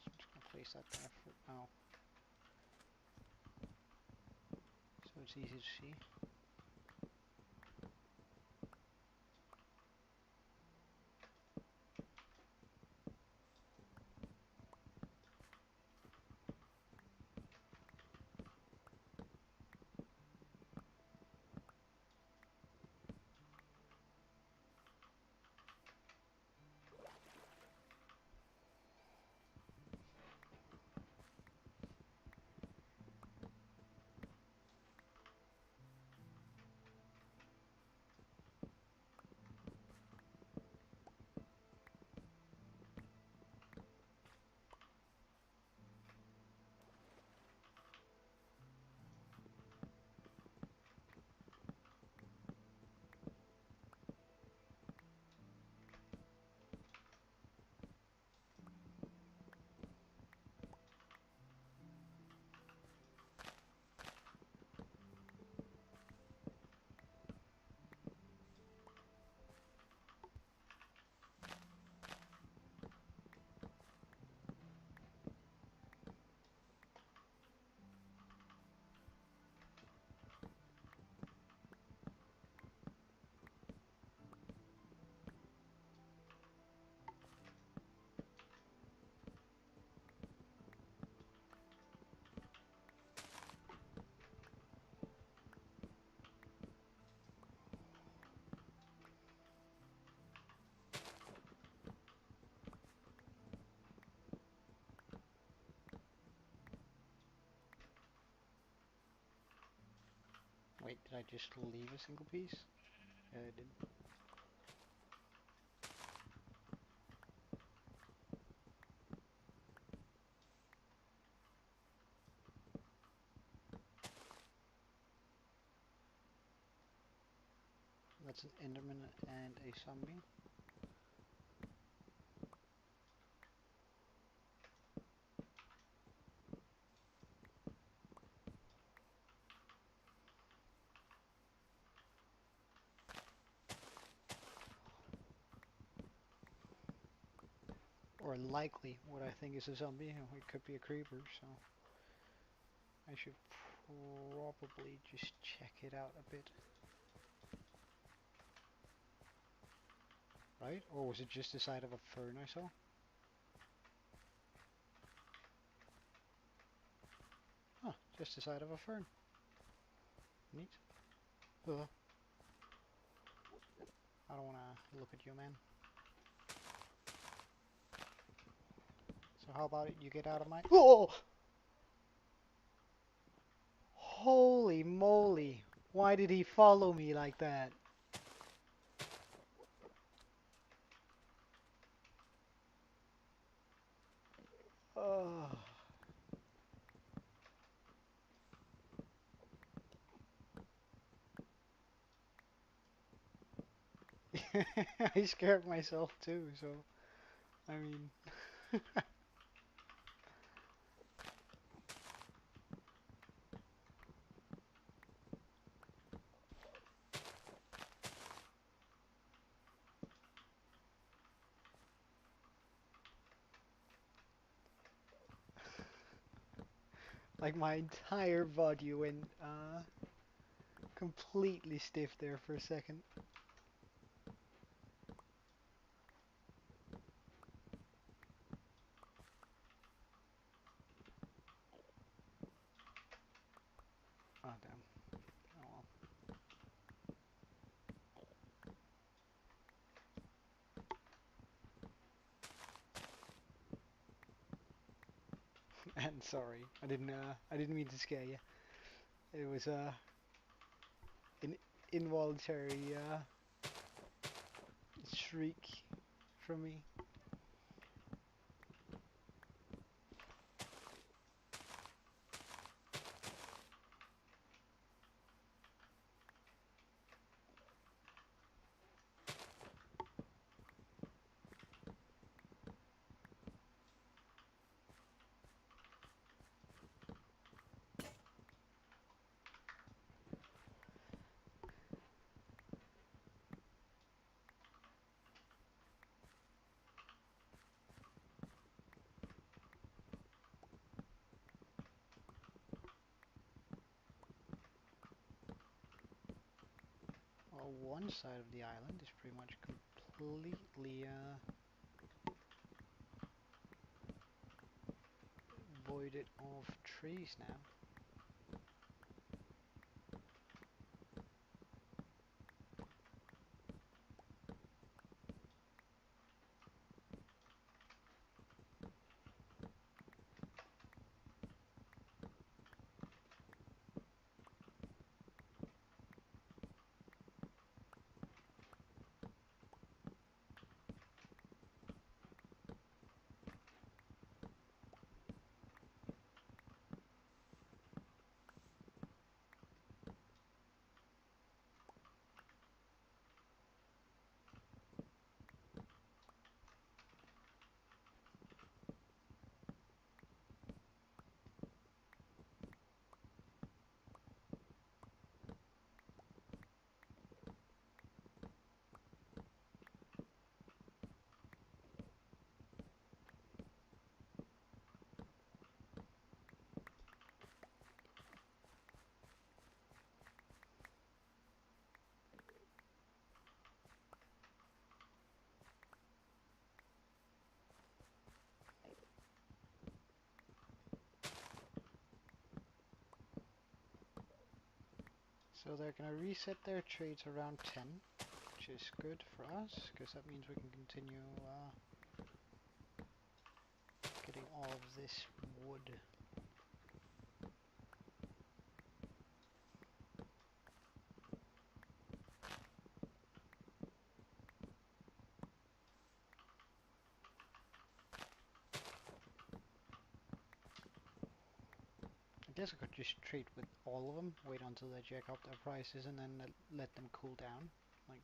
So I'm just gonna place that there for now, so it's easy to see. Wait, did I just leave a single piece? Yeah, I did. That's an Enderman and a zombie. Or likely what I think is a zombie. It could be a creeper, so I should probably just check it out a bit. Right? Or was it just the side of a fern I saw? Just the side of a fern. Neat. I don't wanna look at you, man. So how about it? You get out of my... Whoa! Holy moly! Why did he follow me like that? Oh. I scared myself too, so... I mean... like my entire body went completely stiff there for a second. Oh damn. Oh well. And sorry, I didn't mean to scare you. It was an involuntary shriek from me. Well, one side of the island is pretty much completely voided of trees now. So they're gonna reset their trades around 10, which is good for us, because that means we can continue getting all of this wood. I guess I could just trade with all of them, wait until they jack up their prices and then let them cool down. Like,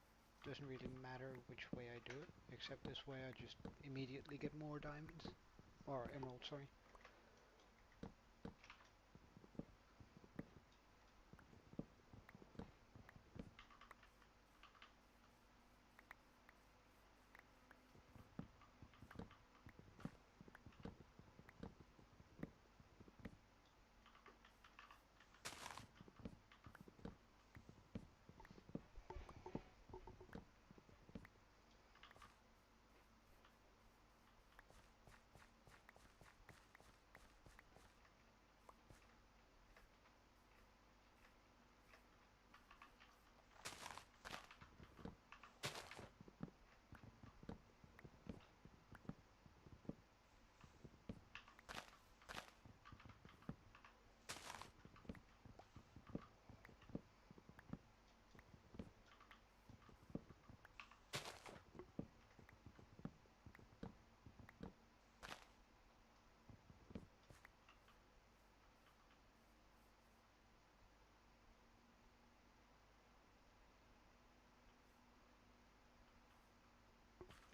doesn't really matter which way I do it, except this way I just immediately get more diamonds. Or emeralds, sorry.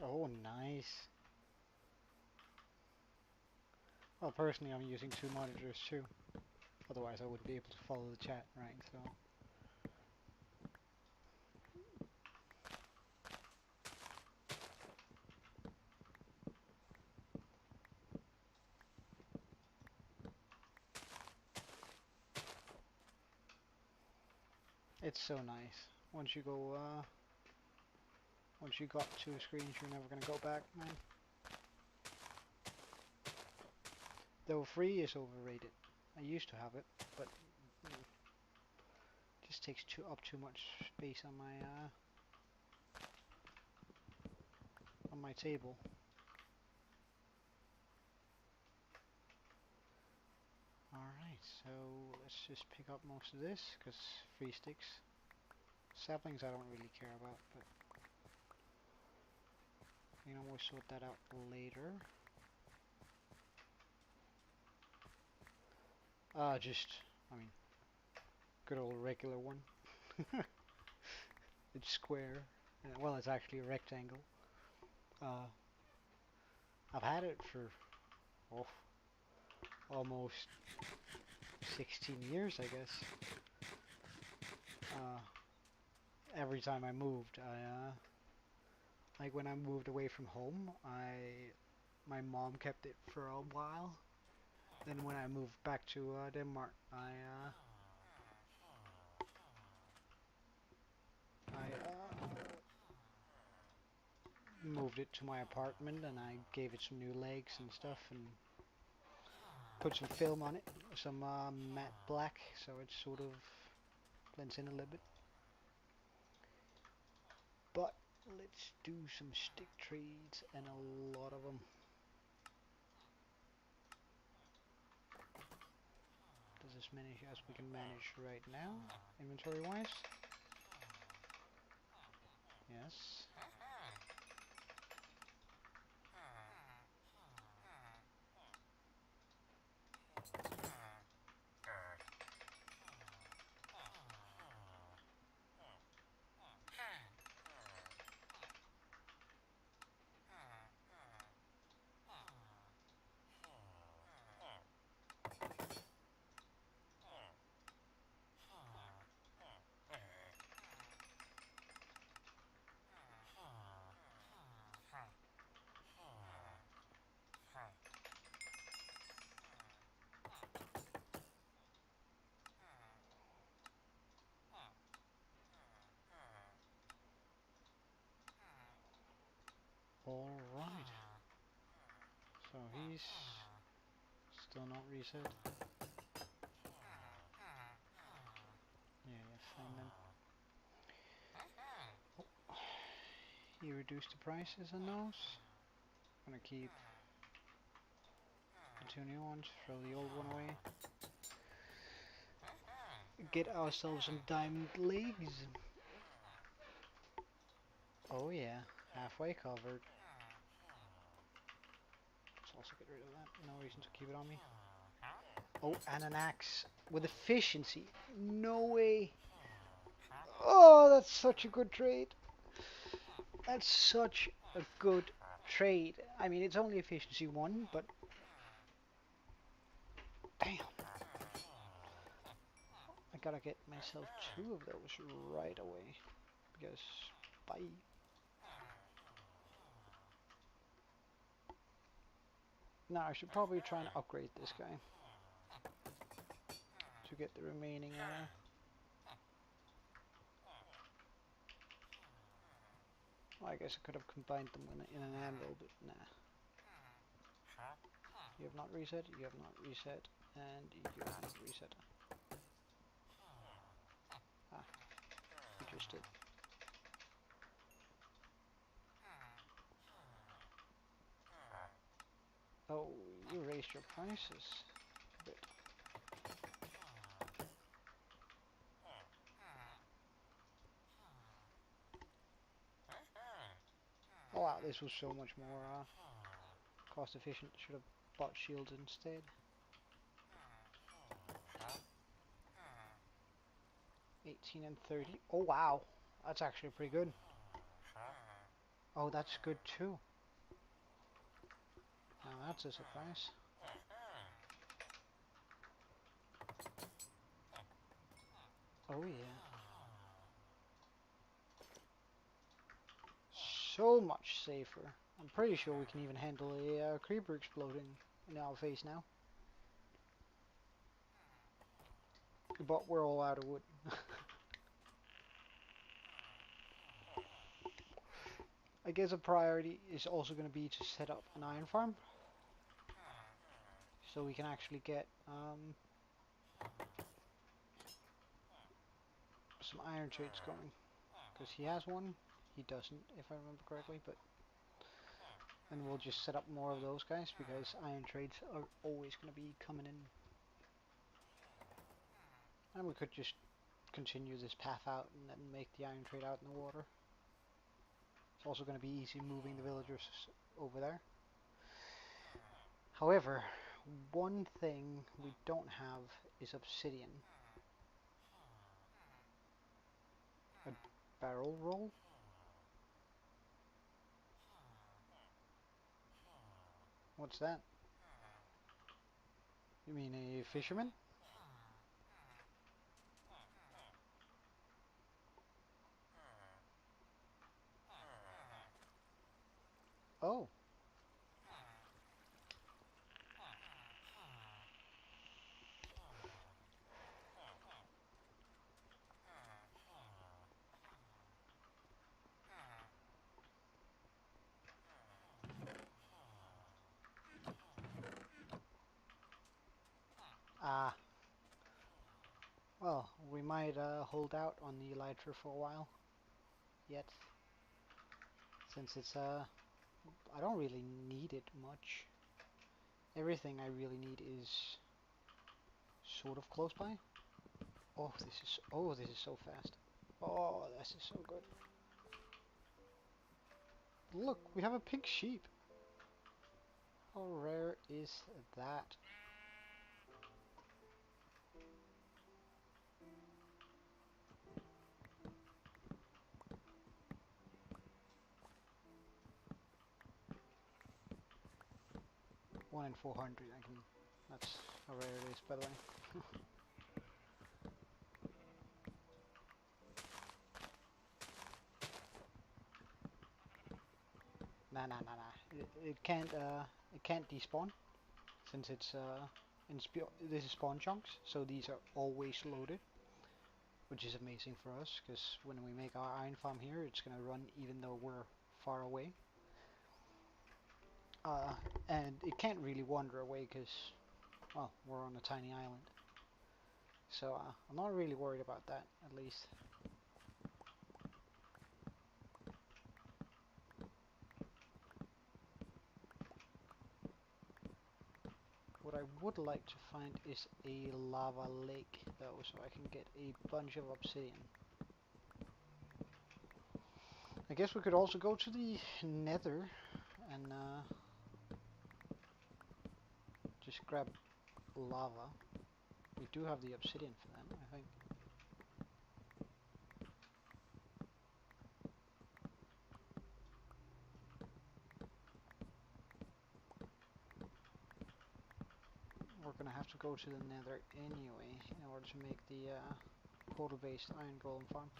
Oh, nice. Well, personally, I'm using two monitors too. Otherwise, I wouldn't be able to follow the chat, right? So, it's so nice. Once you go, once you got two screens, you're never gonna go back, man. Though free is overrated. I used to have it, but it just takes up too much space on my table. Alright, so let's just pick up most of this, because free sticks. Saplings I don't really care about, but we'll sort that out later. I mean, good old regular one. It's square. Well, it's actually a rectangle. Uh, I've had it for oh, almost 16 years, I guess. Every time I moved, like when I moved away from home, my mom kept it for a while. Then when I moved back to Denmark, I moved it to my apartment and I gave it some new legs and stuff and put some film on it, some matte black, so it sort of blends in a little bit. But let's do some stick trades and a lot of them. Does as many as we can manage right now, inventory wise. Yes. Alright. So he's still not reset. Yeah, fine then. Oh, he reduced the prices on those. I'm gonna keep the two new ones, throw the old one away. Get ourselves some diamond legs. Oh yeah, halfway covered. Let's also get rid of that. No reason to keep it on me. Oh, and an axe with efficiency. No way. Oh, that's such a good trade. That's such a good trade. I mean, it's only efficiency 1, but damn. I gotta get myself 2 of those right away. Because, bye. Now, I should probably try and upgrade this guy. To get the remaining, well, I guess I could have combined them in an anvil, but nah. You have not reset, you have not reset, and you have not reset. Ah, you just did. Oh, you raised your prices a bit. Oh wow, this was so much more cost efficient. Should have bought shields instead. 18 and 30. Oh wow, that's actually pretty good. Oh, that's good too. Now that's a surprise. Oh yeah. So much safer. I'm pretty sure we can even handle a creeper exploding in our face now. But we're all out of wood. I guess a priority is also going to be to set up an iron farm. So we can actually get some iron trades going. Because he has one. He doesn't, if I remember correctly. But and we'll just set up more of those guys because iron trades are always going to be coming in. And we could just continue this path out and then make the iron trade out in the water. It's also going to be easy moving the villagers over there. However, one thing we don't have is obsidian. A barrel roll? What's that? You mean a fisherman? Oh. Ah. Well, we might hold out on the elytra for a while. Yet. Since it's I don't really need it much. Everything I really need is sort of close by. Oh, this is so fast. Oh, this is so good. Look, we have a pink sheep. How rare is that? One in 400. I can. That's how rare it is, by the way. Nah, nah, nah, nah. It can't. It can't despawn since it's this is spawn chunks, so these are always loaded, which is amazing for us because when we make our iron farm here, it's gonna run even though we're far away. And it can't really wander away because, well, we're on a tiny island. So I'm not really worried about that, at least. What I would like to find is a lava lake, though, so I can get a bunch of obsidian. I guess we could also go to the nether and just grab lava. We do have the obsidian for that, I think. We're gonna have to go to the nether anyway in order to make the portal-based iron golem farm.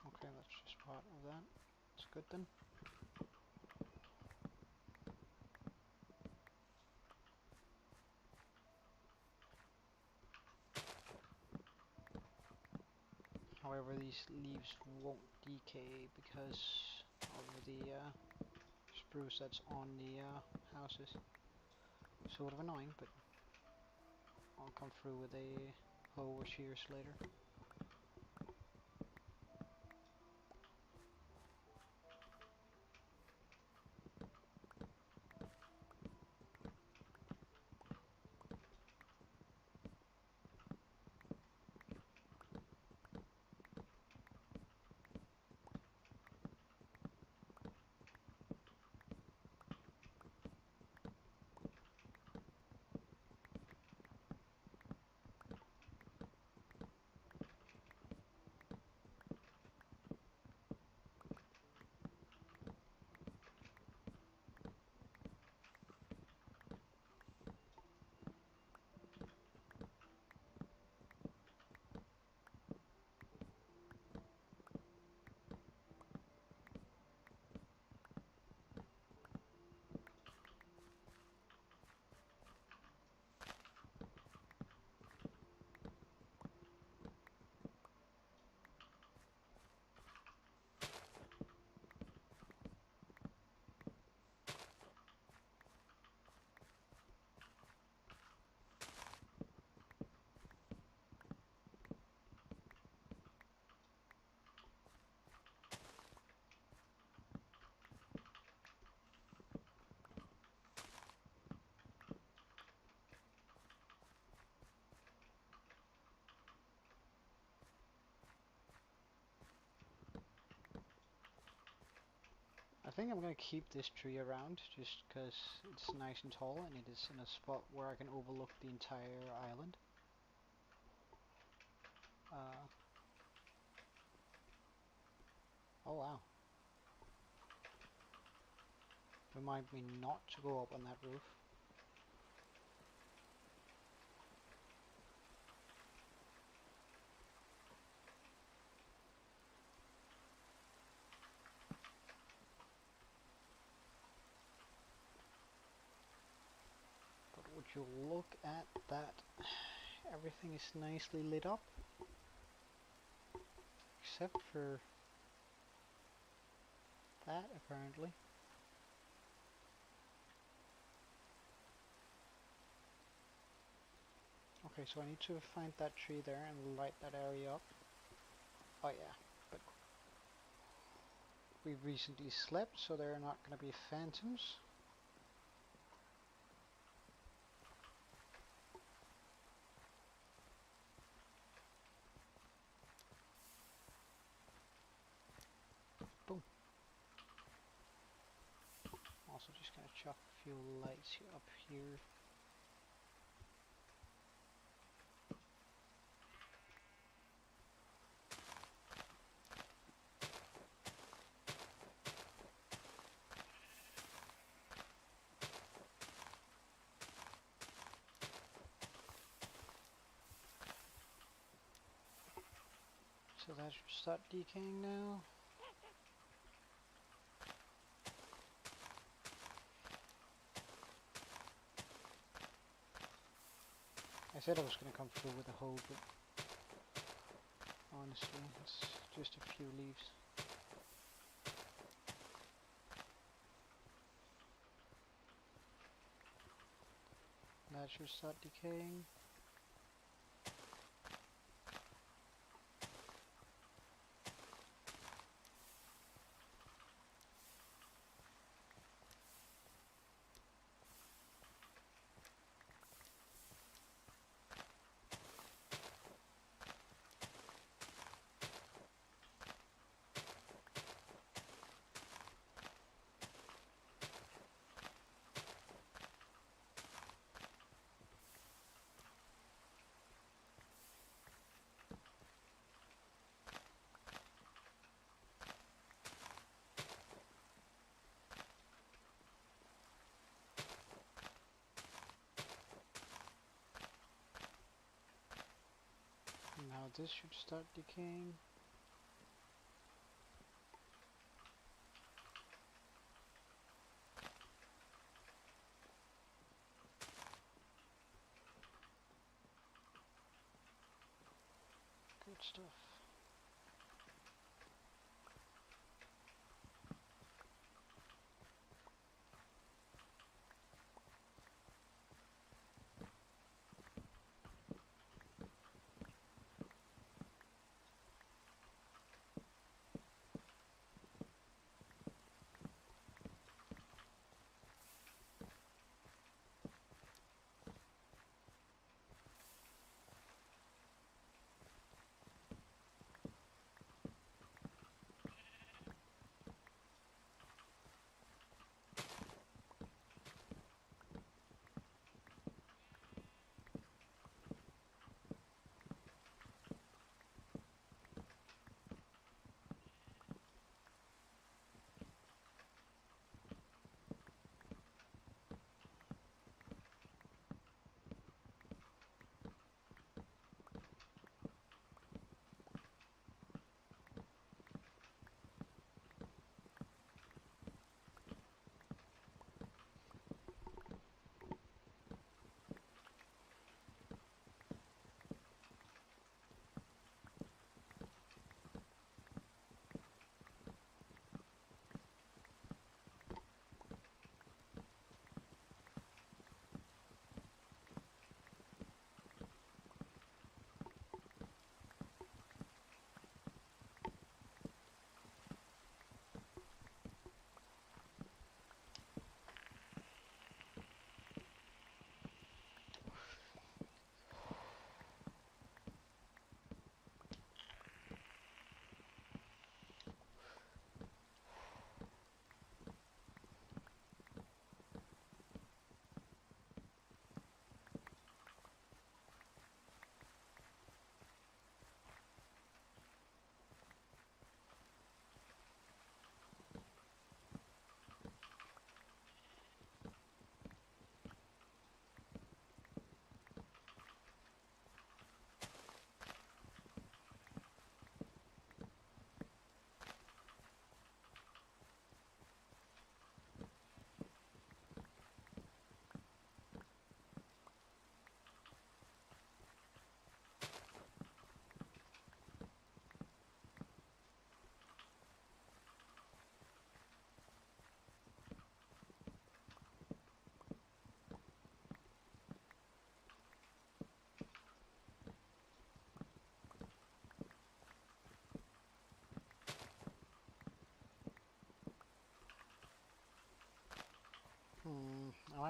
Okay, that's just part of that. It's good then. However, these leaves won't decay because of the spruce that's on the houses. Sort of annoying, but I'll come through with a hoe or shears later. think I'm going to keep this tree around just because it's nice and tall and it is in a spot where I can overlook the entire island. Uh, oh wow. Remind me not to go up on that roof. But would you look at that? Everything is nicely lit up. Except for that, apparently. Okay, so I need to find that tree there and light that area up. Oh yeah, but we recently slept, so there are not going to be phantoms. Boom. Also just going to chuck a few lights up here. So that should start decaying now. I said I was going to come through with a hole, but honestly, it's just a few leaves. That should start decaying. Now this should start decaying. Good stuff.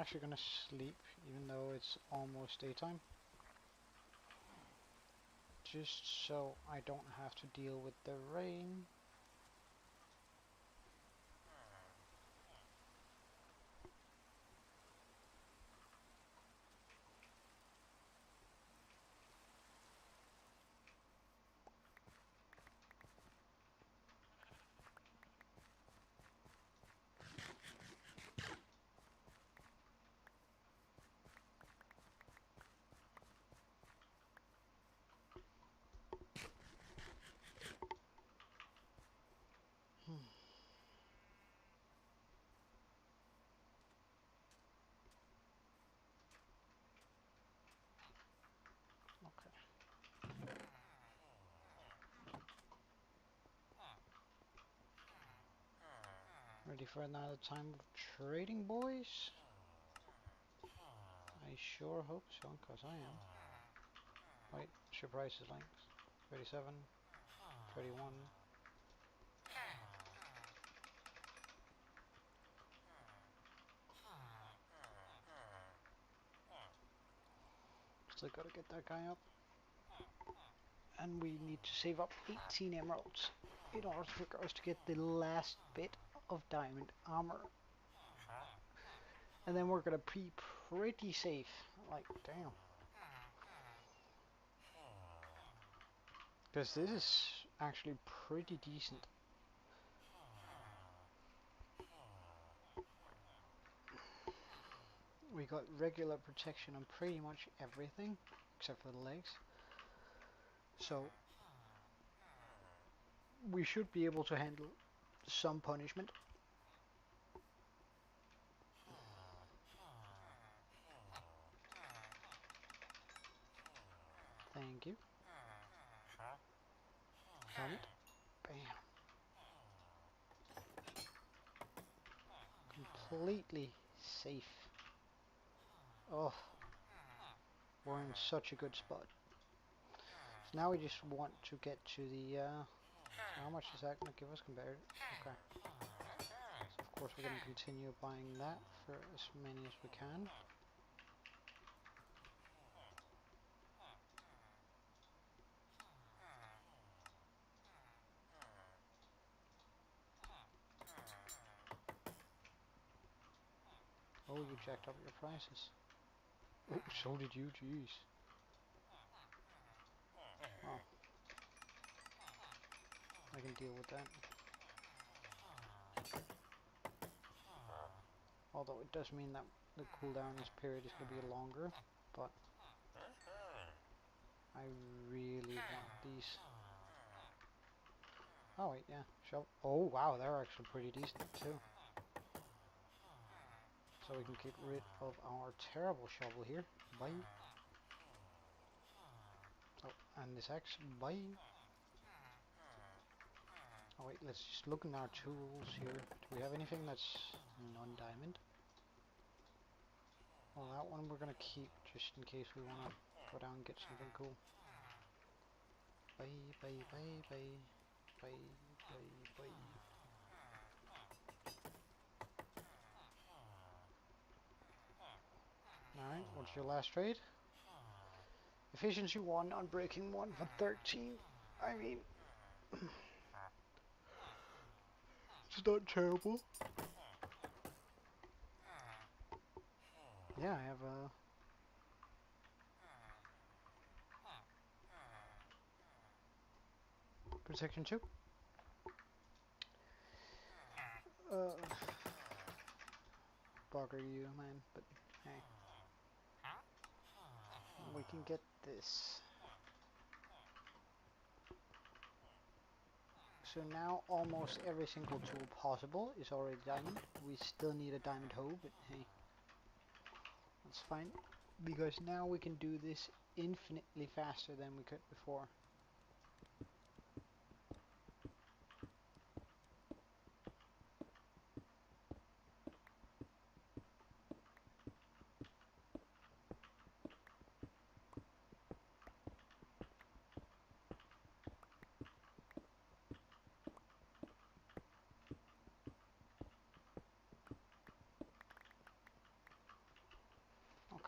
actually gonna sleep, even though it's almost daytime. Just so I don't have to deal with the rain. Okay. Ready for another time of trading, boys? I sure hope so, because I am. Wait, what's your prices like? 37, 31. Still gotta get that guy up. And we need to save up 18 emeralds in order for us to get the last bit of diamond armor. And then we're gonna be pretty safe. Like, damn. Because this is actually pretty decent. We got regular protection on pretty much everything, except for the legs. So, we should be able to handle some punishment. Thank you. Helmet. Bam. Completely safe. Oh, we're in such a good spot. So now we just want to get to the, how much is that going to give us compared? Okay. So of course we're going to continue buying that for as many as we can. Oh, you jacked up your prices. Oh, so did you, jeez. Well, I can deal with that. Although it does mean that the cooldown this period is going to be longer, but I really want these. Oh wait, yeah, shovel. Oh wow, they're actually pretty decent too. So we can get rid of our terrible shovel here. Bye. Oh, and this axe. Bye. Oh wait, let's just look in our tools here. Do we have anything that's non-diamond? Well, that one we're gonna keep just in case we wanna go down and get something cool. Bye, bye, bye, bye. Bye, bye, bye. Alright, what's your last trade? Efficiency 1, unbreaking 1 for 13. I mean, it's not terrible. Yeah, I have a protection 2. Bugger you, man, but hey. We can get this. So now almost every single tool possible is already diamond. We still need a diamond hoe, but hey, that's fine. Because now we can do this infinitely faster than we could before.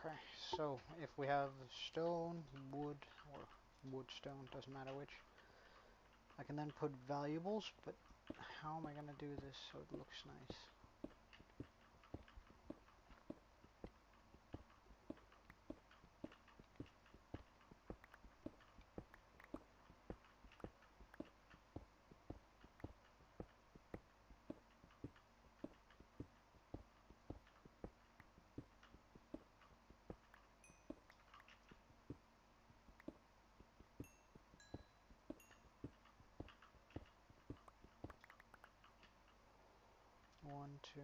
Okay, so if we have stone, wood, or wood stone, doesn't matter which, I can then put valuables, but how am I going to do this so it looks nice? One, two,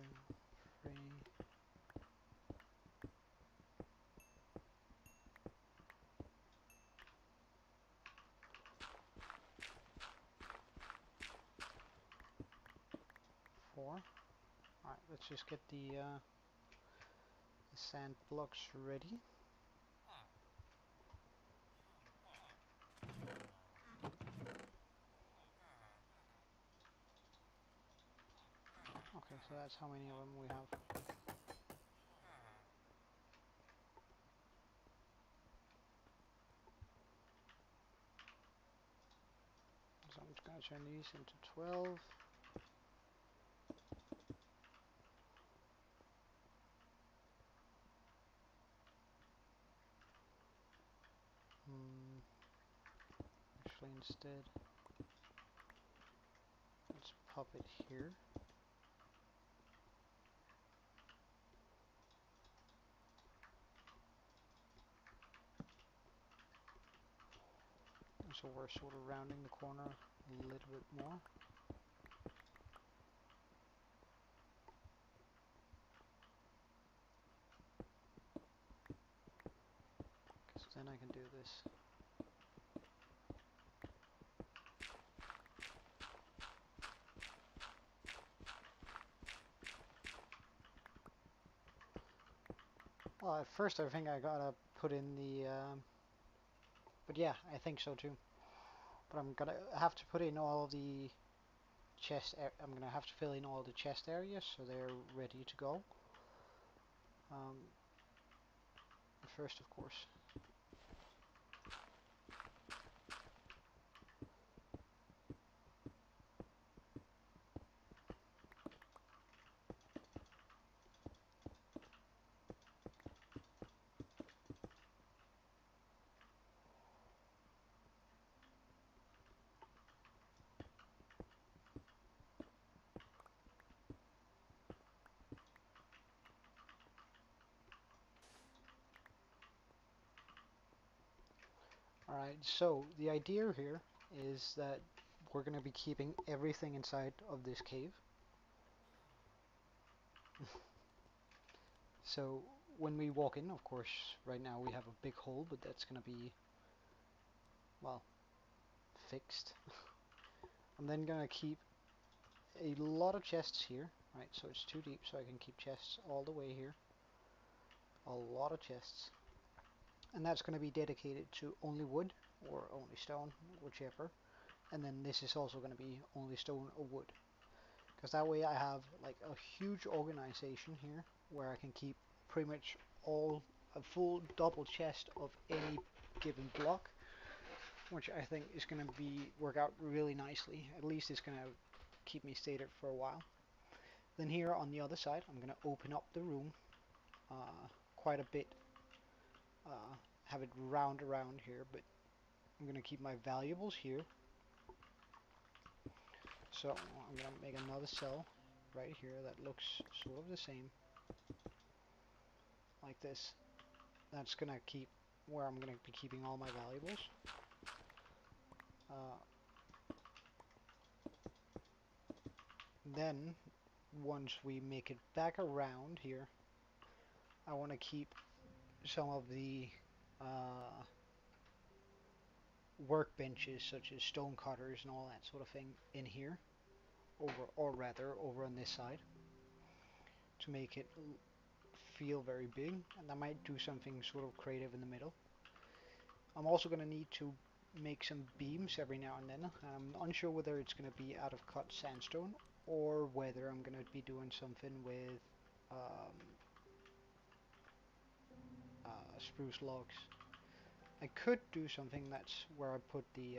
three. Four. Alright, let's just get the sand blocks ready. Okay, so that's how many of them we have. So I'm just going to turn these into 12. Actually, instead, let's pop it here. So we're sort of rounding the corner a little bit more. Because then I can do this. Well, at first I think I gotta put in the, but yeah, I think so too. But I'm gonna have to put in all the I'm gonna have to fill in all the chest areas so they're ready to go. First, of course. Alright, so the idea here is that we're going to be keeping everything inside of this cave. So when we walk in, of course, right now we have a big hole, but that's going to be, well, fixed. I'm then going to keep a lot of chests here, right? So it's too deep, so I can keep chests all the way here. A lot of chests. And that's going to be dedicated to only wood or only stone, whichever. And then this is also going to be only stone or wood. Because that way I have like a huge organization here where I can keep pretty much a full double chest of any given block, which I think is going to work out really nicely. At least it's going to keep me stated for a while. Then here on the other side, I'm going to open up the room quite a bit, have it round around here, but I'm going to keep my valuables here. So I'm going to make another cell right here that looks sort of the same, like this. That's going to keep where I'm going to be keeping all my valuables. Then, once we make it back around here, I want to keep some of the workbenches, such as stone cutters and all that sort of thing, in here, or rather over on this side, to make it feel very big. And I might do something sort of creative in the middle. I'm also going to need to make some beams every now and then. I'm unsure whether it's going to be out of cut sandstone or whether I'm going to be doing something with spruce logs. I could do something that's where I put the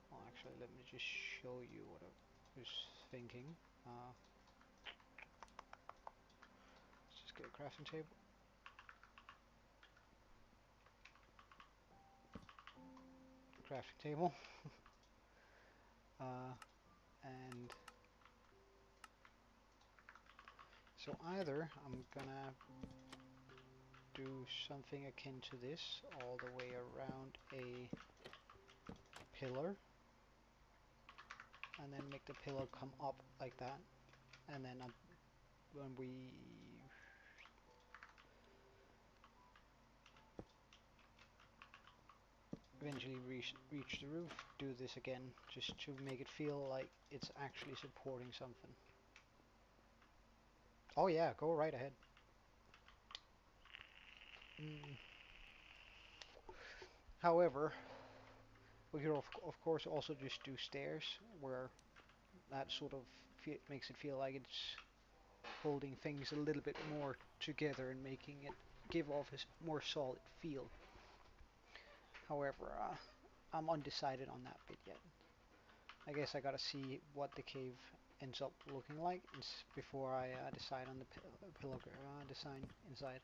well, actually, let me just show you what I was thinking. Let's just get a crafting table. Crafting table. And so either I'm gonna do something akin to this all the way around a pillar, and then make the pillar come up like that, and then when we eventually reach the roof, do this again, just to make it feel like it's actually supporting something. Oh yeah, go right ahead. However, we could of course also just do stairs, where that sort of makes it feel like it's holding things a little bit more together and making it give off a more solid feel. However, I'm undecided on that bit yet. I guess I gotta see what the cave ends up looking like before I decide on the pillar design inside.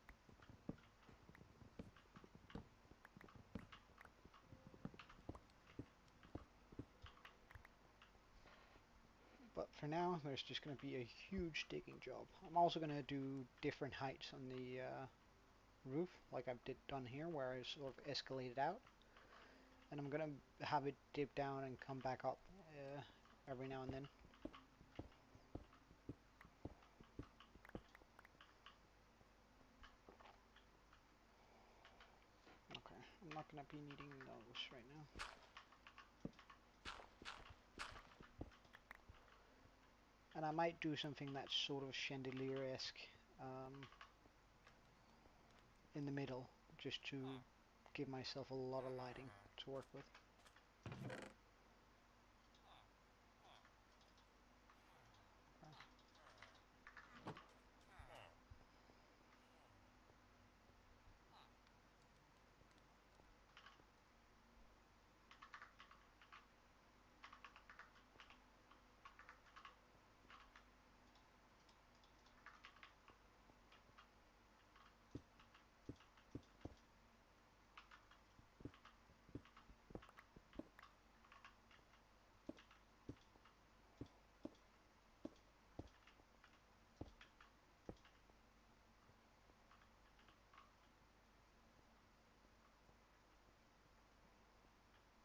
But for now, there's just going to be a huge digging job. I'm also going to do different heights on the roof, like I've done here, where I sort of escalated out. And I'm going to have it dip down and come back up every now and then. Okay, I'm not going to be needing those right now. And I might do something that's sort of chandelier-esque in the middle, just to give myself a lot of lighting to work with.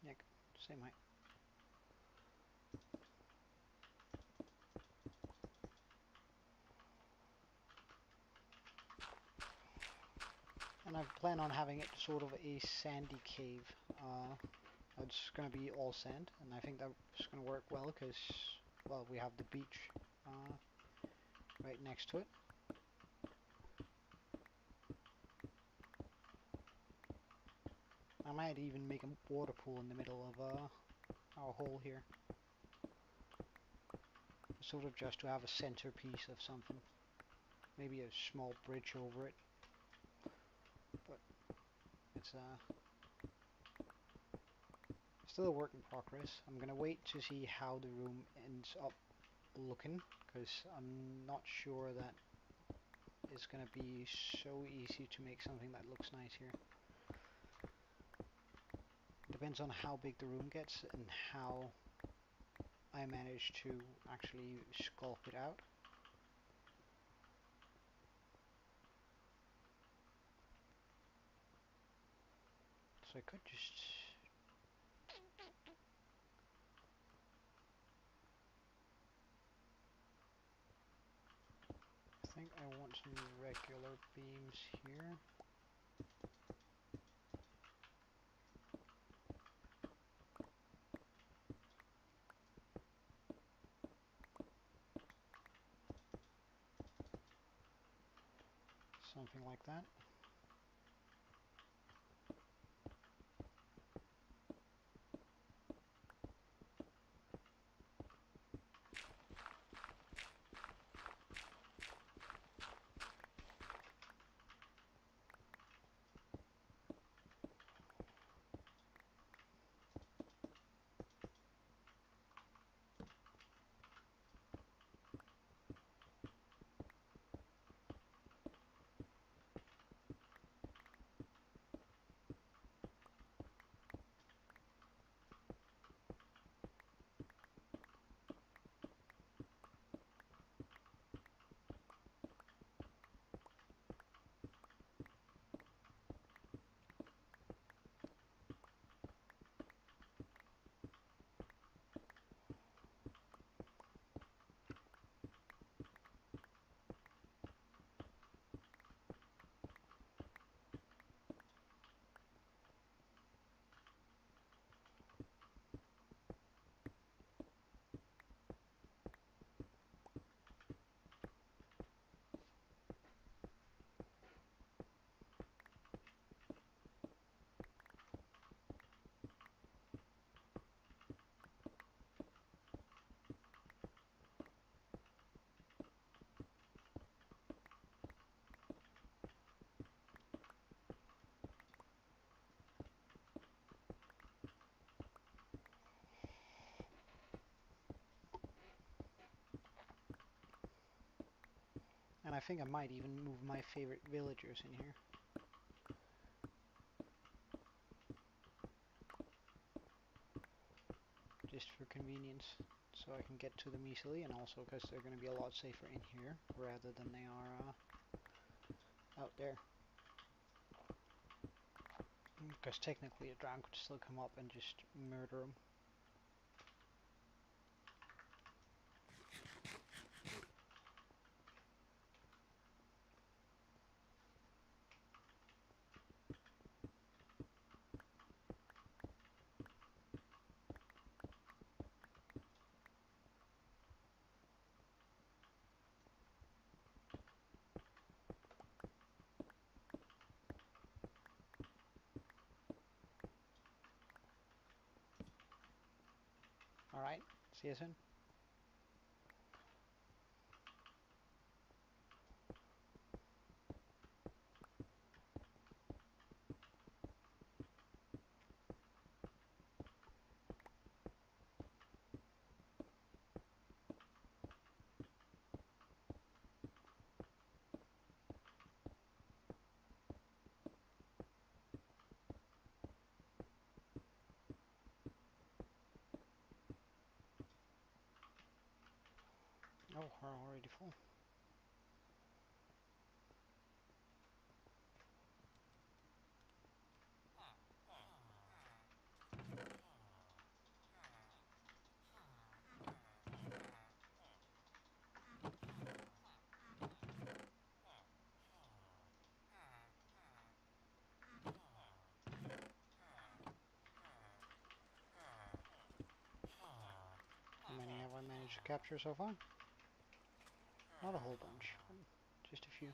Yeah, same height. And I plan on having it sort of a sandy cave. It's going to be all sand, and I think that's going to work well because, well, we have the beach right next to it. I might even make a water pool in the middle of our hole here. Sort of just to have a centerpiece of something. Maybe a small bridge over it. But it's still a work in progress. I'm gonna wait to see how the room ends up looking, because I'm not sure that it's gonna be so easy to make something that looks nice here. Depends on how big the room gets and how I manage to actually sculpt it out. So I could just... I think I want some regular beams here. Something like that. I think I might even move my favorite villagers in here. Just for convenience, so I can get to them easily, and also because they're going to be a lot safer in here rather than they are out there. Because technically a drown could still come up and just murder them. Alright, see you soon. Oh, we're already full. How many have I managed to capture so far? Not a whole bunch, but just a few.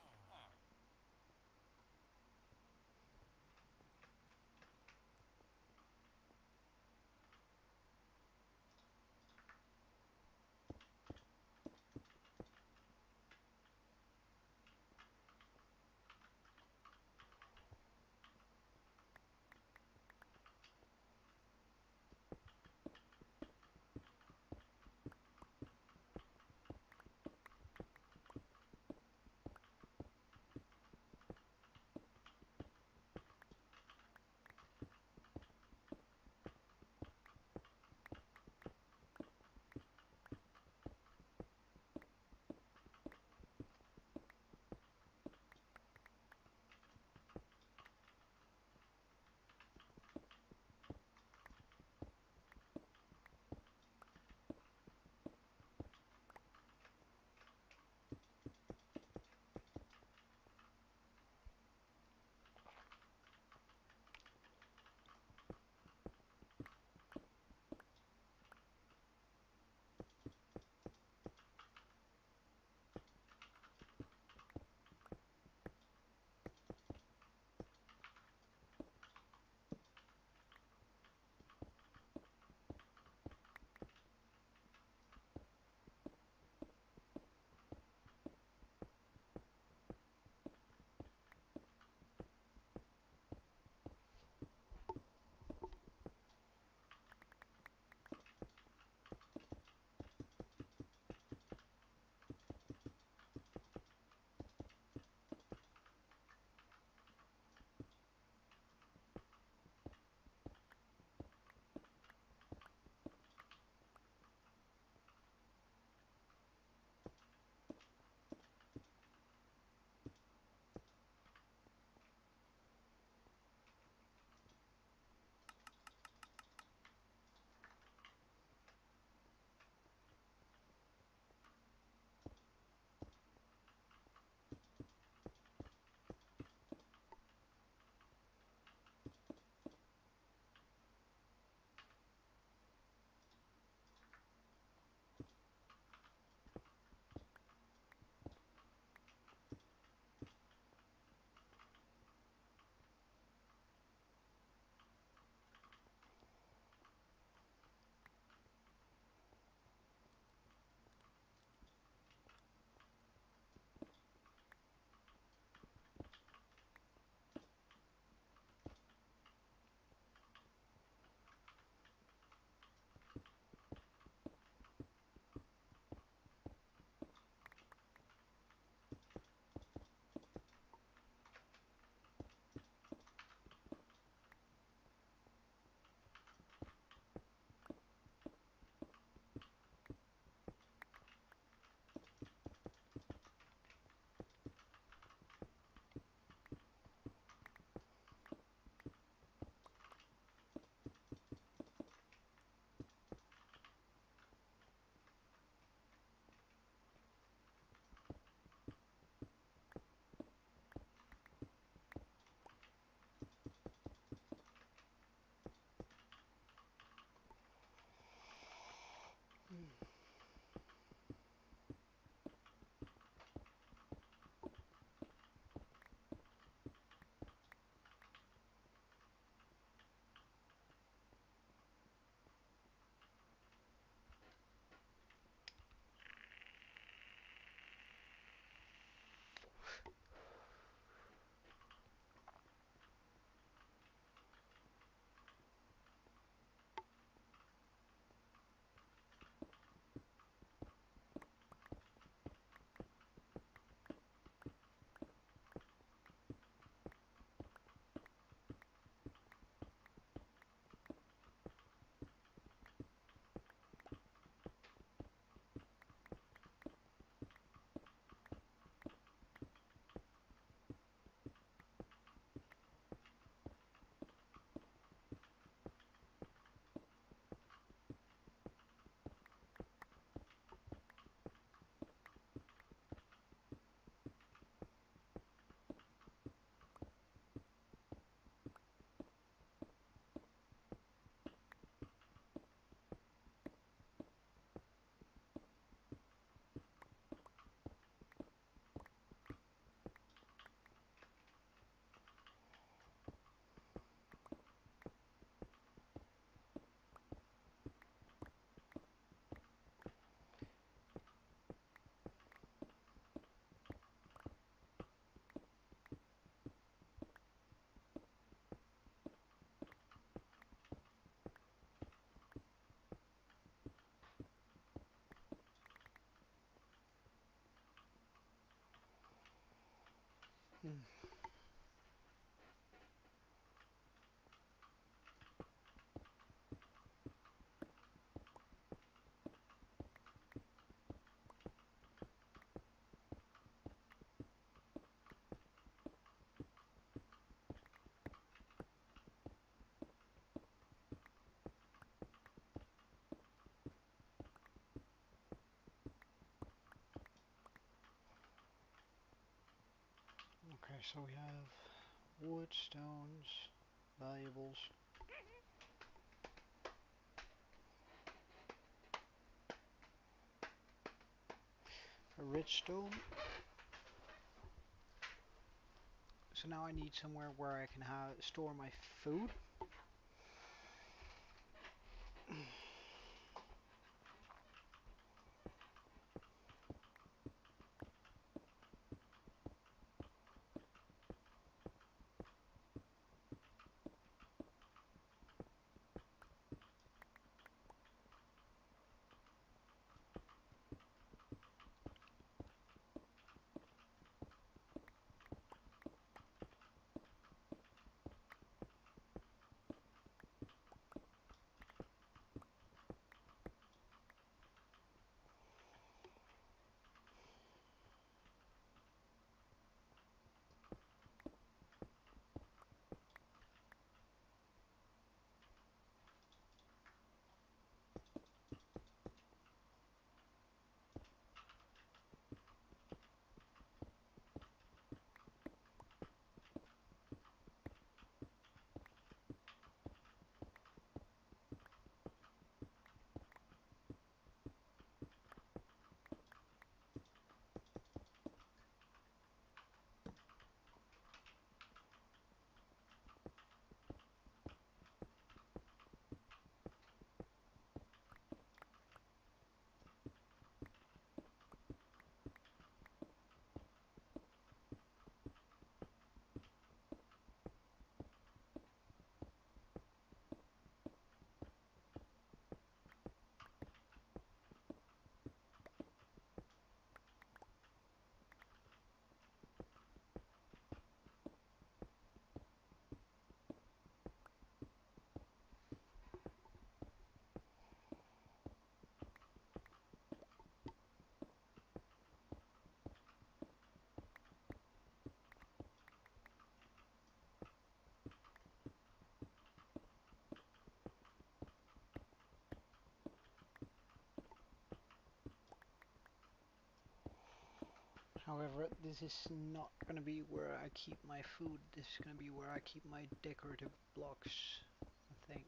Mm. Okay, so we have wood, stones, valuables. A rich stone. So now I need somewhere where I can store my food. However, this is not going to be where I keep my food. This is going to be where I keep my decorative blocks, I think.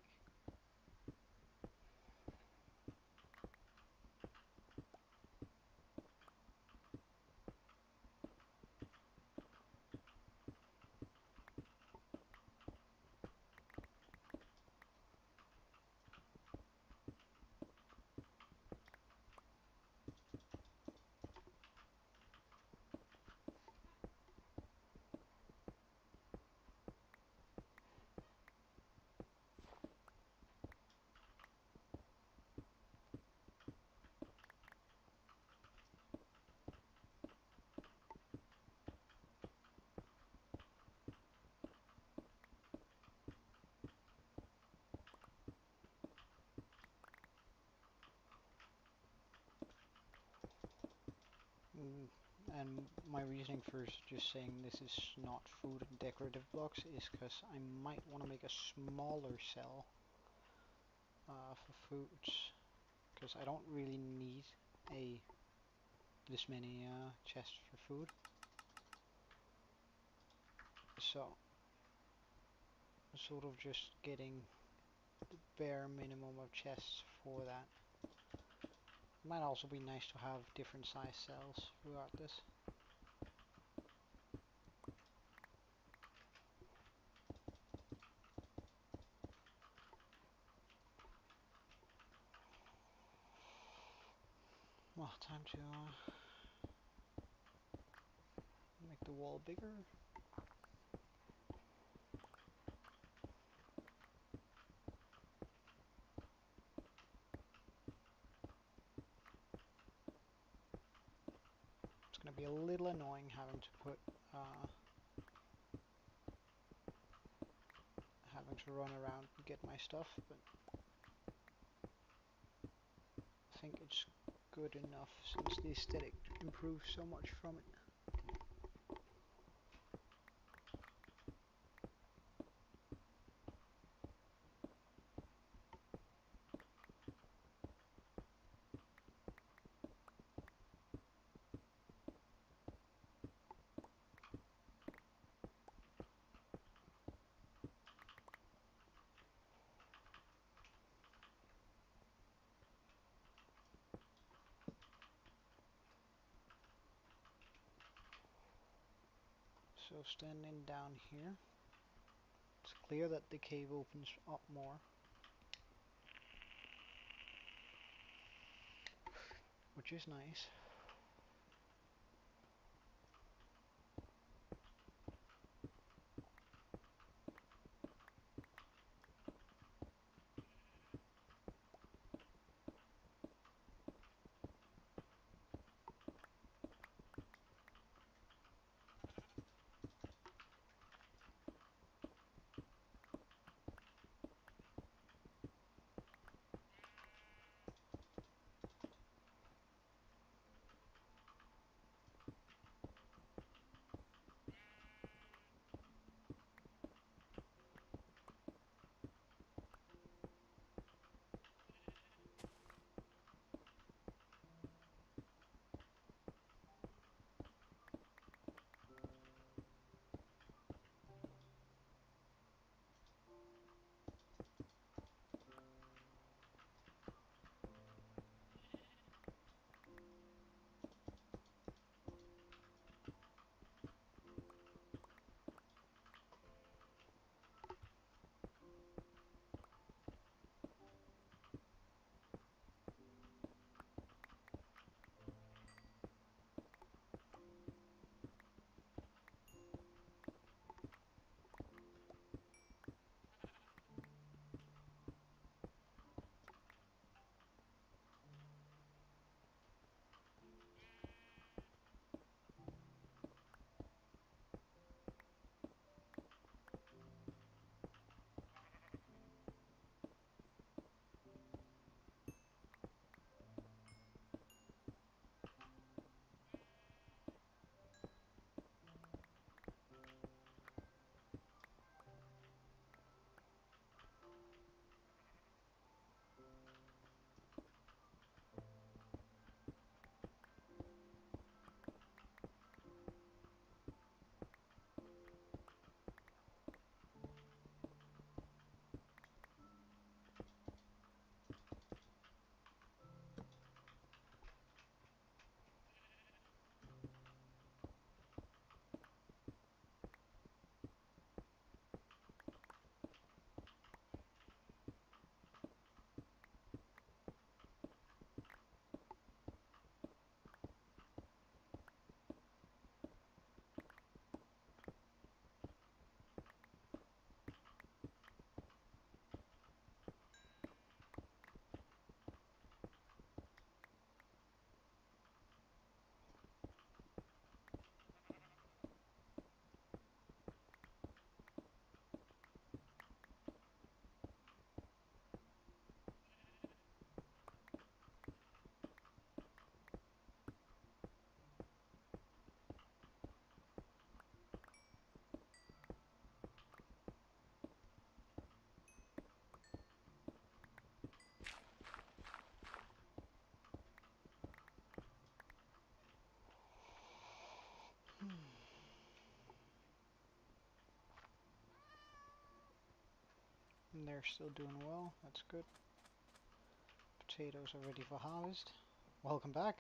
Mm, and my reasoning for just saying this is not food and decorative blocks is because I might want to make a smaller cell for foods, because I don't really need a this many chests for food. So sort of just getting the bare minimum of chests for that. Might also be nice to have different size cells throughout this. Well, time to make the wall bigger. It's going to be a little annoying having to put to run around and get my stuff, but I think it's good enough since the aesthetic improves so much from it. So standing down here, it's clear that the cave opens up more, which is nice. And they're still doing well, that's good. Potatoes are ready for harvest. Welcome back.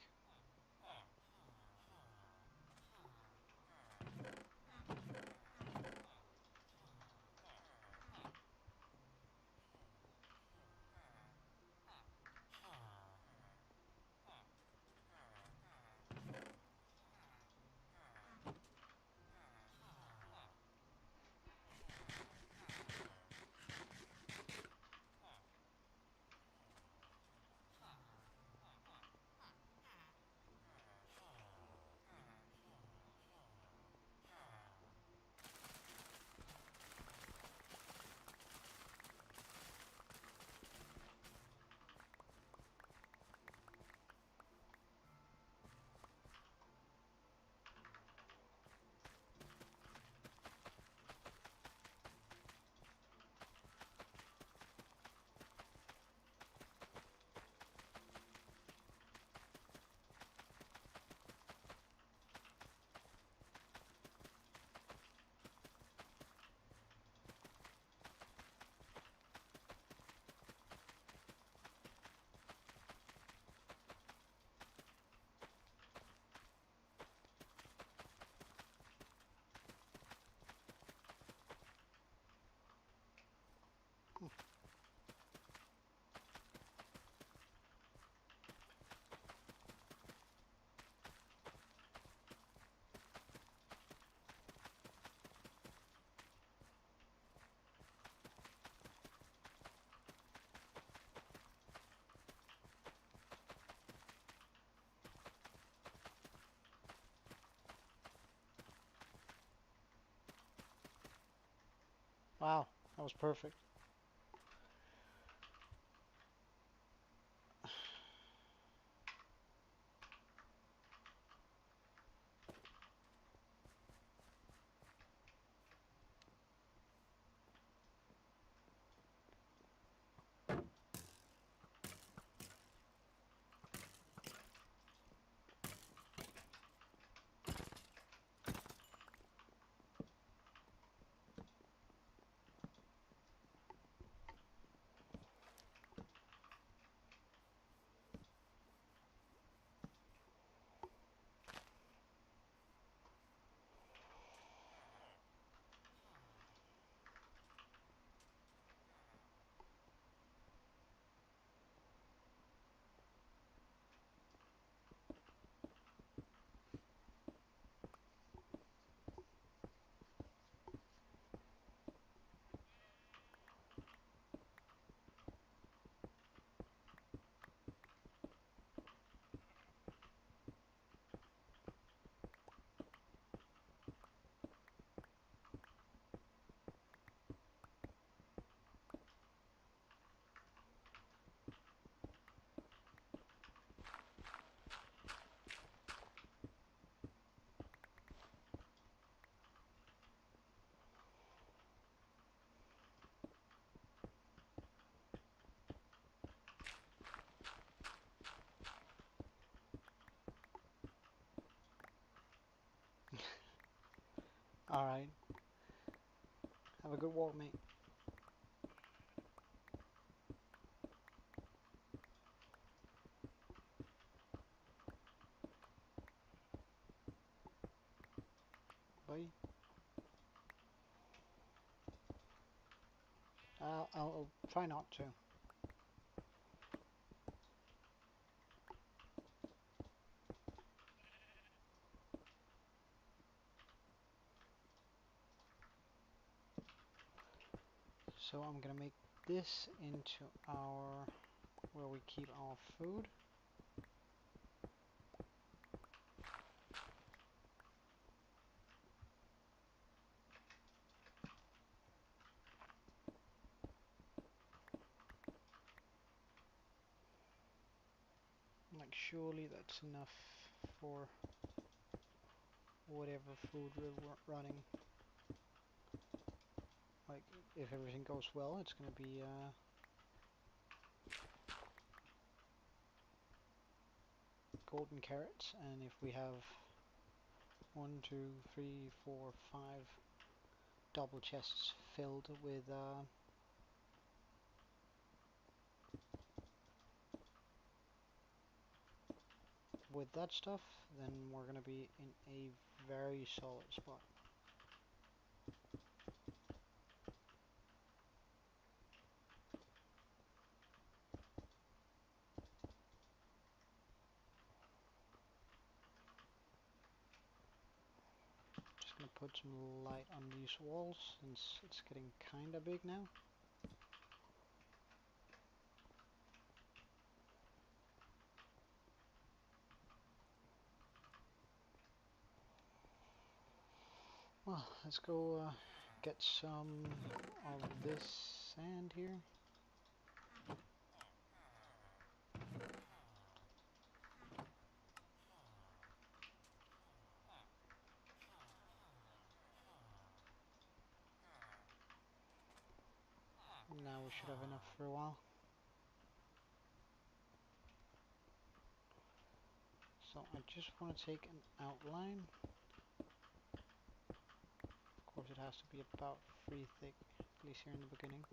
Wow, that was perfect. Alright, have a good walk, mate. Bye. I'll try not to. So I'm gonna make this into our, where we keep our food. Like, surely that's enough for whatever food we're running. Like, if everything goes well, it's gonna be golden carrots, and if we have 1, 2, 3, 4, 5 double chests filled with that stuff, then we're gonna be in a very solid spot. Just gonna put some light on these walls since it's getting kinda big now. Well, let's go get some of this sand here. Now we should have enough for a while. So I just want to take an outline. Of course it has to be about 3 thick, at least here in the beginning.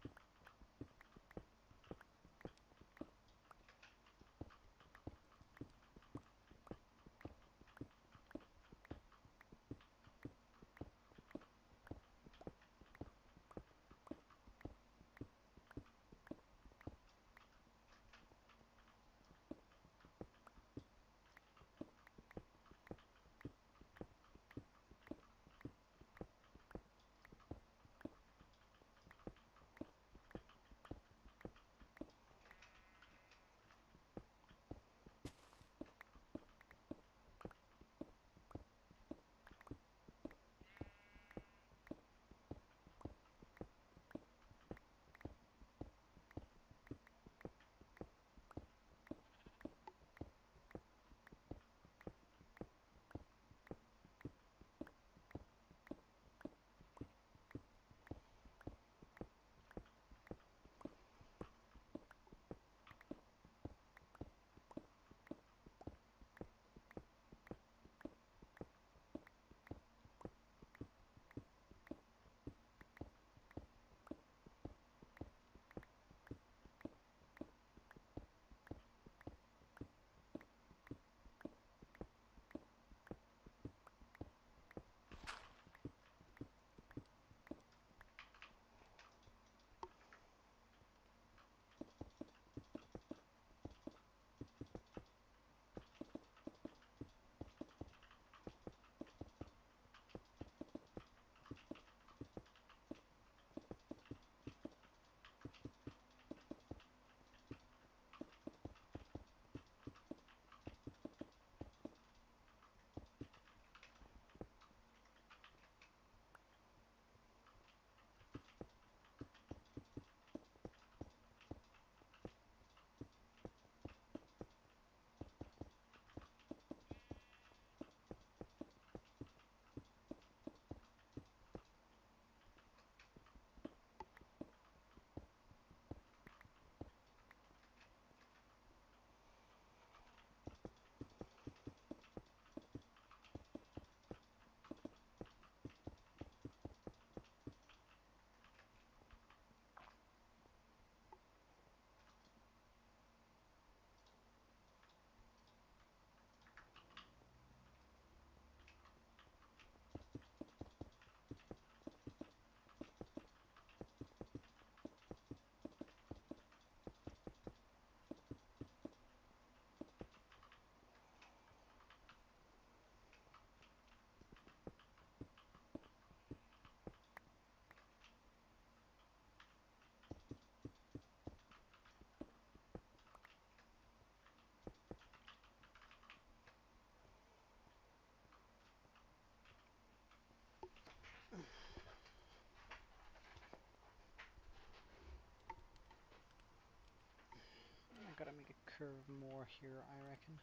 I gotta make it curve more here, I reckon.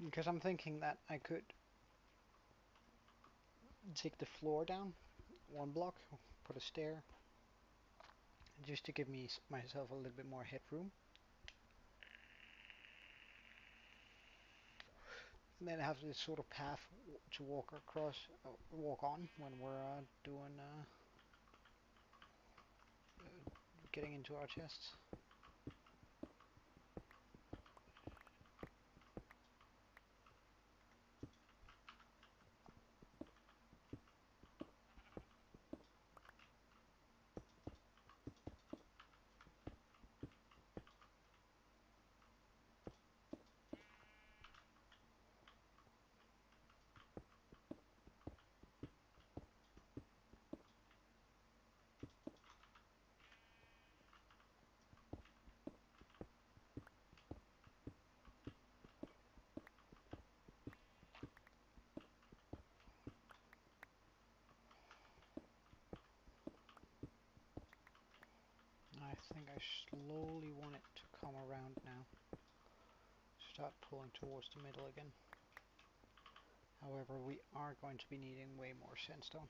Because I'm thinking that I could take the floor down one block, put a stair, just to give myself a little bit more headroom. And then have this sort of path to walk across, walk on when we're doing getting into our chests. I think I slowly want it to come around now. Start pulling towards the middle again. However, we are going to be needing way more sandstone.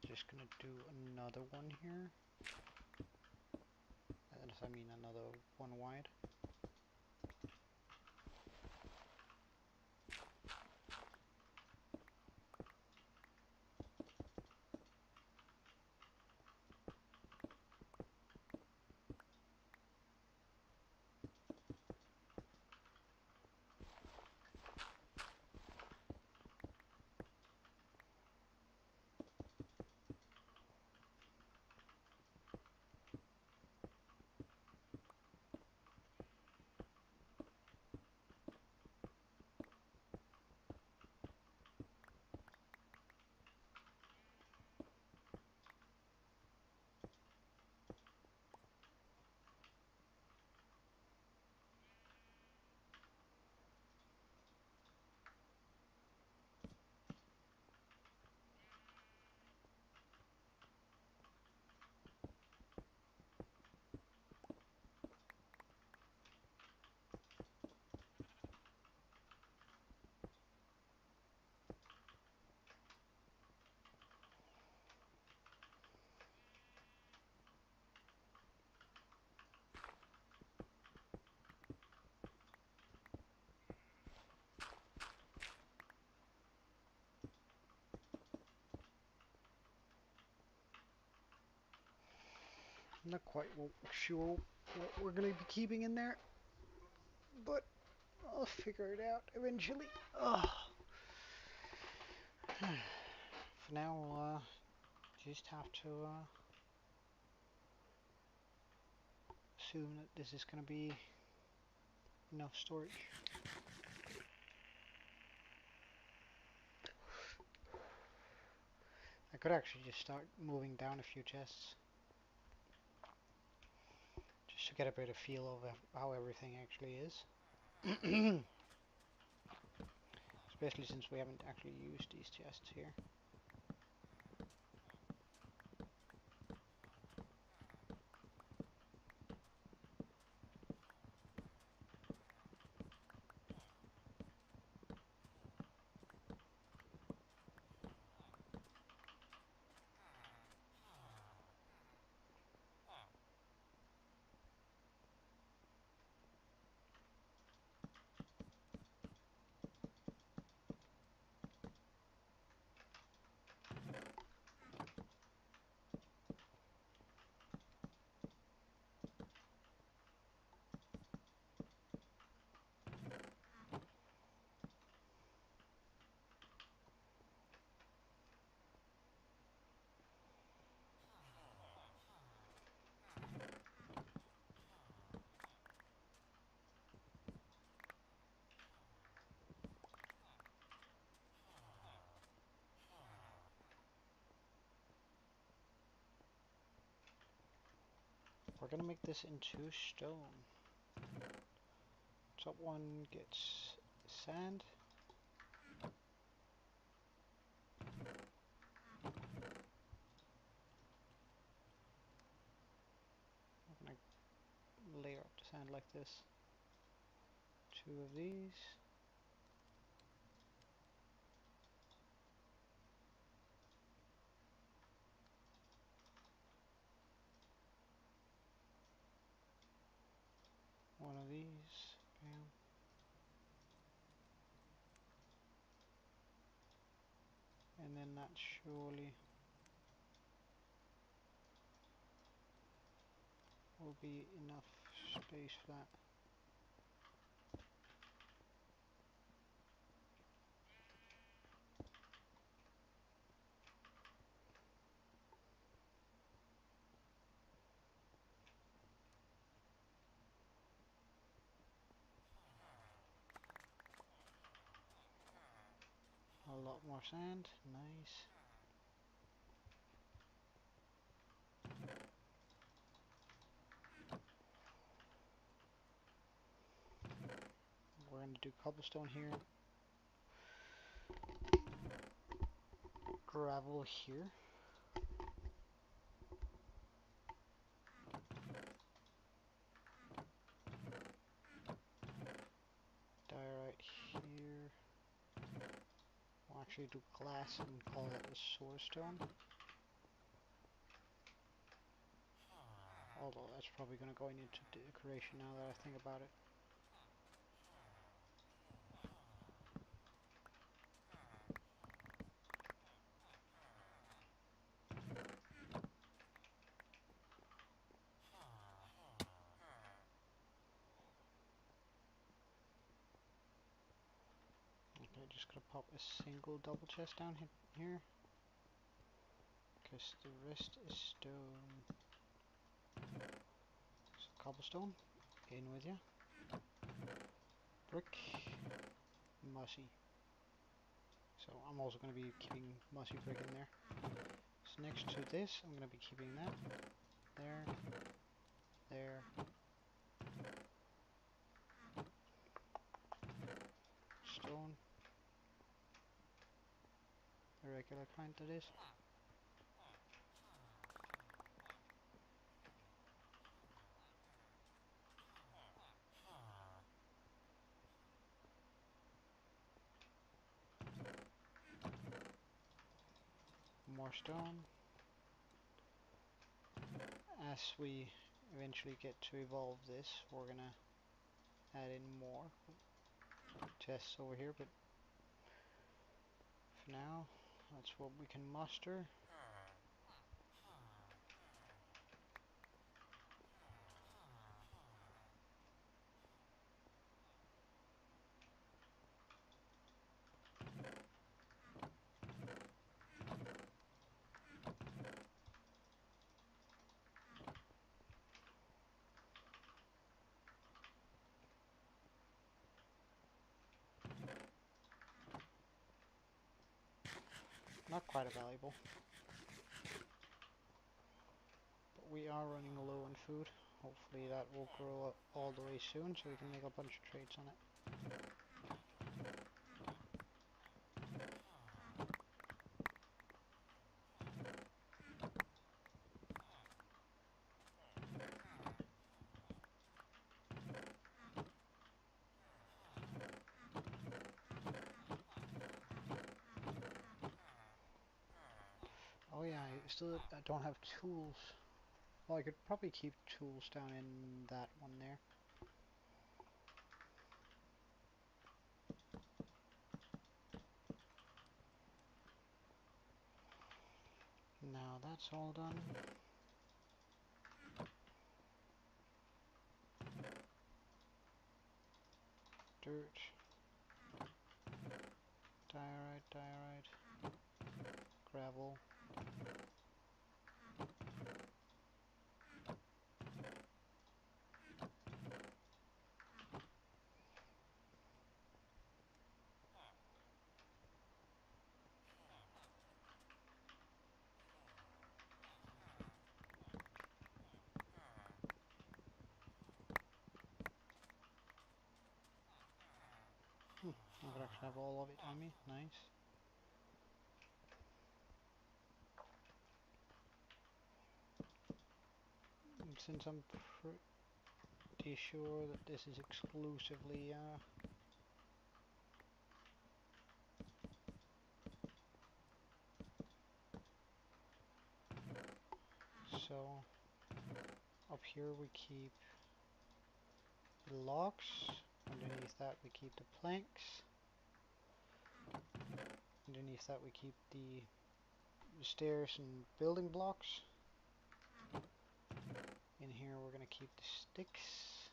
Just gonna do another one here. I mean another one wide. I'm not quite sure what we're gonna be keeping in there, but I'll figure it out eventually. Ugh. now we'll just have to assume that this is going to be enough storage. I could actually just start moving down a few chests, just to get a better feel of how everything actually is. Especially since we haven't actually used these chests here. We're gonna make this into stone. Top one gets sand. I'm gonna layer up the sand like this. Two of these. One of these. Bam. And then that surely will be enough space for that. A lot more sand. Nice. We're going to do cobblestone here. Gravel here. Diorite here. We'll actually do glass and call that a source stone. Although that's probably going to go into decoration now that I think about it. Okay, just gonna pop a single double chest down here. Because the rest is stone. So cobblestone, in with ya. Brick, mossy. So I'm also going to be keeping mossy brick in there. So next to this, I'm going to be keeping that. There. There. Stone. The regular kind that is. More stone. As we eventually get to evolve this, we're going to add in more chests over here, but for now, that's what we can muster. Not quite valuable. But we are running low on food. Hopefully that will grow up all the way soon so we can make a bunch of trades on it. Oh yeah, I don't have tools. Well, I could probably keep tools down in that one there. Now that's all done. Dirt. Diorite. Gravel. I could actually have all of it on me. Nice. And since I'm pretty sure that this is exclusively so up here we keep the logs. Underneath that we keep the planks. Underneath that we keep the stairs and building blocks. In here we're going to keep the sticks.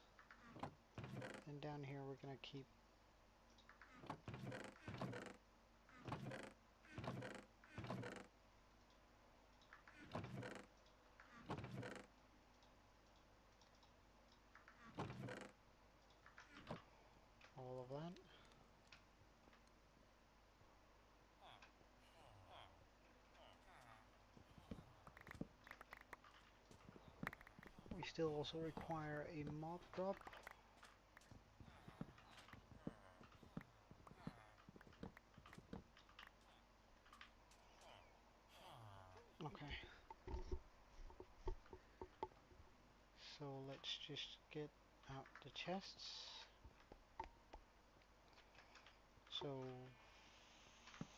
And down here we're going to keep all of that. We still also require a mob drop. Okay. So let's just get out the chests. So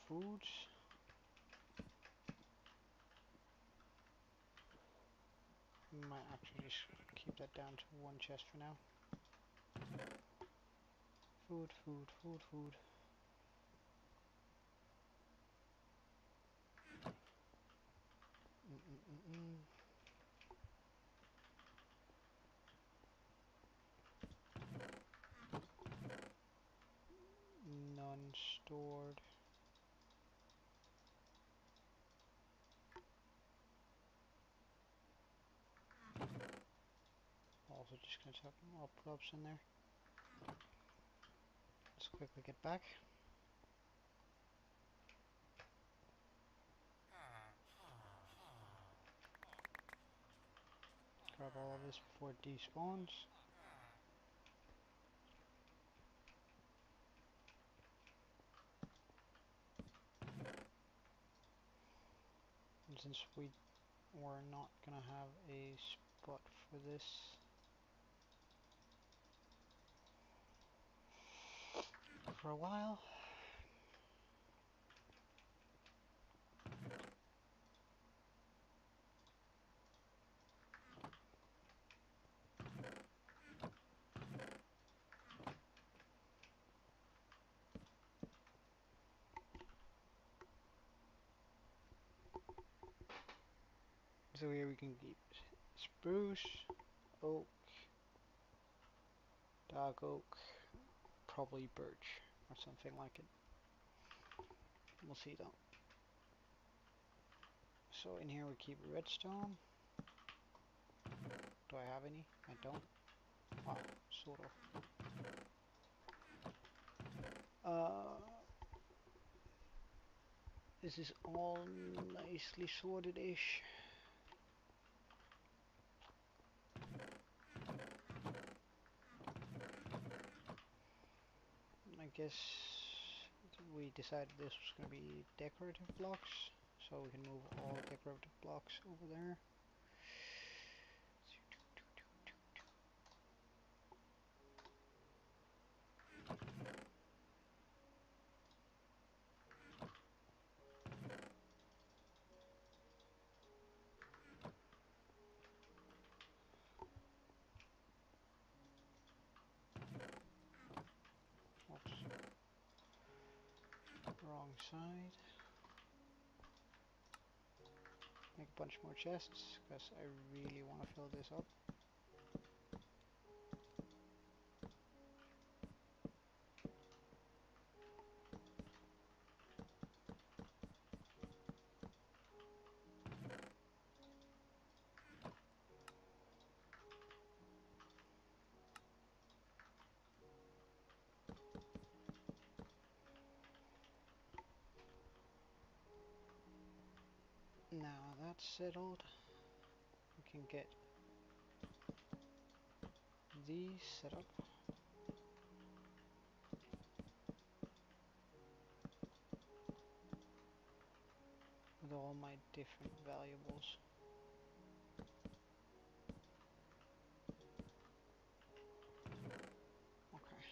foods. Might actually just keep that down to one chest for now. Food. None stored. Also just gonna chuck more props in there. Let's quickly get back. Grab all of this before it despawns. And since we're not gonna have a spot for this for a while, so here we can keep spruce, oak, dark oak, probably birch or something like it. We'll see though. So in here we keep redstone. Do I have any? I don't. Well, sort of. This is all nicely sorted-ish. I guess we decided this was going to be decorative blocks, so we can move all decorative blocks over there. Oops, wrong side. Make a bunch more chests, because I really want to fill this up. Now that's settled, we can get these set up. With all my different valuables. Okay.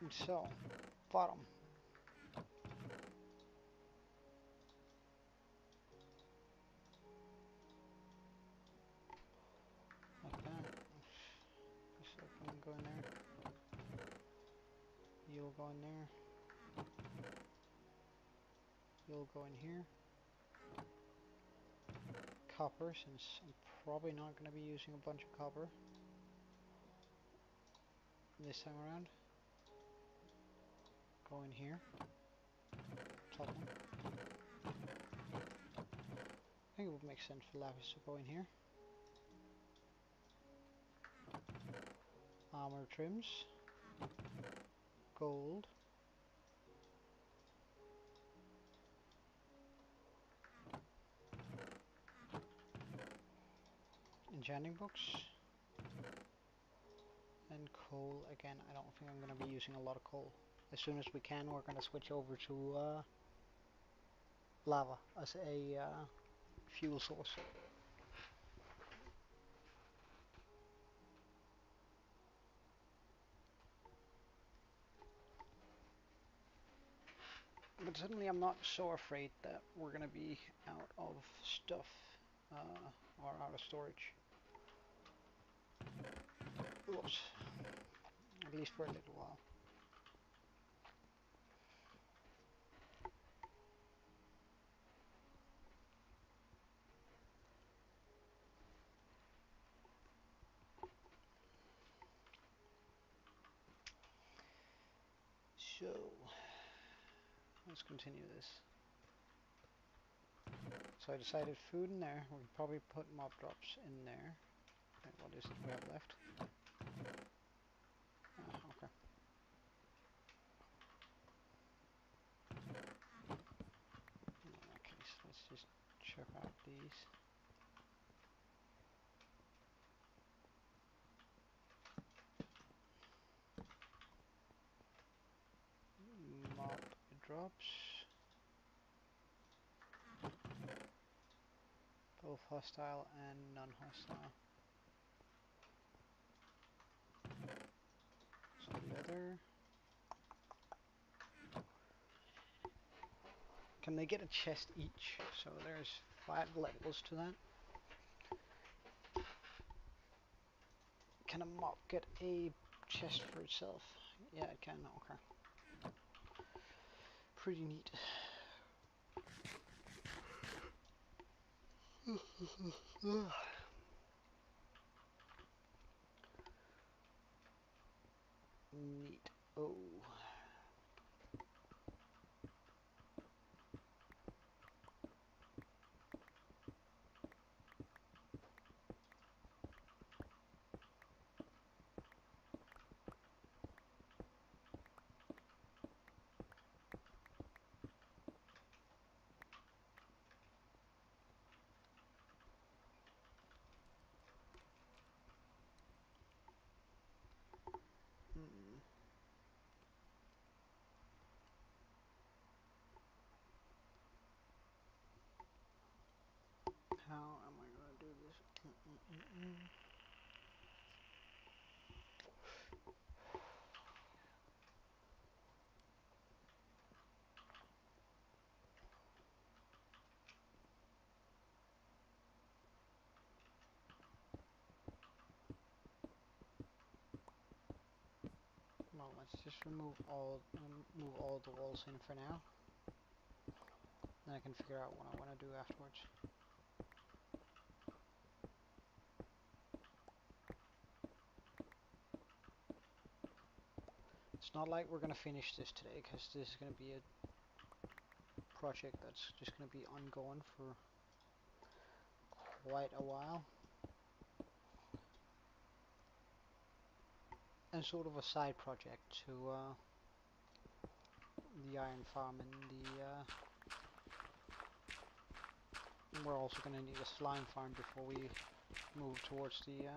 And so, bottom. Like that. So I can go in there. You'll go in there. You'll go in here. Copper, since I'm probably not going to be using a bunch of copper this time around. Go in here. Top one. I think it would make sense for lapis to go in here. Armor trims. Gold. Enchanting books. And coal again. I don't think I'm going to be using a lot of coal. As soon as we can, we're going to switch over to lava as a fuel source. But suddenly I'm not so afraid that we're going to be out of stuff or out of storage. Oops. At least for a little while. So, let's continue this. So I decided food in there. We can probably put mob drops in there. Okay, what is it we have left? Okay. In that case, let's just check out these. Mob drops. Both hostile and non-hostile. So leather. Can they get a chest each? So there's 5 levels to that. Can a mob get a chest for itself? Yeah, it can. Okay. Pretty neat. Neat. Oh. How am I gonna do this? Well, let's just move all the walls in for now. Then I can figure out what I want to do afterwards. It's not like we're gonna finish this today, because this is gonna be a project that's just gonna be ongoing for quite a while. And sort of a side project to the iron farm and we're also gonna need a slime farm before we move towards the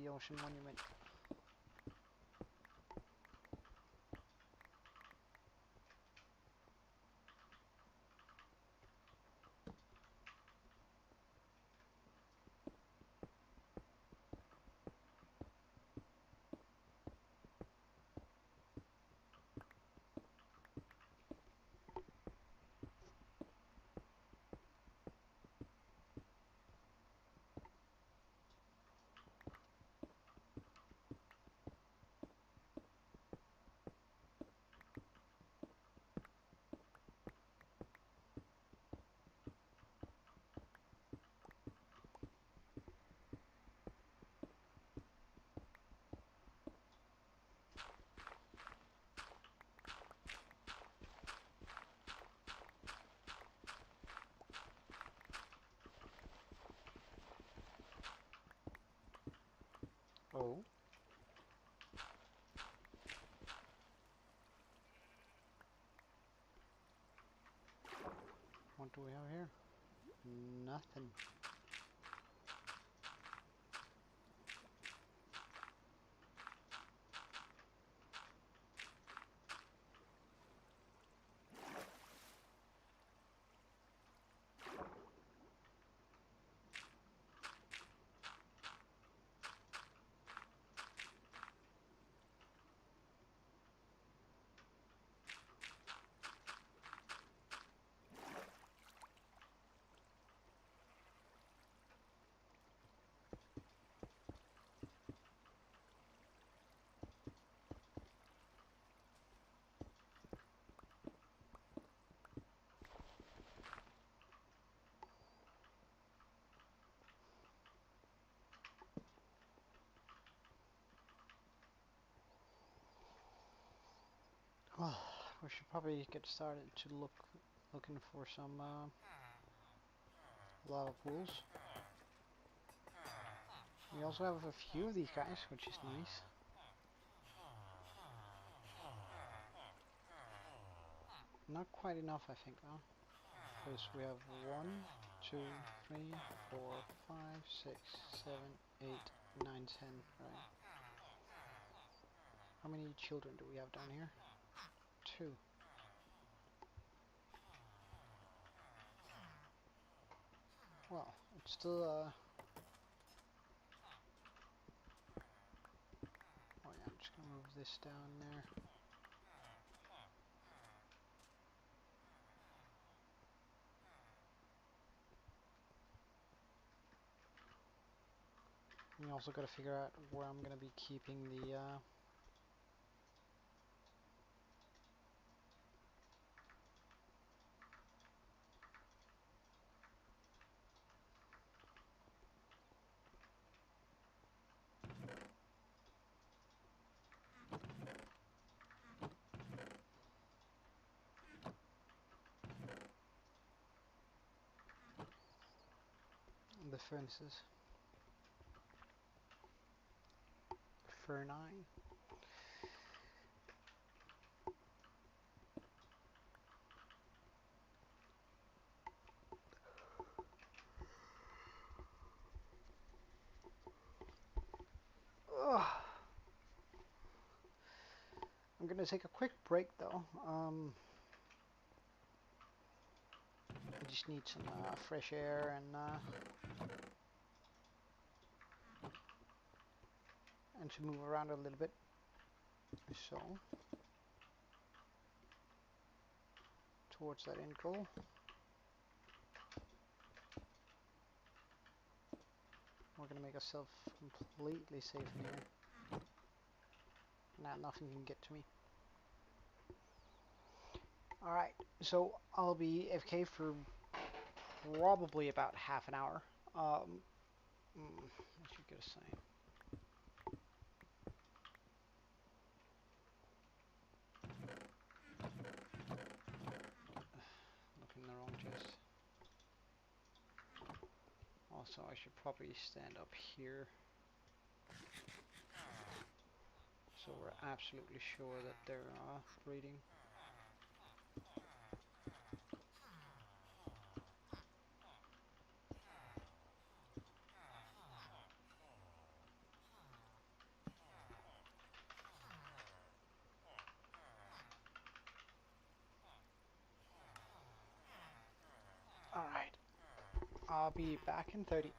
ocean monument. Oh. What do we have here? Nothing. Well, we should probably get started to looking for some lava pools. We also have a few of these guys, which is nice. Not quite enough, I think, though. Because we have 1, 2, 3, 4, 5, 6, 7, 8, 9, 10, right? How many children do we have down here? 2. Well, it's still, oh yeah, I'm just gonna move this down there. And we also gotta figure out where I'm gonna be keeping the, furnaces. Furni. Ugh. I'm gonna take a quick break though. just need some fresh air and to move around a little bit. So towards that end goal. We're gonna make ourselves completely safe in here. Now nothing can get to me. Alright, so I'll be AFK for probably about half an hour. What you gonna say? Look in the wrong chest. Also, I should probably stand up here, so we're absolutely sure that they're breeding. Alright, I'll be back in 30.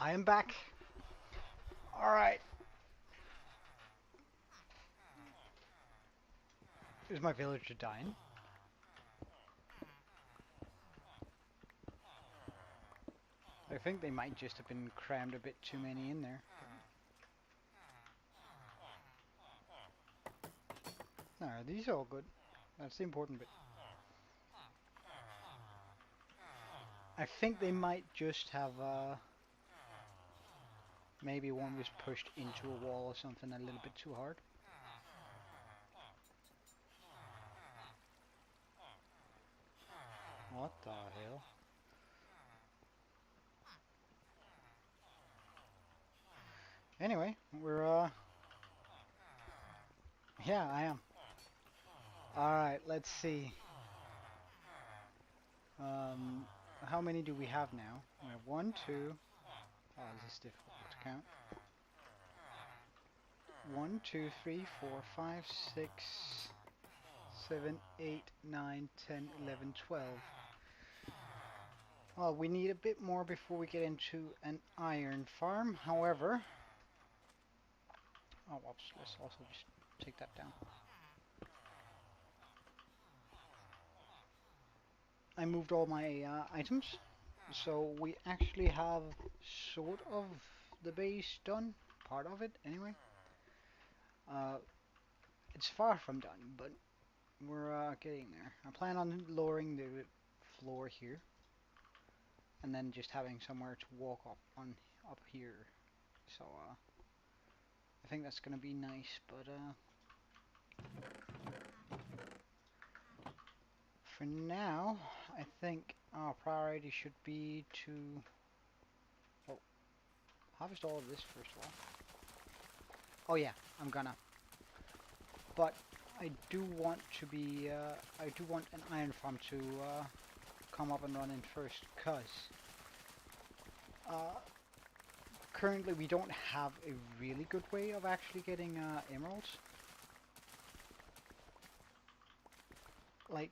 I am back. Alright. Is my villager dying? I think they might just have been crammed a bit too many in there. No, these are all good. That's the important bit. I think they might just have, maybe one was pushed into a wall or something a little bit too hard. What the hell? Anyway, we're, yeah, I am. Alright, let's see. How many do we have now? We have 1, 2. Oh, this is difficult to count. 1, 2, 3, 4, 5, 6, 7, 8, 9, 10, 11, 12. Well, we need a bit more before we get into an iron farm. However, oh, oops, let's also just take that down. I moved all my items, so we actually have sort of the base done, part of it anyway. It's far from done, but we're getting there. I plan on lowering the floor here, and then just having somewhere to walk up here. So I think that's gonna be nice, but for now, I think our priority should be to harvest all of this first of all. Oh yeah, I'm gonna. But I do want to be, I do want an iron farm to come up and running first, cause currently we don't have a really good way of actually getting emeralds. Like,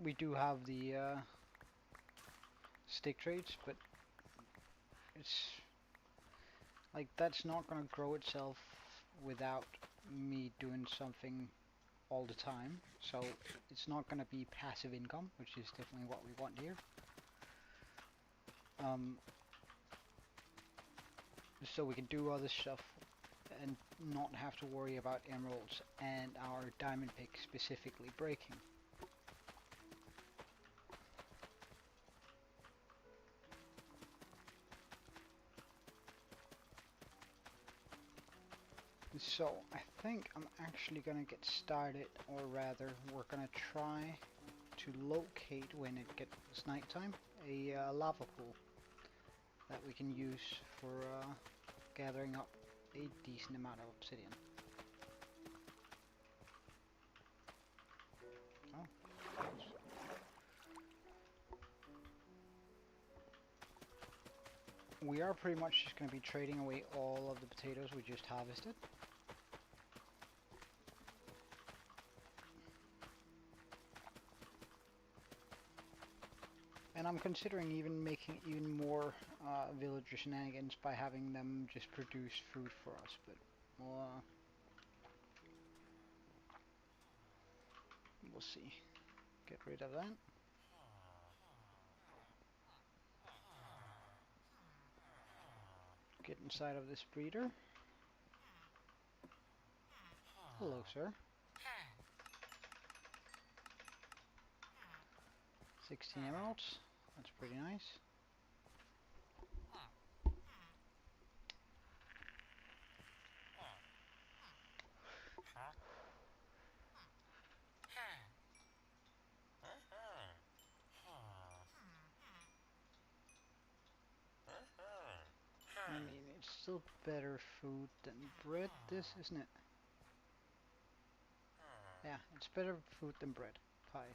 we do have the stick trades, but it's like that's not gonna grow itself without me doing something all the time. So it's not gonna be passive income, which is definitely what we want here. So we can do other stuff and not have to worry about emeralds and our diamond pick specifically breaking. So I think I'm actually gonna get started, or rather we're gonna try to locate, when it gets nighttime, a lava pool that we can use for gathering up a decent amount of obsidian. Oh. We are pretty much just going to be trading away all of the potatoes we just harvested. And I'm considering even making even more villager shenanigans by having them just produce food for us, but we'll see. Get rid of that. Get inside of this breeder. Hello, sir. 16 emeralds. That's pretty nice. I mean, it's still better food than bread, this, isn't it? Yeah, it's better food than bread. Pie.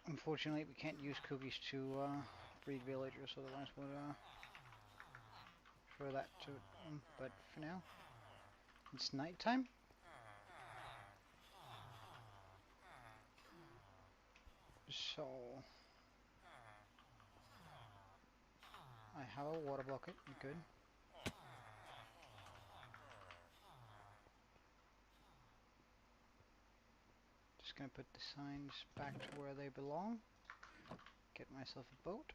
Unfortunately, we can't use cookies to breed villagers, otherwise we'll throw that to them. But for now, it's nighttime. So I have a water bucket, good. Just gonna put the signs back to where they belong. Get myself a boat.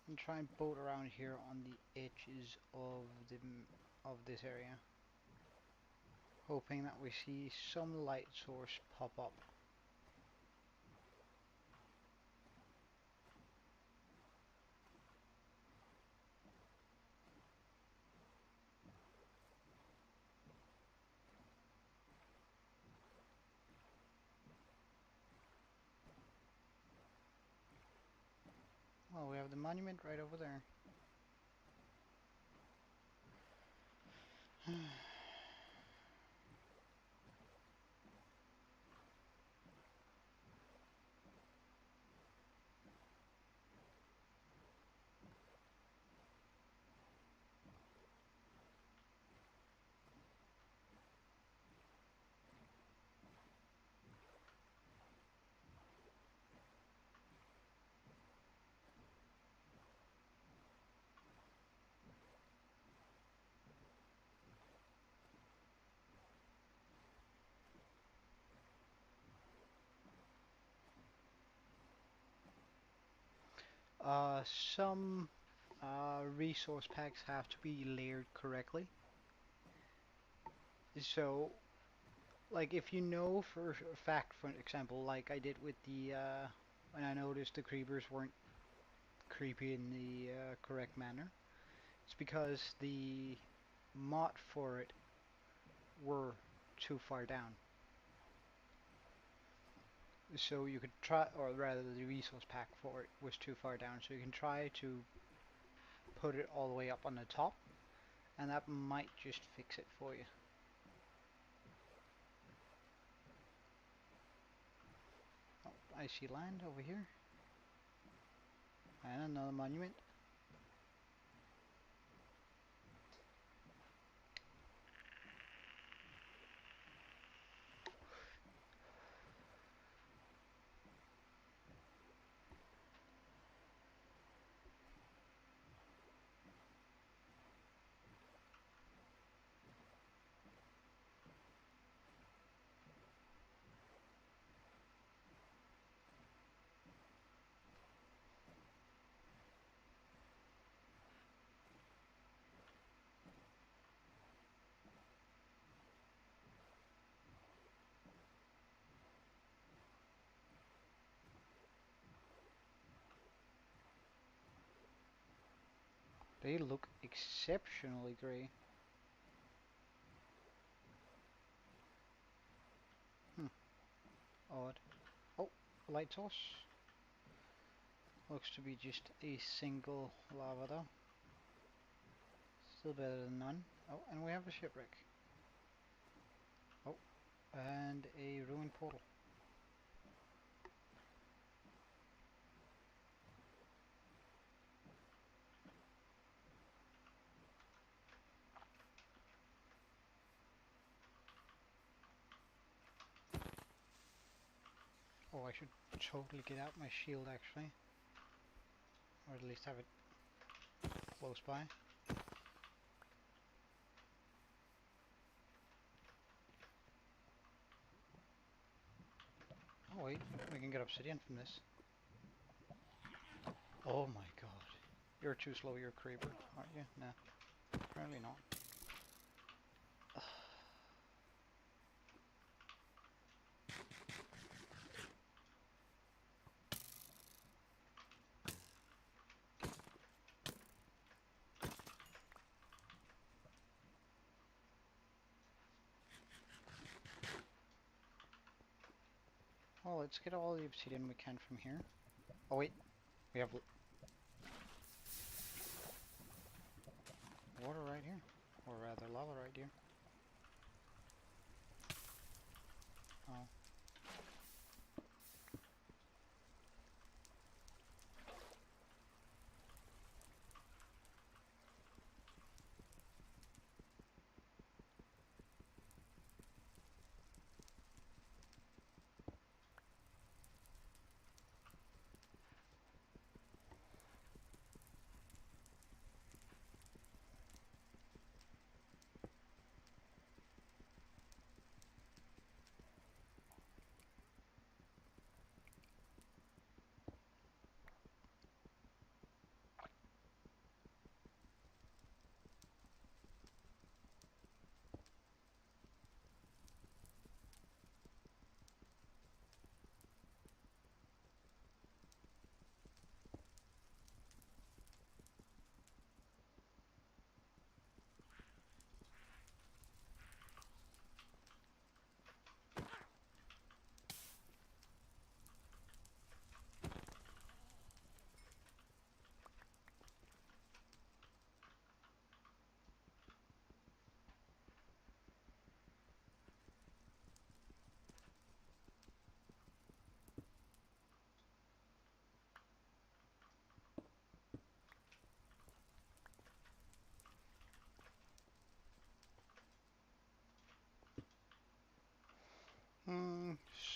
And try and boat around here on the edges of this area. Hoping that we see some light source pop up. Well, we have the monument right over there. Uh, some resource packs have to be layered correctly. So, like if you know for a fact, for example, like I did with the, when I noticed the creepers weren't creepy in the correct manner, it's because the mod for it were too far down. So you could try, or rather the resource pack for it was too far down, so you can try to put it all the way up on the top, and that might just fix it for you. Oh, I see land over here. And another monument. They look exceptionally grey. Hmm, odd. Oh, light source. Looks to be just a single lava though. Still better than none. Oh, and we have a shipwreck. Oh, and a ruined portal. Oh, I should totally get out my shield actually. Or at least have it close by. Oh wait, we can get obsidian from this. Oh my god. You're too slow, you're a creeper, aren't you? Nah, apparently not. Well, let's get all the obsidian we can from here. Oh wait, we have water right here. Or rather, lava right here. Oh.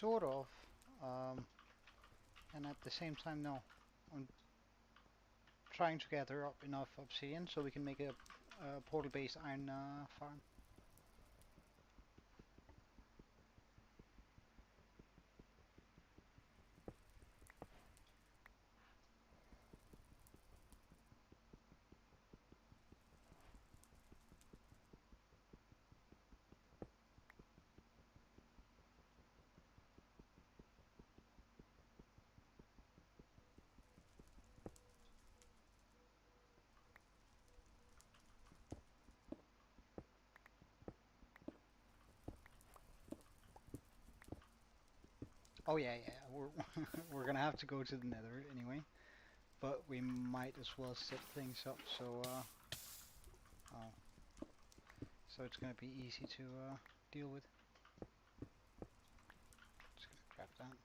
sort of. Um, and at the same time, no. I'm trying to gather up enough obsidian so we can make a portal-based iron farm. Oh yeah, yeah. We're we're gonna have to go to the Nether anyway, but we might as well set things up oh, so it's gonna be easy to deal with. Just gonna grab that.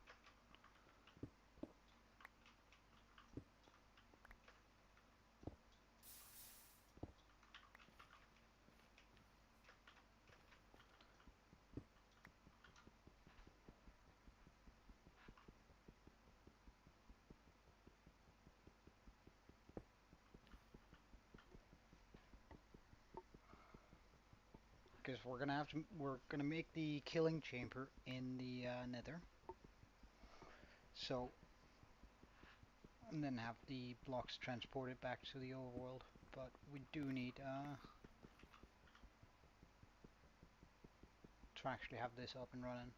Because we're gonna make the killing chamber in the Nether. So, and then have the blocks transported back to the overworld. But we do need to actually have this up and running.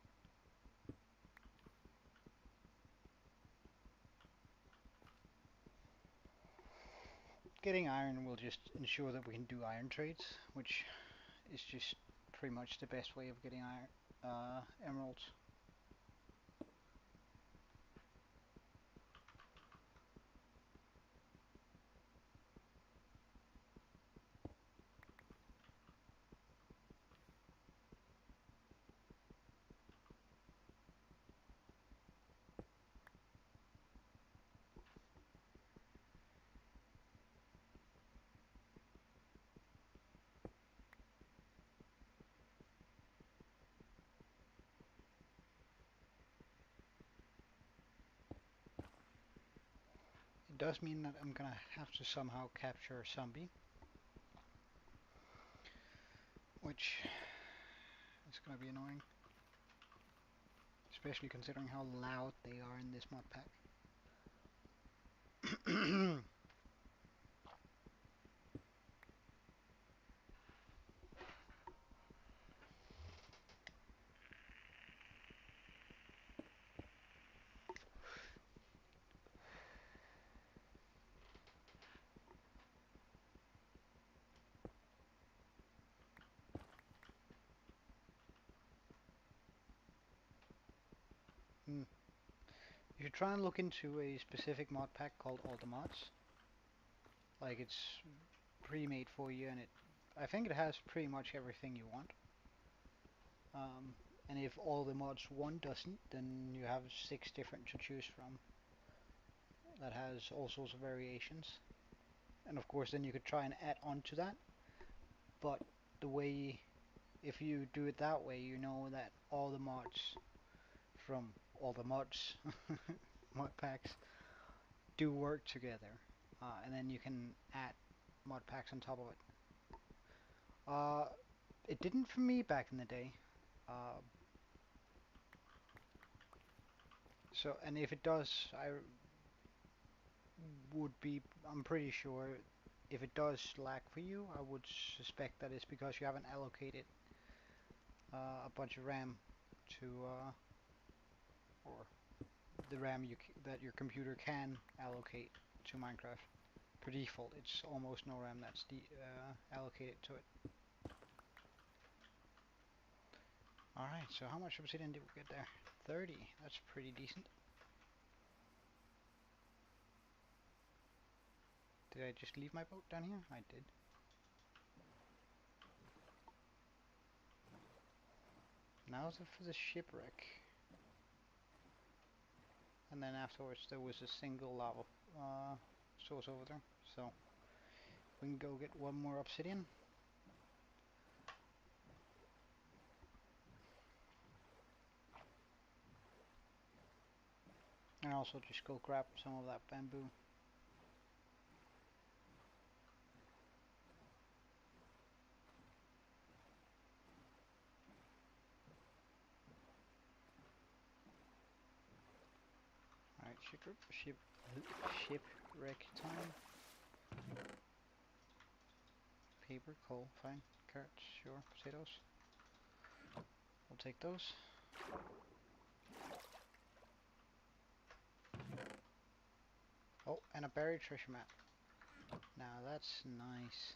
Getting iron will just ensure that we can do iron trades, which is just pretty much the best way of getting iron emeralds. It does mean that I'm gonna have to somehow capture a zombie, which is gonna be annoying, especially considering how loud they are in this mod pack. Hmm. You should try and look into a specific mod pack called All the Mods. Like it's pre-made for you, and I think it has pretty much everything you want. And if all the mods one doesn't, then you have 6 different to choose from that has all sorts of variations. And of course, then you could try and add on to that. But the way, if you do it that way, you know that all the mods from all the mods mod packs do work together, and then you can add mod packs on top of it. Uh, it didn't for me back in the day. Uh, so, and if it does, I'm pretty sure if it does lag for you, I would suspect that it's because you haven't allocated a bunch of RAM to, or the RAM that your computer can allocate to Minecraft. Per default, it's almost no RAM that's allocated to it. Alright, so how much obsidian did we get there? 30, that's pretty decent. Did I just leave my boat down here? I did. Now for the shipwreck. And then afterwards there was a single lava source over there. So we can go get one more obsidian. And also just go grab some of that bamboo. Alright, shipwreck time. Paper, coal, fine. Carrots, sure. Potatoes. We'll take those. Oh, and a buried treasure map. Now that's nice.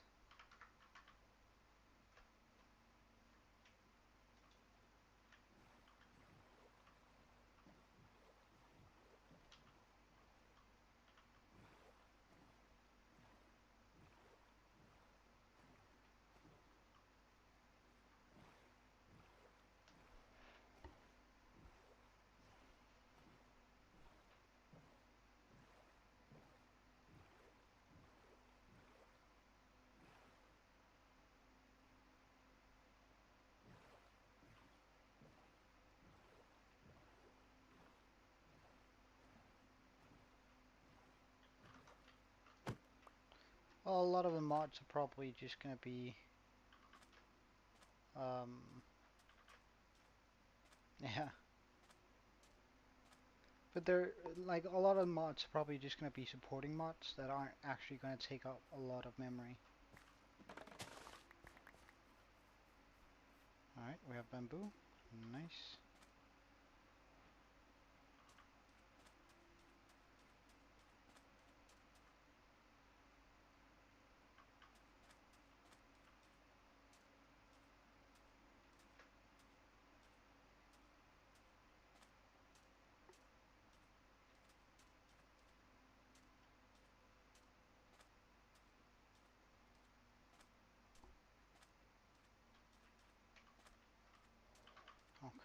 Well, a lot of the mods are probably just gonna be, yeah. But they're, like, a lot of mods are probably just gonna be supporting mods that aren't actually gonna take up a lot of memory. Alright, we have bamboo. Nice.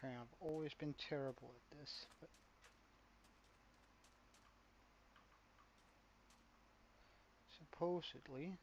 Okay, I've always been terrible at this, but supposedly.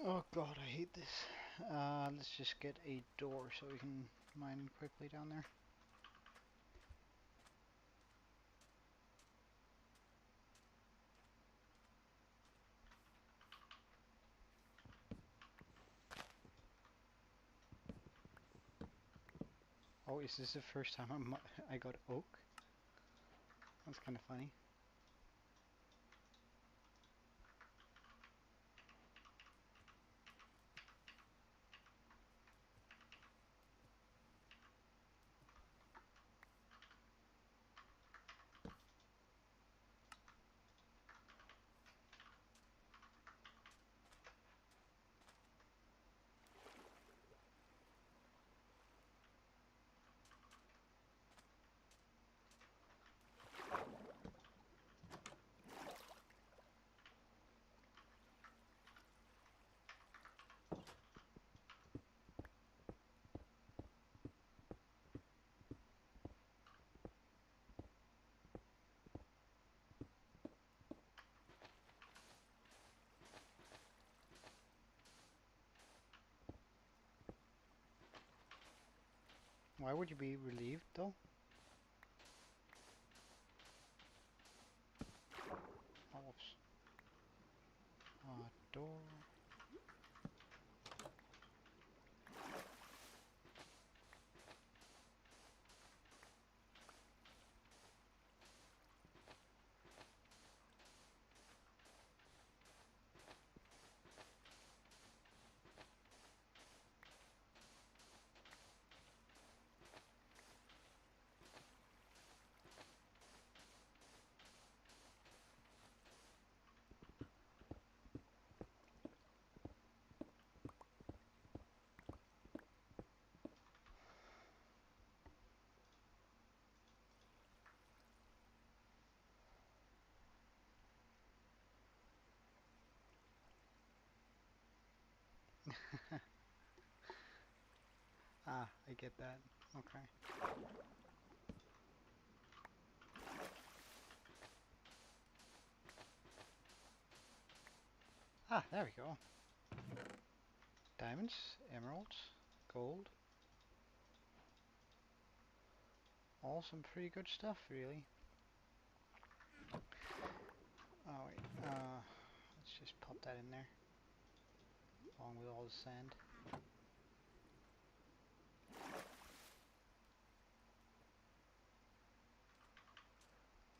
Oh god, I hate this. Let's just get a door so we can mine quickly down there. Oh, is this the first time I got oak? That's kind of funny. Why would you be relieved though? Oh, whoops. Door. Ah, I get that. Okay. Ah, there we go. Diamonds, emeralds, gold. All some pretty good stuff, really. Oh wait, let's just pop that in there, along with all the sand.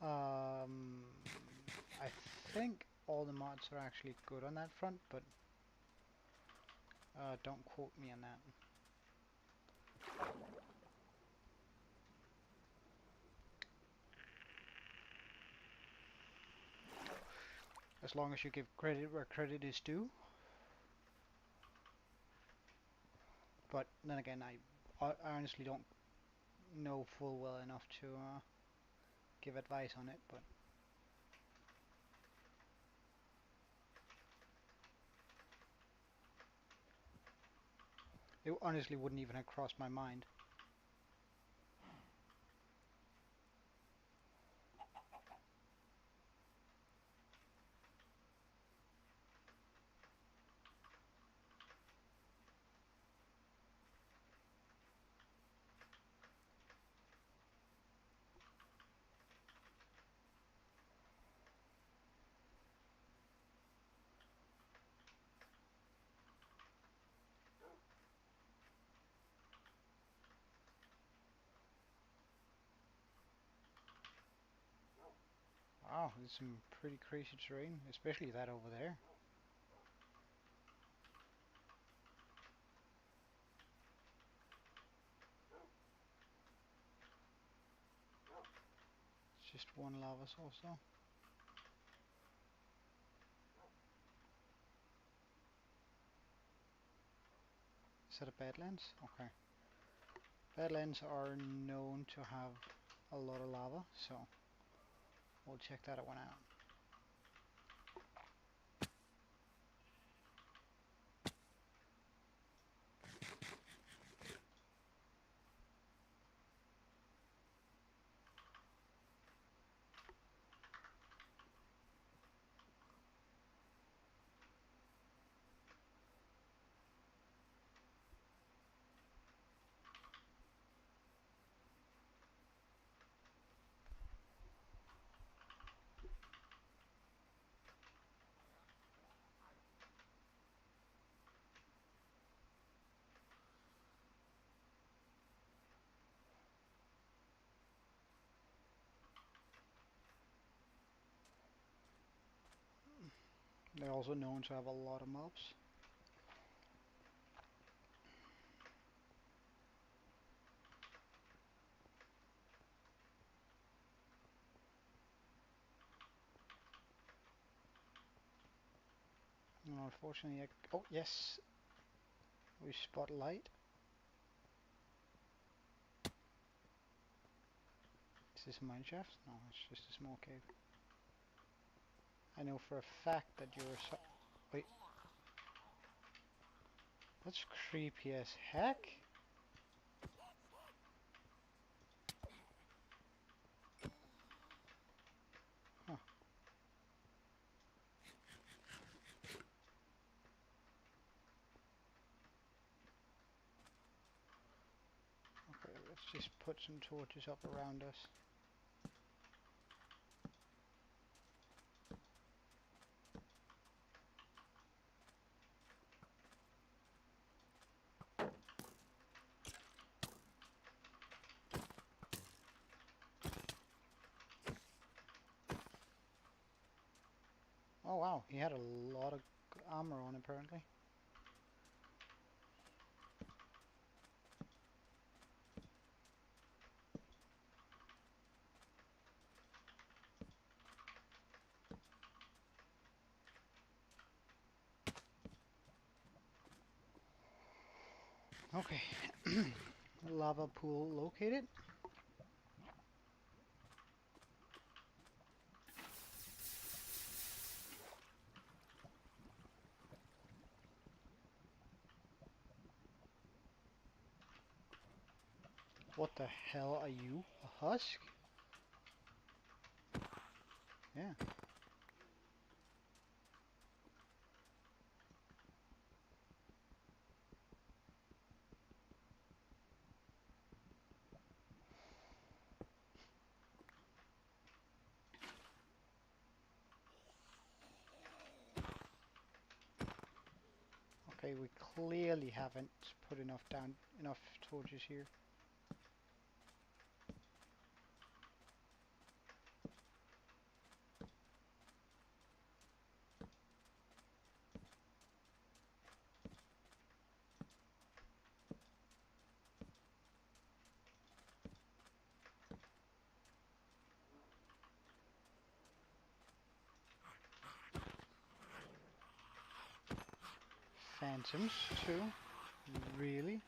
Um, I think all the mods are actually good on that front, but don't quote me on that. As long as you give credit where credit is due. But then again, I honestly don't know full well enough to give advice on it, but it honestly wouldn't even have crossed my mind. Wow, there's some pretty crazy terrain, especially that over there. It's just one lava source though. Is that a Badlands? Okay. Badlands are known to have a lot of lava, so we'll check that one out. They're also known to have a lot of mobs. Unfortunately, oh yes, we spot light. Is this a mine shaft? No, it's just a small cave. I know for a fact that you're wait. That's creepy as heck. Huh. Okay, just put some torches up around us. Oh wow, he had a lot of armor on apparently. Okay, lava pool located. What the hell are you? A husk? Yeah. Okay, we clearly haven't put enough torches here. Phantoms too. Really?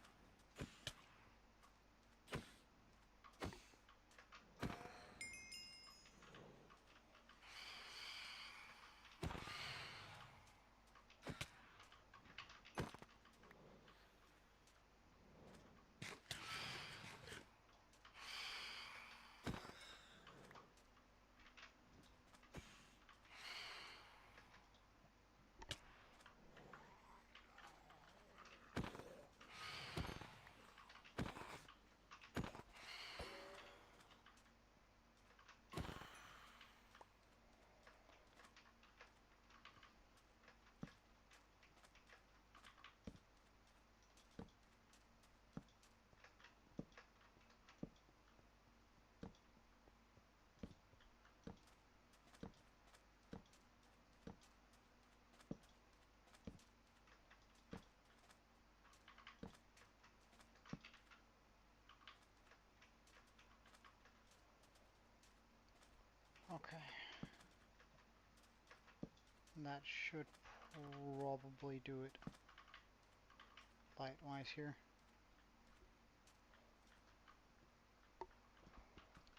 Okay. That should probably do it light-wise here.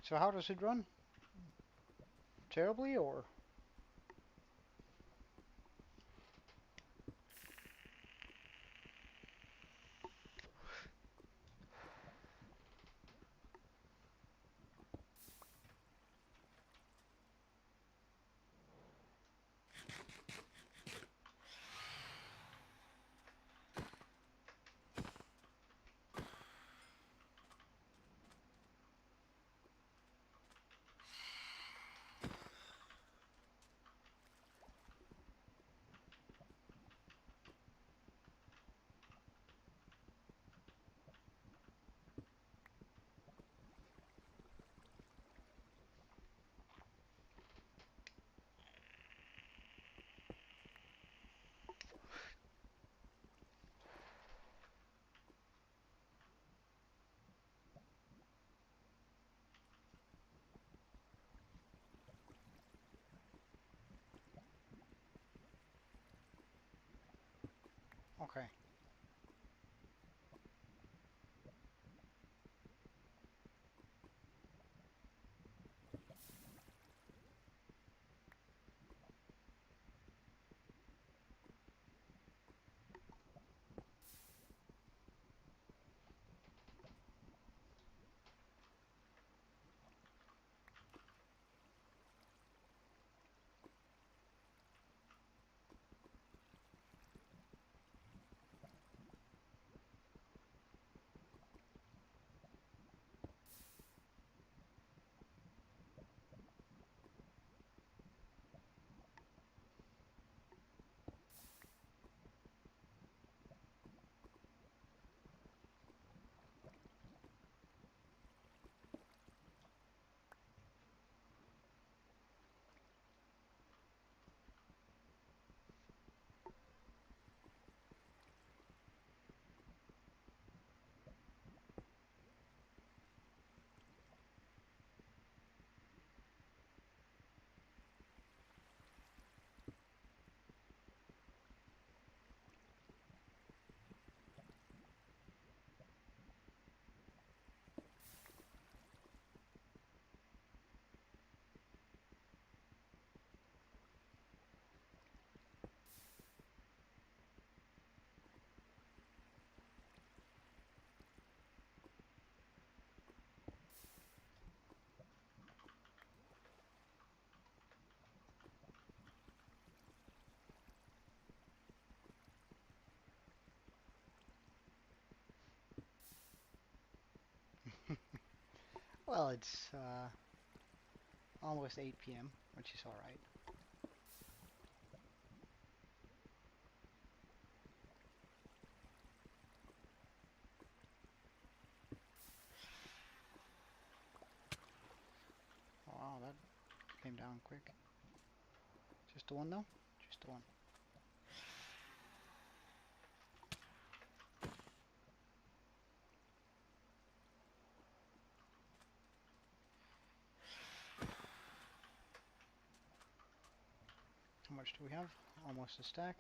So how does it run? Terribly or? Okay. Well, it's almost 8 p.m., which is alright. Wow, that came down quick. Just the one though? Just the one. How much do we have? Almost a stack.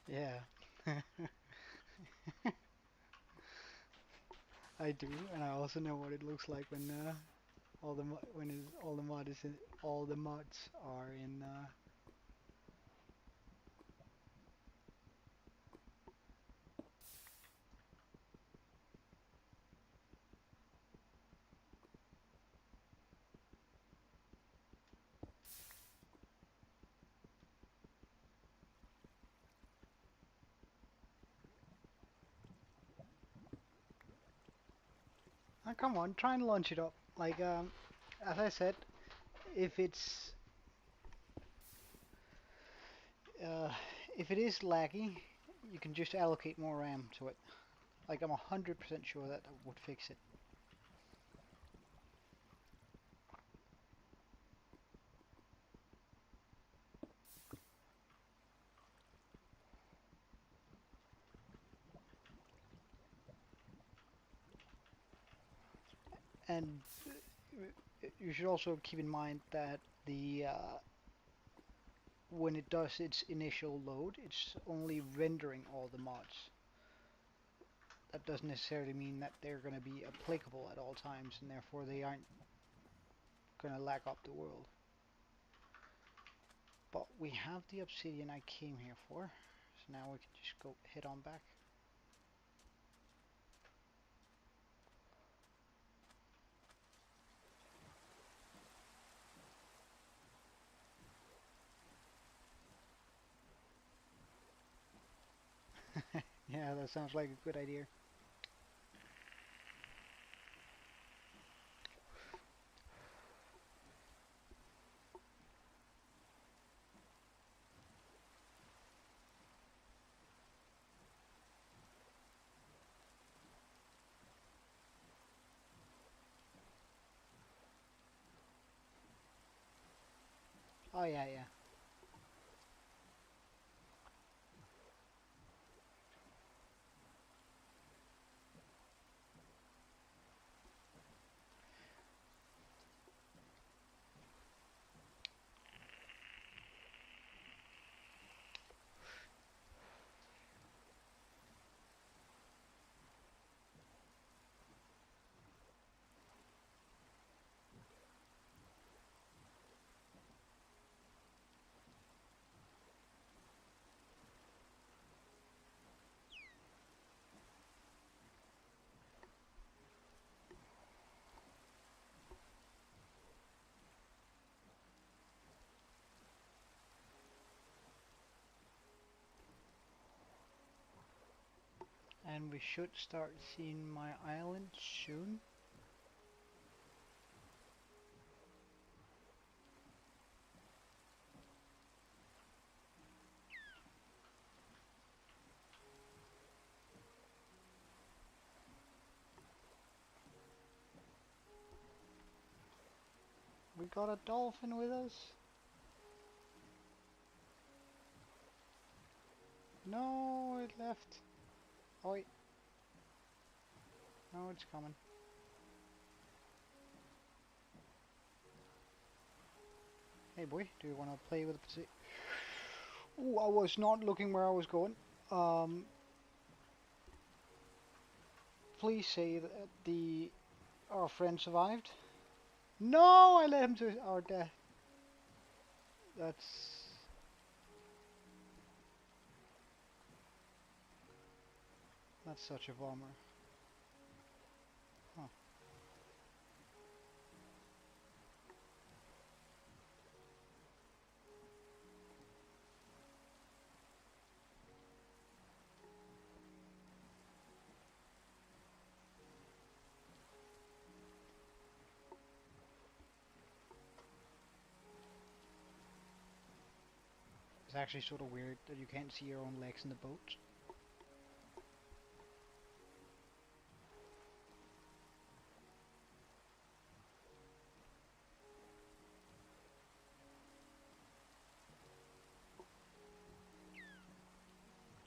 Yeah, I do, and I also know what it looks like when all the mod is in, all the mods are in. Oh, come on, try and launch it up. Like as I said, if it's uh, if it is laggy, you can just allocate more RAM to it. Like I'm 100% sure that would fix it. And you should also keep in mind that the when it does its initial load, it's only rendering all the mods. That doesn't necessarily mean that they're going to be applicable at all times, and therefore they aren't going to lag up the world. But we have the obsidian I came here for, so now we can just go head on back. Yeah, that sounds like a good idea. Oh yeah, yeah. And we should start seeing my island soon. We got a dolphin with us. No, it left. Oh wait. No, it's coming. Hey boy, do you want to play with the potato? Ooh, I was not looking where I was going. Um, please say that our friend survived. No, I let him to our death. That's that's such a bummer. Huh. It's actually sort of weird that you can't see your own legs in the boat.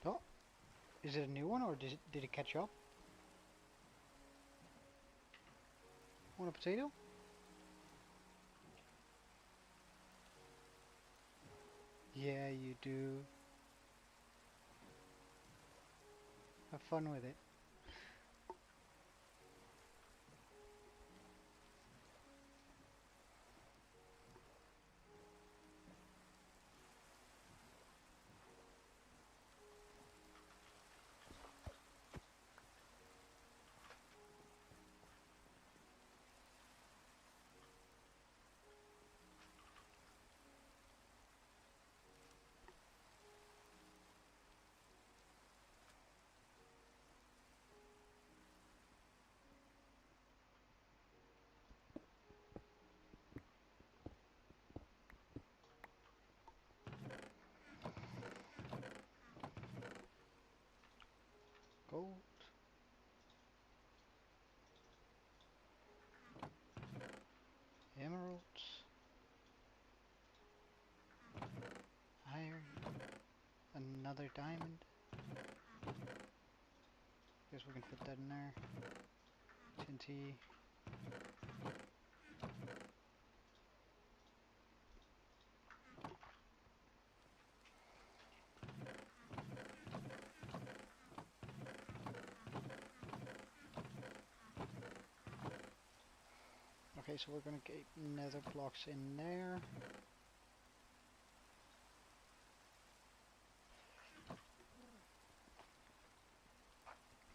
Oh, is it a new one or did it catch up? Want a potato? Yeah, you do. Have fun with it. Gold, emeralds, iron, another diamond. Guess we can put that in there. TNT. Okay, so we're gonna get nether blocks in there.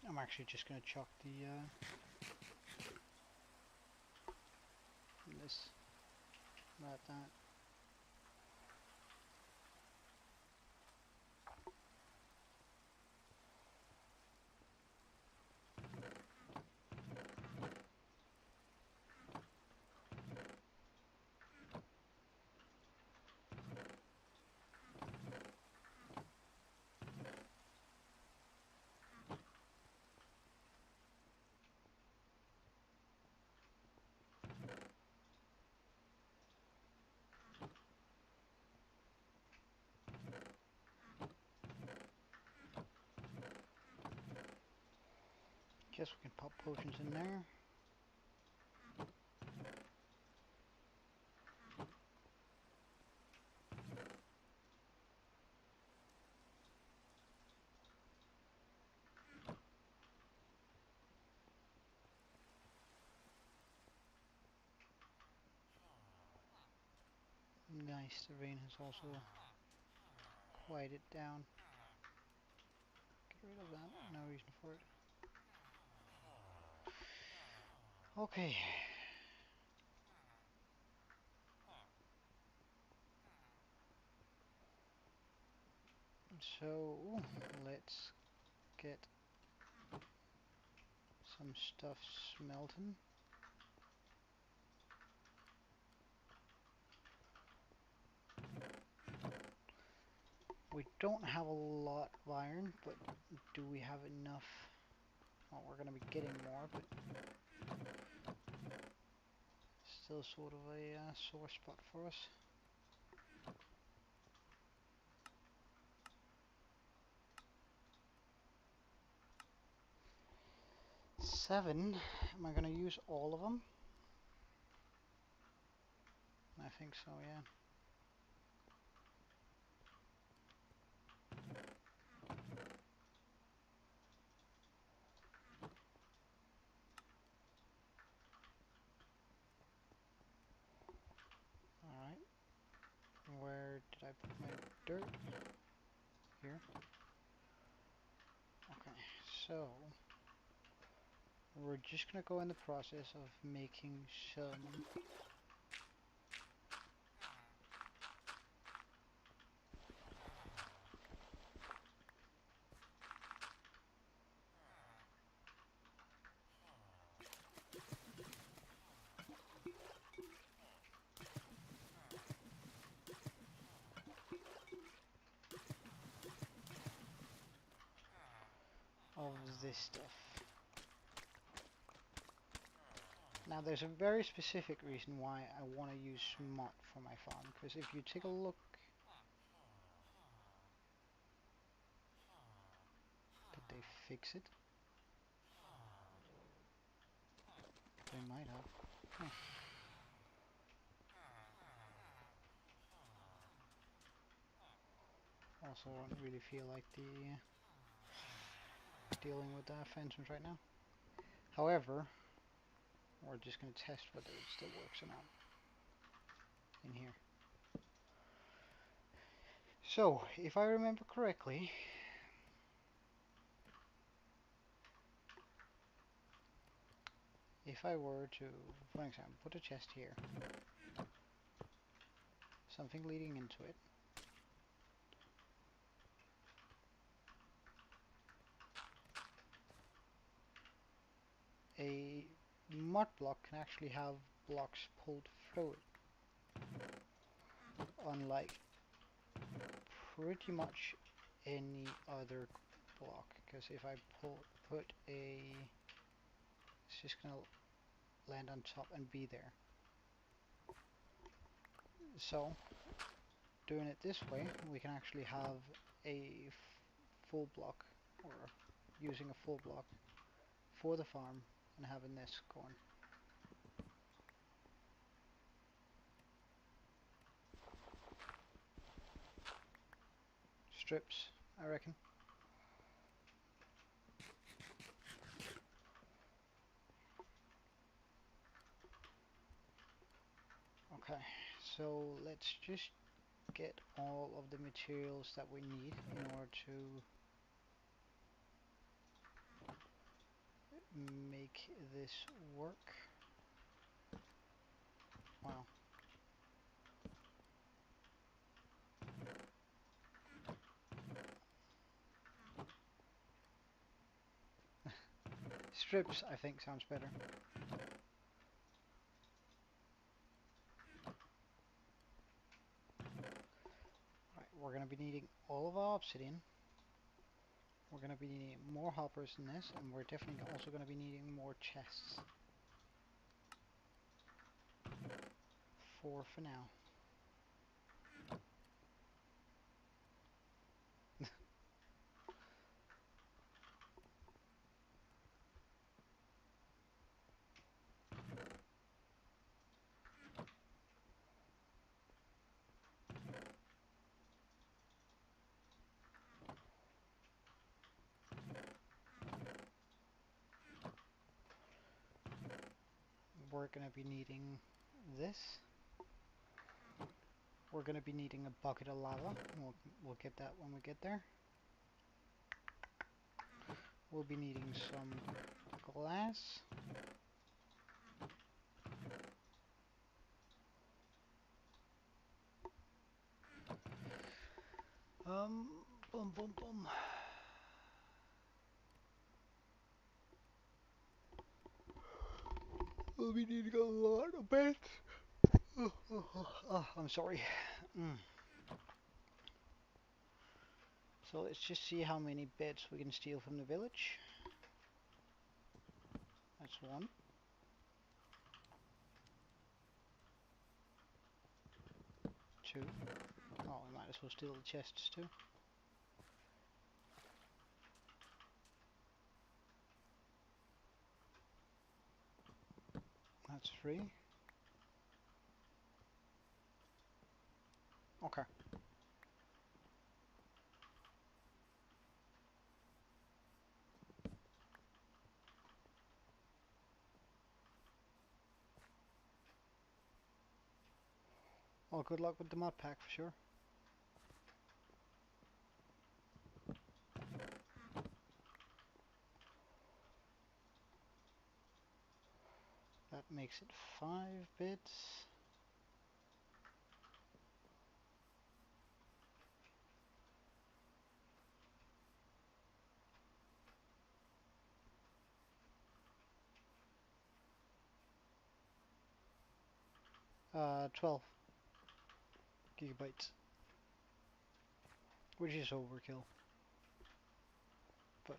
I'm actually just gonna chuck this, that. Guess we can pop potions in there. Nice, the rain has also quieted down. Get rid of that, no reason for it. Okay. So, let's get some stuff smelting. We don't have a lot of iron, but do we have enough? Well, we're going to be getting more, but still sort of a sore spot for us. 7. Am I going to use all of them? I think so, yeah. Alright. Where did I put my dirt? Here. Okay, so we're just going to go in the process of making some of this stuff. Now there's a very specific reason why I want to use smut for my farm, because if you take a look, did they fix it? They might have. Huh. Also, I don't really feel like dealing with phantoms right now. However, we're just going to test whether it still works or not in here. So, if I remember correctly, if I were to, for example, put a chest here, something leading into it, a mud block can actually have blocks pulled through it, unlike pretty much any other block. Because if I put a, it's just gonna land on top and be there. So doing it this way, we can actually have a full block, or using a full block for the farm and having this going. Strips, I reckon. Okay, so let's just get all of the materials that we need in order to make this work. Wow. Strips, I think, sounds better. Right, we're going to be needing all of our obsidian. We're going to be needing more hoppers than this, and we're definitely also going to be needing more chests. 4 for now. We're going to be needing this. We're going to be needing a bucket of lava. We'll get that when we get there. We'll be needing some glass. Boom, boom, boom. Well, we need a lot of beds. I'm sorry. Mm. So let's just see how many beds we can steal from the village. That's one. Two. Oh, we might as well steal the chests too. That's three. Okay. Well, good luck with the mod pack for sure. That makes it 5 bits. 12 gigabytes, which is overkill. But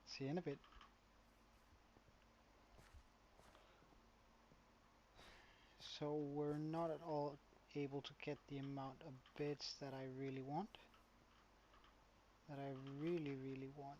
see you in a bit. So we're not at all able to get the amount of bits that I really want. That I really want.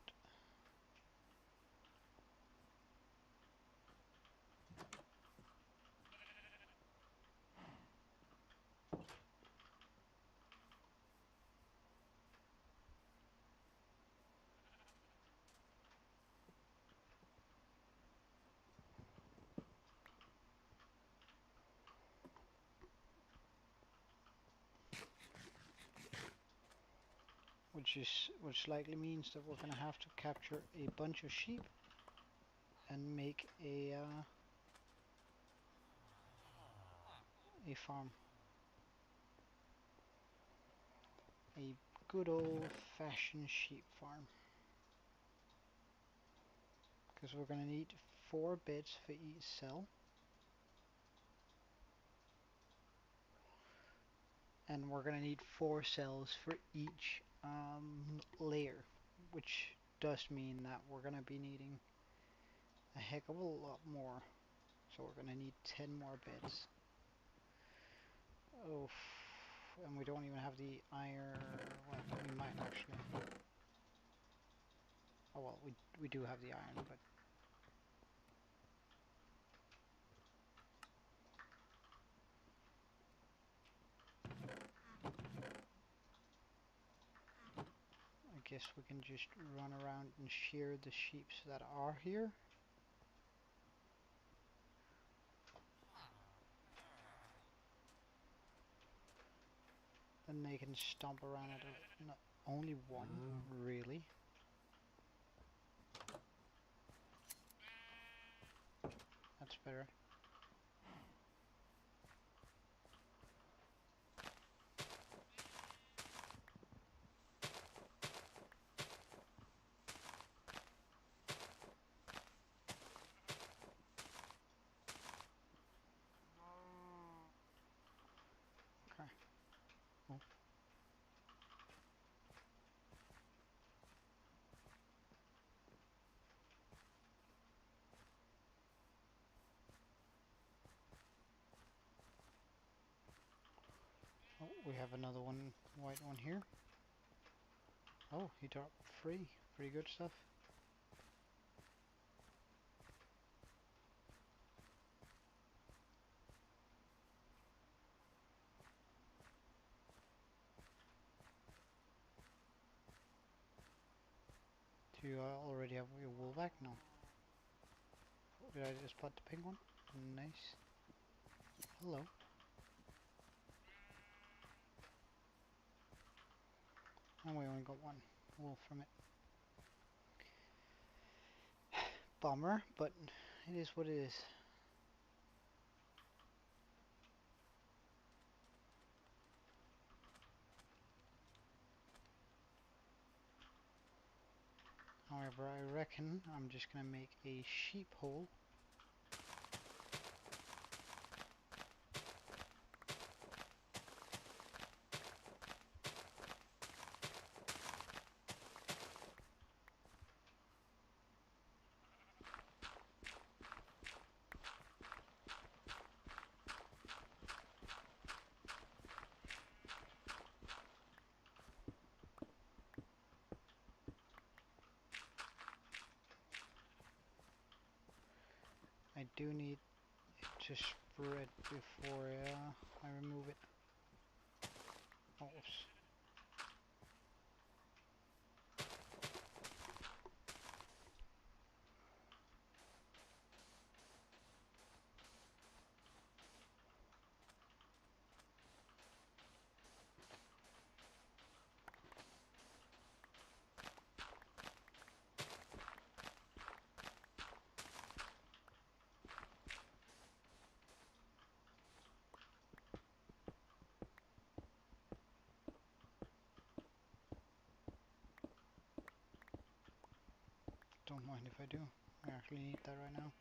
Which likely means that we're gonna have to capture a bunch of sheep and make a farm. A good old-fashioned sheep farm. Because we're gonna need 4 bits for each cell. And we're gonna need 4 cells for each layer, which does mean that we're gonna be needing a heck of a lot more. So we're gonna need 10 more bits. Oh, and we don't even have the iron. Well, we might actually. Oh well, we do have the iron, but I guess we can just run around and shear the sheep that are here. Then they can stomp around at only one, really. That's better. Okay. Oh. Oh, we have another one, white one here. Oh, he dropped free. Pretty good stuff. Do you already have your wool back? No. Did I just put the pink one? Nice. Hello. And we only got one wool from it. Bummer, but it is what it is. However, I reckon I'm just gonna make a sheep hole. I do need it to spread before I remove it. Oops. Don't mind if I do. I actually need that right now.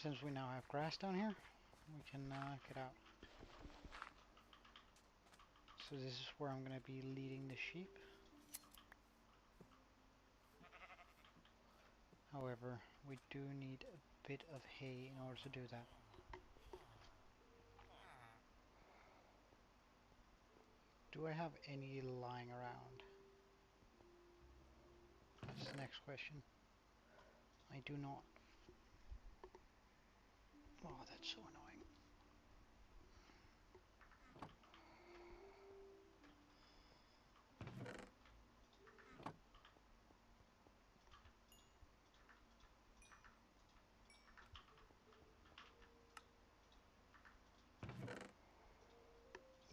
Since we now have grass down here, we can get out. So this is where I'm going to be leading the sheep. However, we do need a bit of hay in order to do that. Do I have any lying around? That's the next question. I do not. Oh, that's so annoying.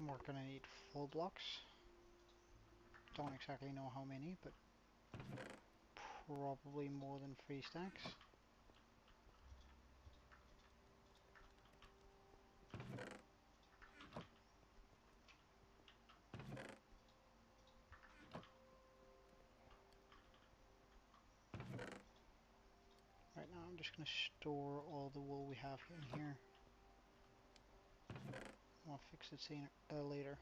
We're gonna need full blocks. Don't exactly know how many, but probably more than 3 stacks. Right now I'm just gonna store all the wool we have in here. I'll fix it later.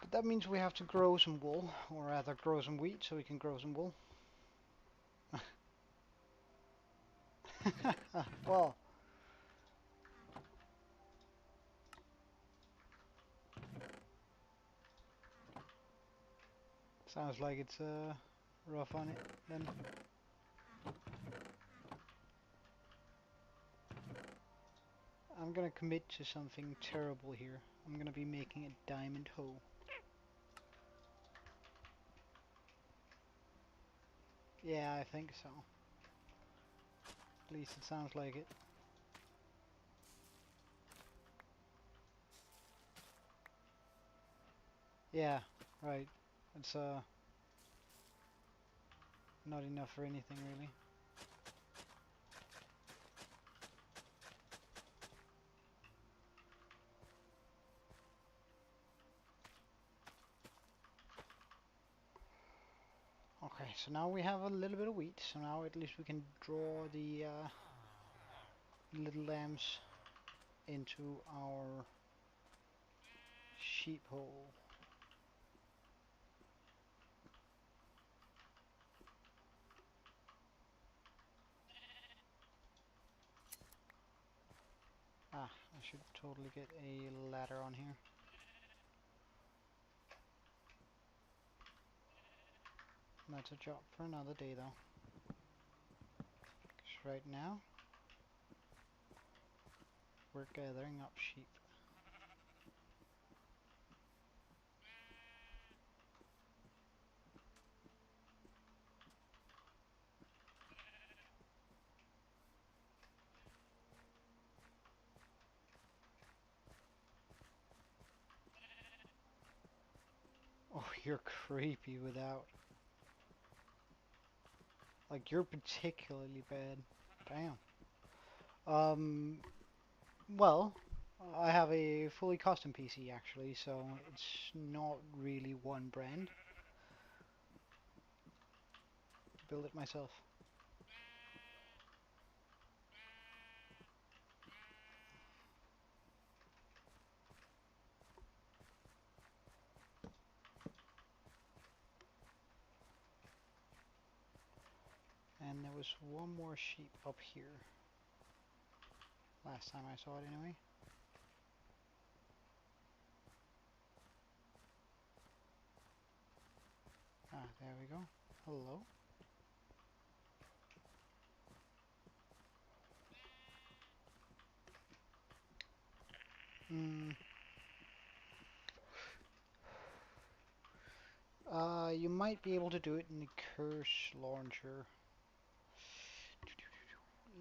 But that means we have to grow some wool, or rather grow some wheat so we can grow some wool. Well, sounds like it's rough on it then. I'm gonna commit to something terrible here. I'm gonna be making a diamond hoe. Yeah, I think so. At least it sounds like it. Yeah, right. It's not enough for anything really. Okay, so now we have a little bit of wheat, so now at least we can draw the little lambs into our sheep hole. Ah, I should totally get a ladder on here. That's a job for another day though. 'Cause right now, we're gathering up sheep. Oh, you're creepy without. Like, you're particularly bad. Damn. Um, well, I have a fully custom PC actually, so it's not really one brand. Build it myself. And there was one more sheep up here. Last time I saw it anyway. Ah, there we go. Hello. Hmm. You might be able to do it in the curse launcher.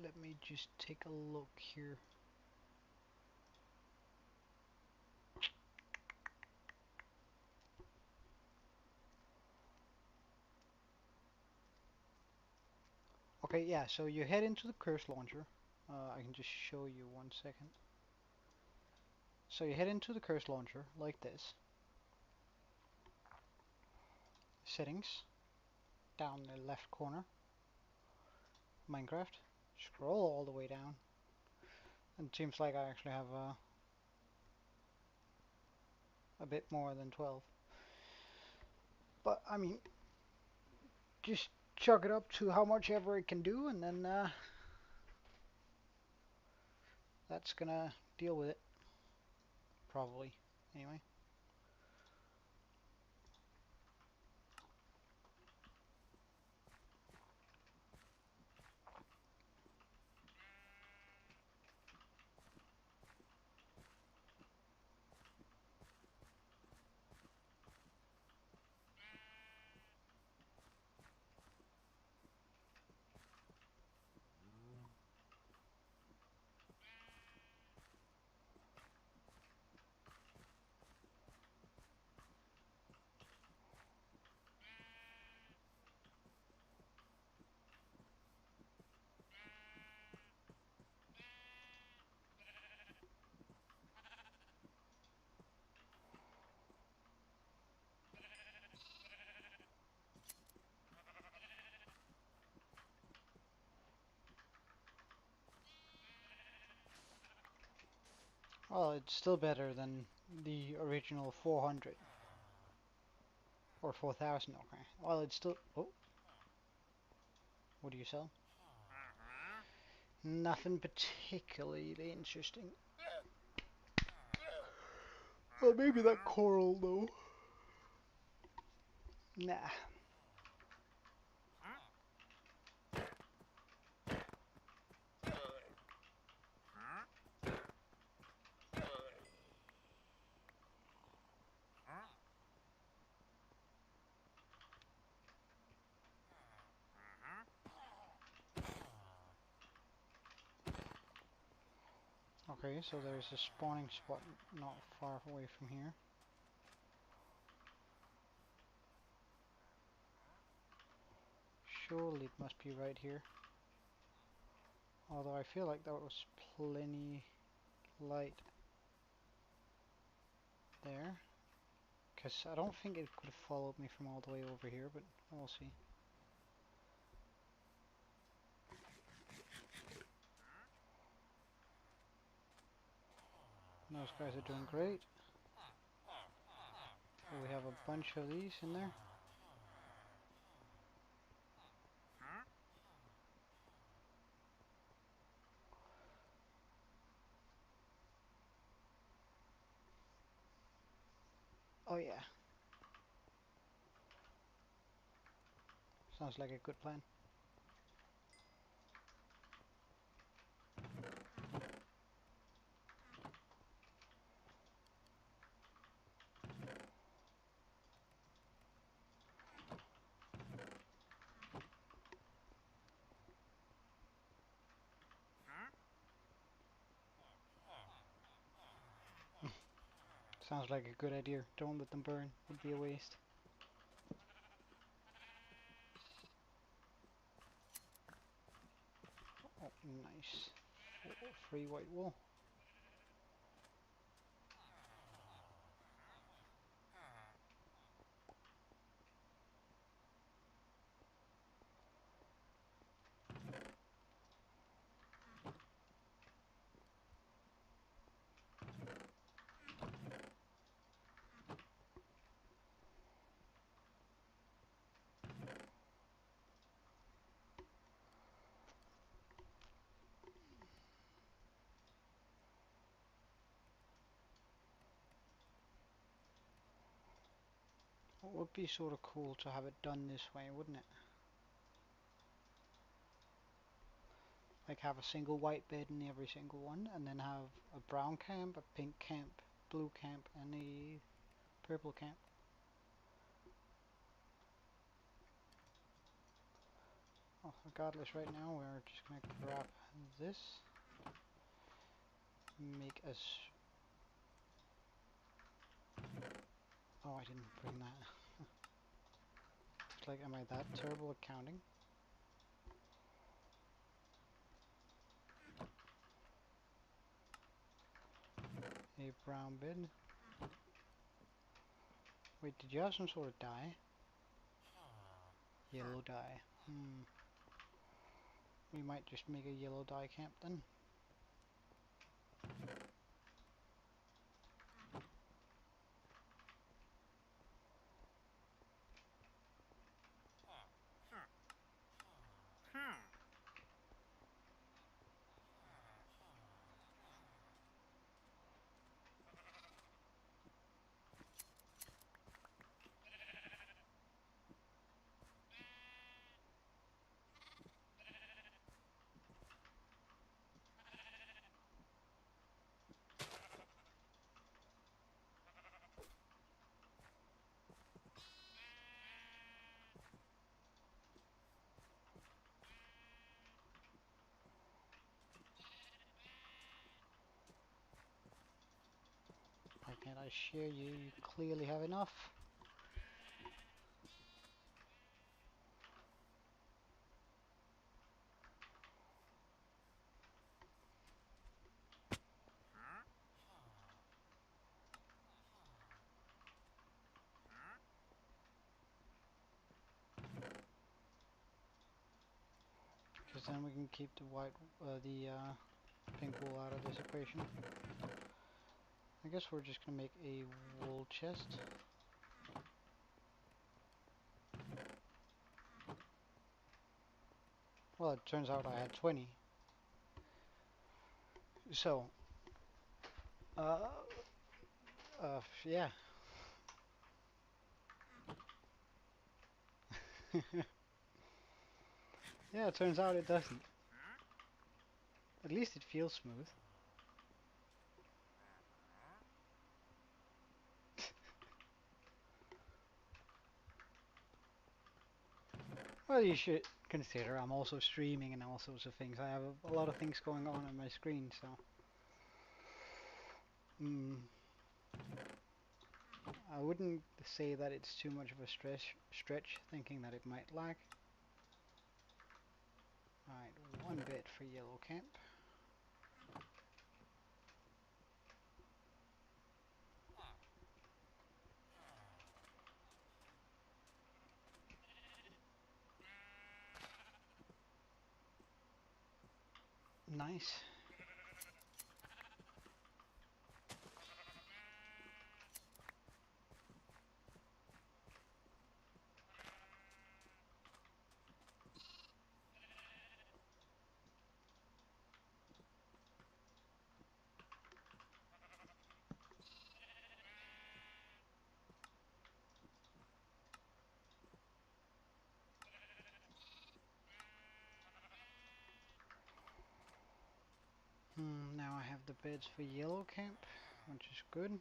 Let me just take a look here. Okay, yeah, so you head into the curse launcher. I can just show you 1 second. So you head into the curse launcher like this. Settings, down the left corner. Minecraft. Scroll all the way down. And it seems like I actually have a bit more than 12. But, I mean, just chuck it up to how much ever it can do, and then that's gonna deal with it. Probably. Anyway. Well, it's still better than the original 400. Or 4,000, okay. Well, it's still... Oh, what do you sell? Nothing particularly interesting. Well, maybe that coral, though. Nah. Okay, so there's a spawning spot not far away from here. Surely it must be right here. Although I feel like there was plenty light there. Because I don't think it could have followed me from all the way over here, but we'll see. Those guys are doing great. So we have a bunch of these in there. Oh yeah, sounds like a good plan. Sounds like a good idea. Don't let them burn. Would be a waste. Oh, nice. Free white wool. It would be sort of cool to have it done this way, wouldn't it? Like have a single white bed in every single one, and then have a brown camp, a pink camp, blue camp, and a purple camp. Oh, regardless, right now we're just gonna grab this, make us. Oh, I didn't bring that. It's like, am I that terrible at counting? A brown bed. Wait, did you have some sort of dye? Yellow dye. We might just make a yellow dye camp then. Why can't I share you? You clearly have enough. Because then we can keep the pink wool out of this equation. I guess we're just gonna make a wool chest. Well, it turns out I had 20. So, yeah. Yeah, it turns out it doesn't. At least it feels smooth. Well, you should consider I'm also streaming and all sorts of things. I have a lot of things going on my screen, so Mm, I wouldn't say that it's too much of a stretch thinking that it might lag. Alright, one bit for yellow camp. Nice. Now I have the beds for yellow camp, which is good.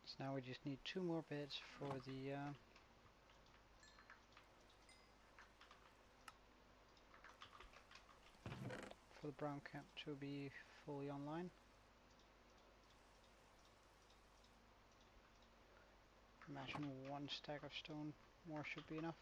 So now we just need 2 more beds for the brown camp to be fully online. Imagine 1 stack of stone more should be enough.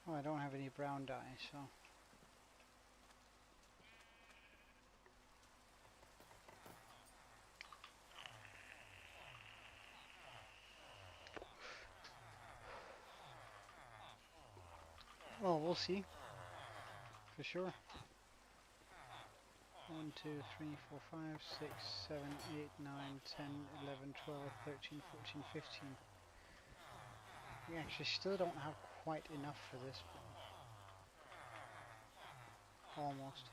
Oh, I don't have any brown dye, so... Well, we'll see. For sure. 1, 2, 3, 4, 5, 6, 7, 8, 9, 10, 11, 12, 13, 14, 15. We actually still don't have quite enough for this, but almost.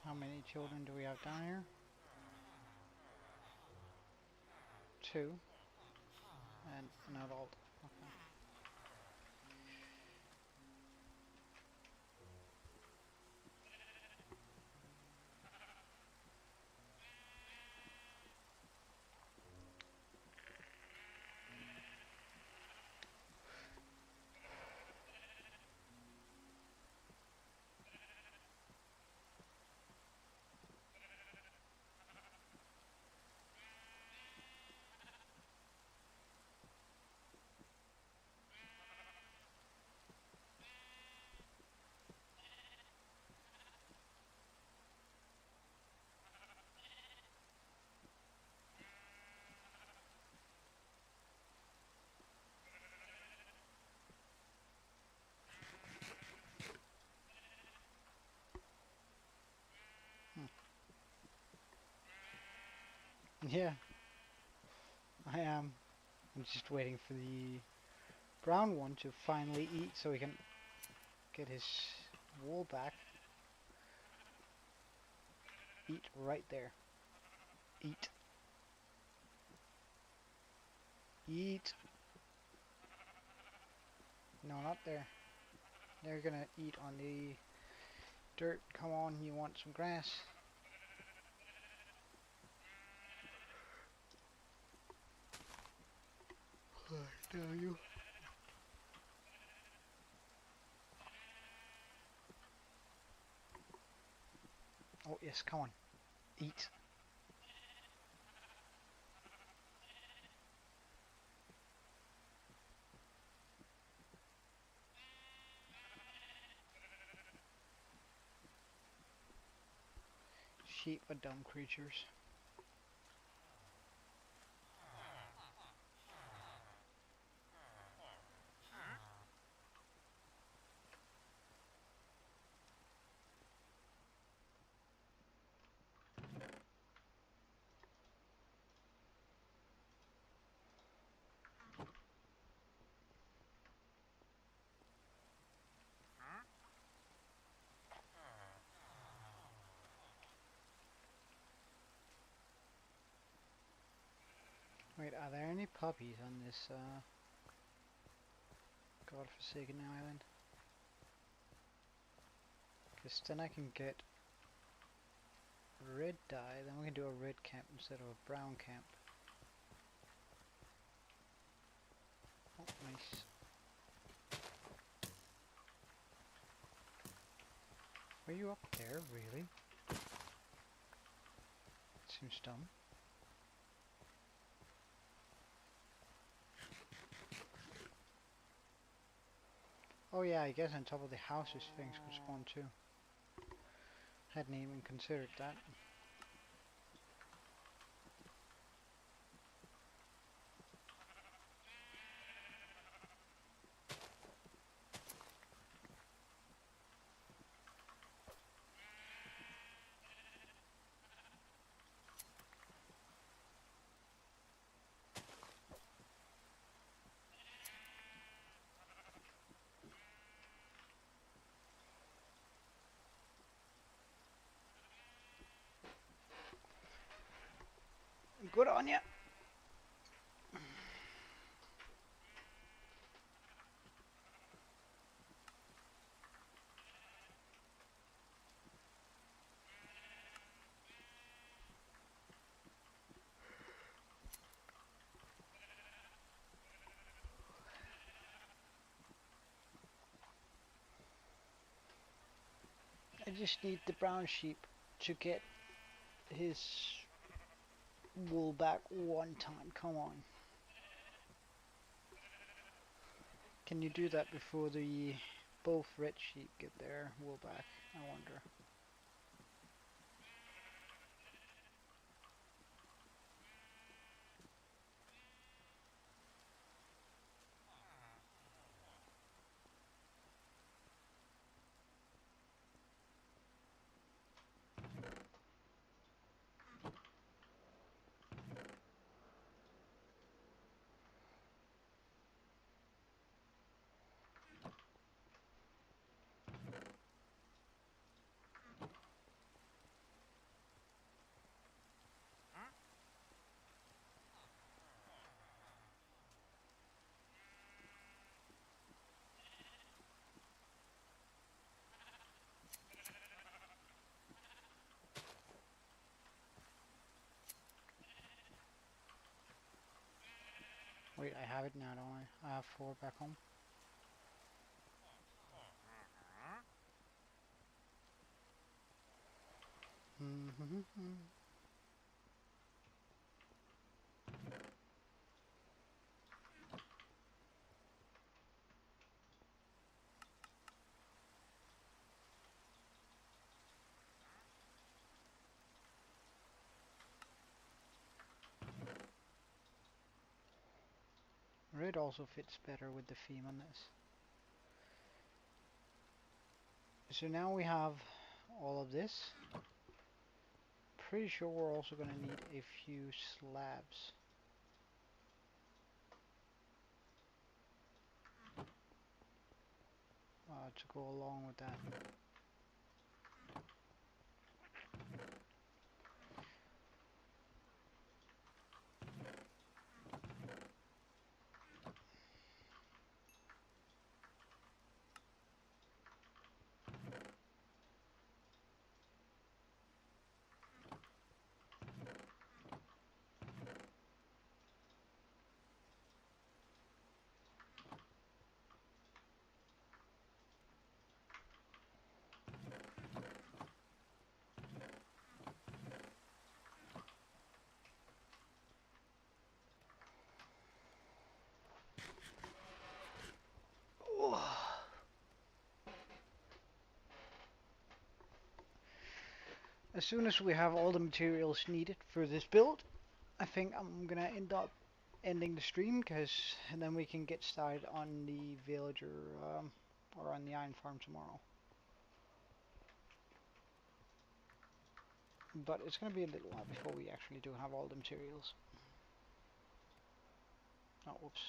How many children do we have down here? 2. And an adult. Okay. Yeah, I am. I'm just waiting for the brown one to finally eat so he can get his wool back. Eat right there. Eat. Eat. No, not there. They're gonna eat on the dirt. Come on, you want some grass? I tell you. Oh yes, come on. Eat. Sheep are dumb creatures. Wait, are there any puppies on this godforsaken island? Because then I can get red dye, then we can do a red camp instead of a brown camp. Oh, nice. Were you up there, really? Seems dumb. Oh yeah, I guess on top of the houses things could spawn too. Hadn't even considered that. Good on ya! I just need the brown sheep to get his wool back one time. Come on. Can you do that before the both red sheep get their wool back? I wonder. Wait, I have it now, don't I? I have 4 back home. Red also fits better with the theme on this. So now we have all of this pretty sure we're also going to need a few slabs to go along with that. As soon as we have all the materials needed for this build, I think I'm gonna end up ending the stream, and then we can get started on the villager or on the iron farm tomorrow. But it's gonna be a little while before we actually do have all the materials. Oh, whoops.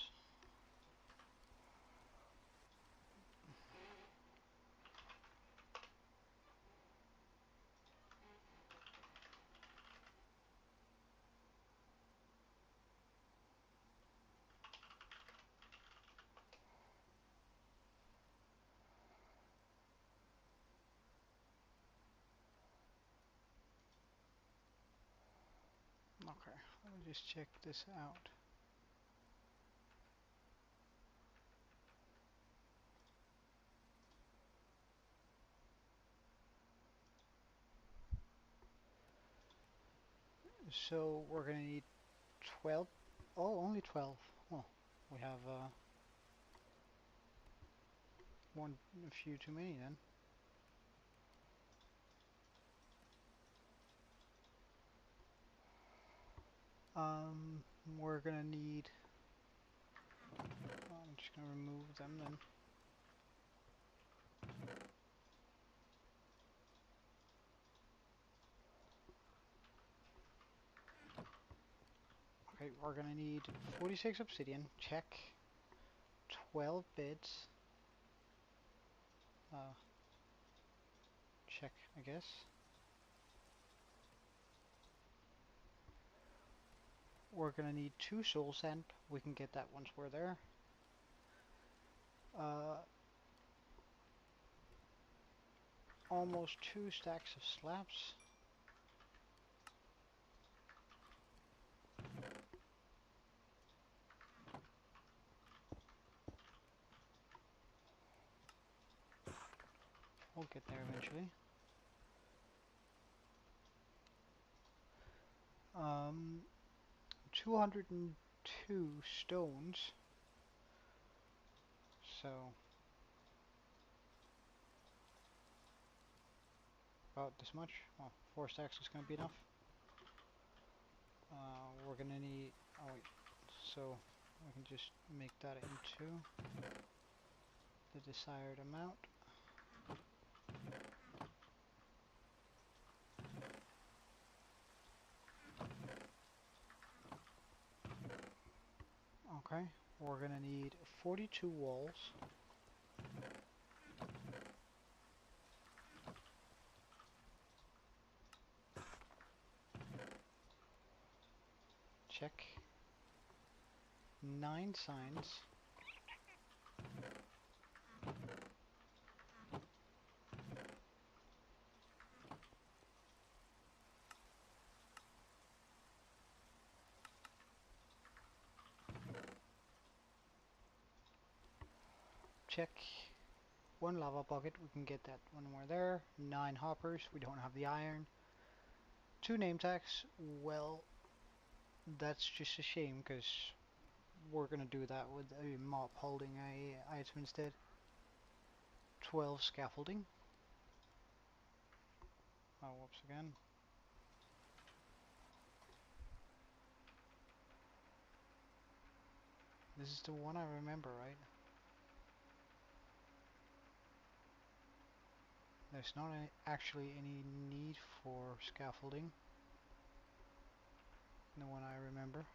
Okay, let me just check this out. So we're gonna need 12. Oh, only 12. Oh, we have a few too many then. We're gonna need. I'm just gonna remove them then. Okay, we're gonna need 46 obsidian. Check. 12 beds. Check, I guess. We're gonna need 2 soul sand. We can get that once we're there. Almost 2 stacks of slabs. We'll get there eventually. 202 stones. So about this much. Oh, 4 stacks is gonna be enough. We're gonna need. Oh wait. So we can just make that into the desired amount. Okay, we're gonna need 42 walls. Check. 9 signs. Check. 1 lava bucket, we can get that when we're there. 9 hoppers, we don't have the iron. 2 name tags, well, that's just a shame because we're gonna do that with a mob holding a item instead. 12 scaffolding. Oh, whoops again. This is the one I remember, right? There's not actually any need for scaffolding. The one I remember.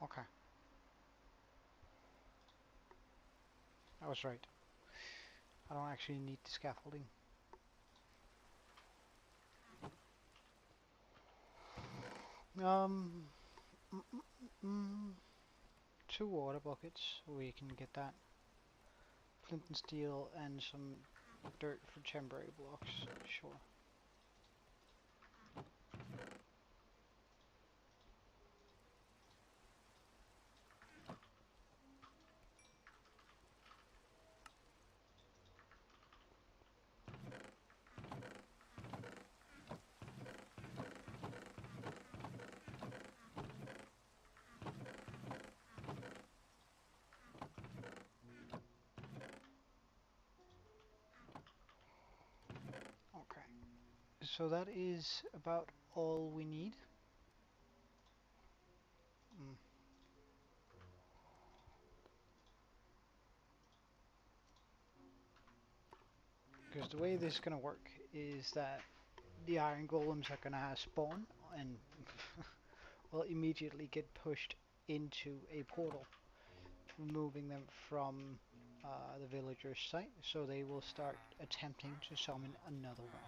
Okay, I was right. I don't actually need the scaffolding. Um, mm, mm, mm, 2 water buckets. We can get that. Flint and steel and some dirt for temporary blocks. Sure. Okay. So that is about all we need. Mm. Because the way this is going to work is that the iron golems are going to spawn and will immediately get pushed into a portal, removing them from the villager's site, so they will start attempting to summon another one.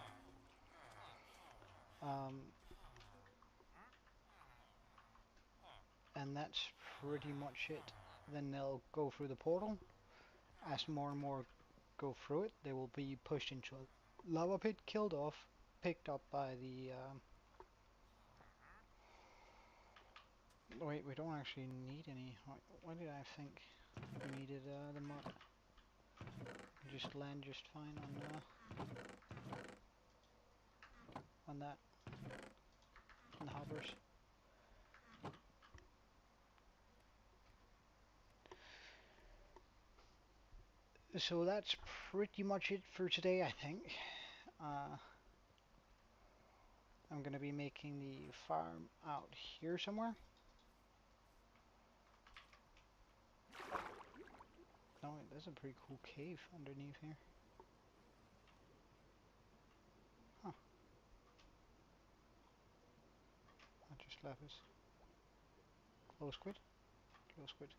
And that's pretty much it. Then they'll go through the portal. As more and more go through it, they will be pushed into a lava pit, killed off, picked up by the wait, we don't actually need any. Why did I think we needed the mud? Just land just fine on that, on the hoppers. So that's pretty much it for today, I think. Uh, I'm gonna be making the farm out here somewhere. No, wait, there's a pretty cool cave underneath here. Huh, I just left this. Close quit. Close quit.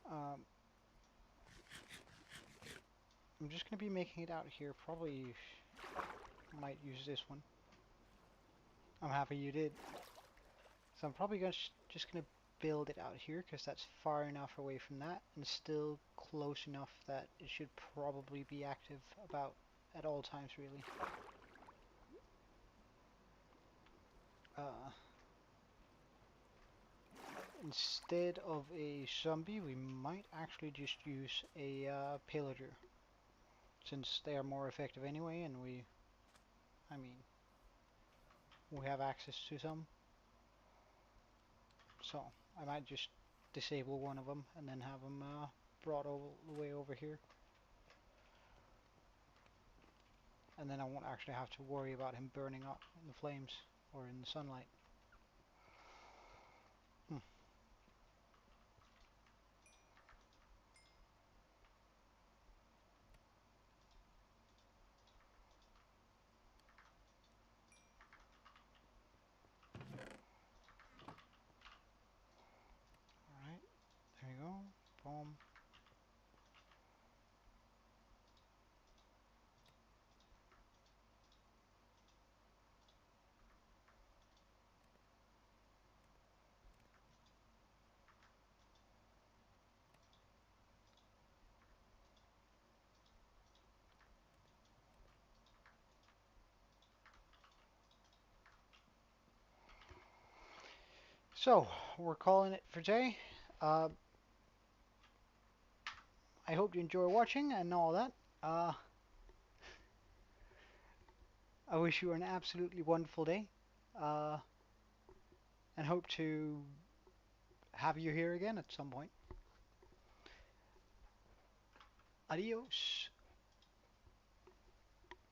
Um, I'm just gonna be making it out here. Probably might use this one. I'm happy you did. So I'm probably just gonna build it out here because that's far enough away from that and still close enough that it should probably be active about at all times, really. Uh, Instead of a zombie, we might actually just use a pillager, since they are more effective anyway, and I mean, we have access to some. So I might just disable one of them and then have them brought all the way over here. And then I won't actually have to worry about him burning up in the flames or in the sunlight. Hmm. Alright, there you go. Boom. So, we're calling it for today. Uh, I hope you enjoy watching and all that. Uh, I wish you an absolutely wonderful day. Uh, and hope to have you here again at some point. Adios.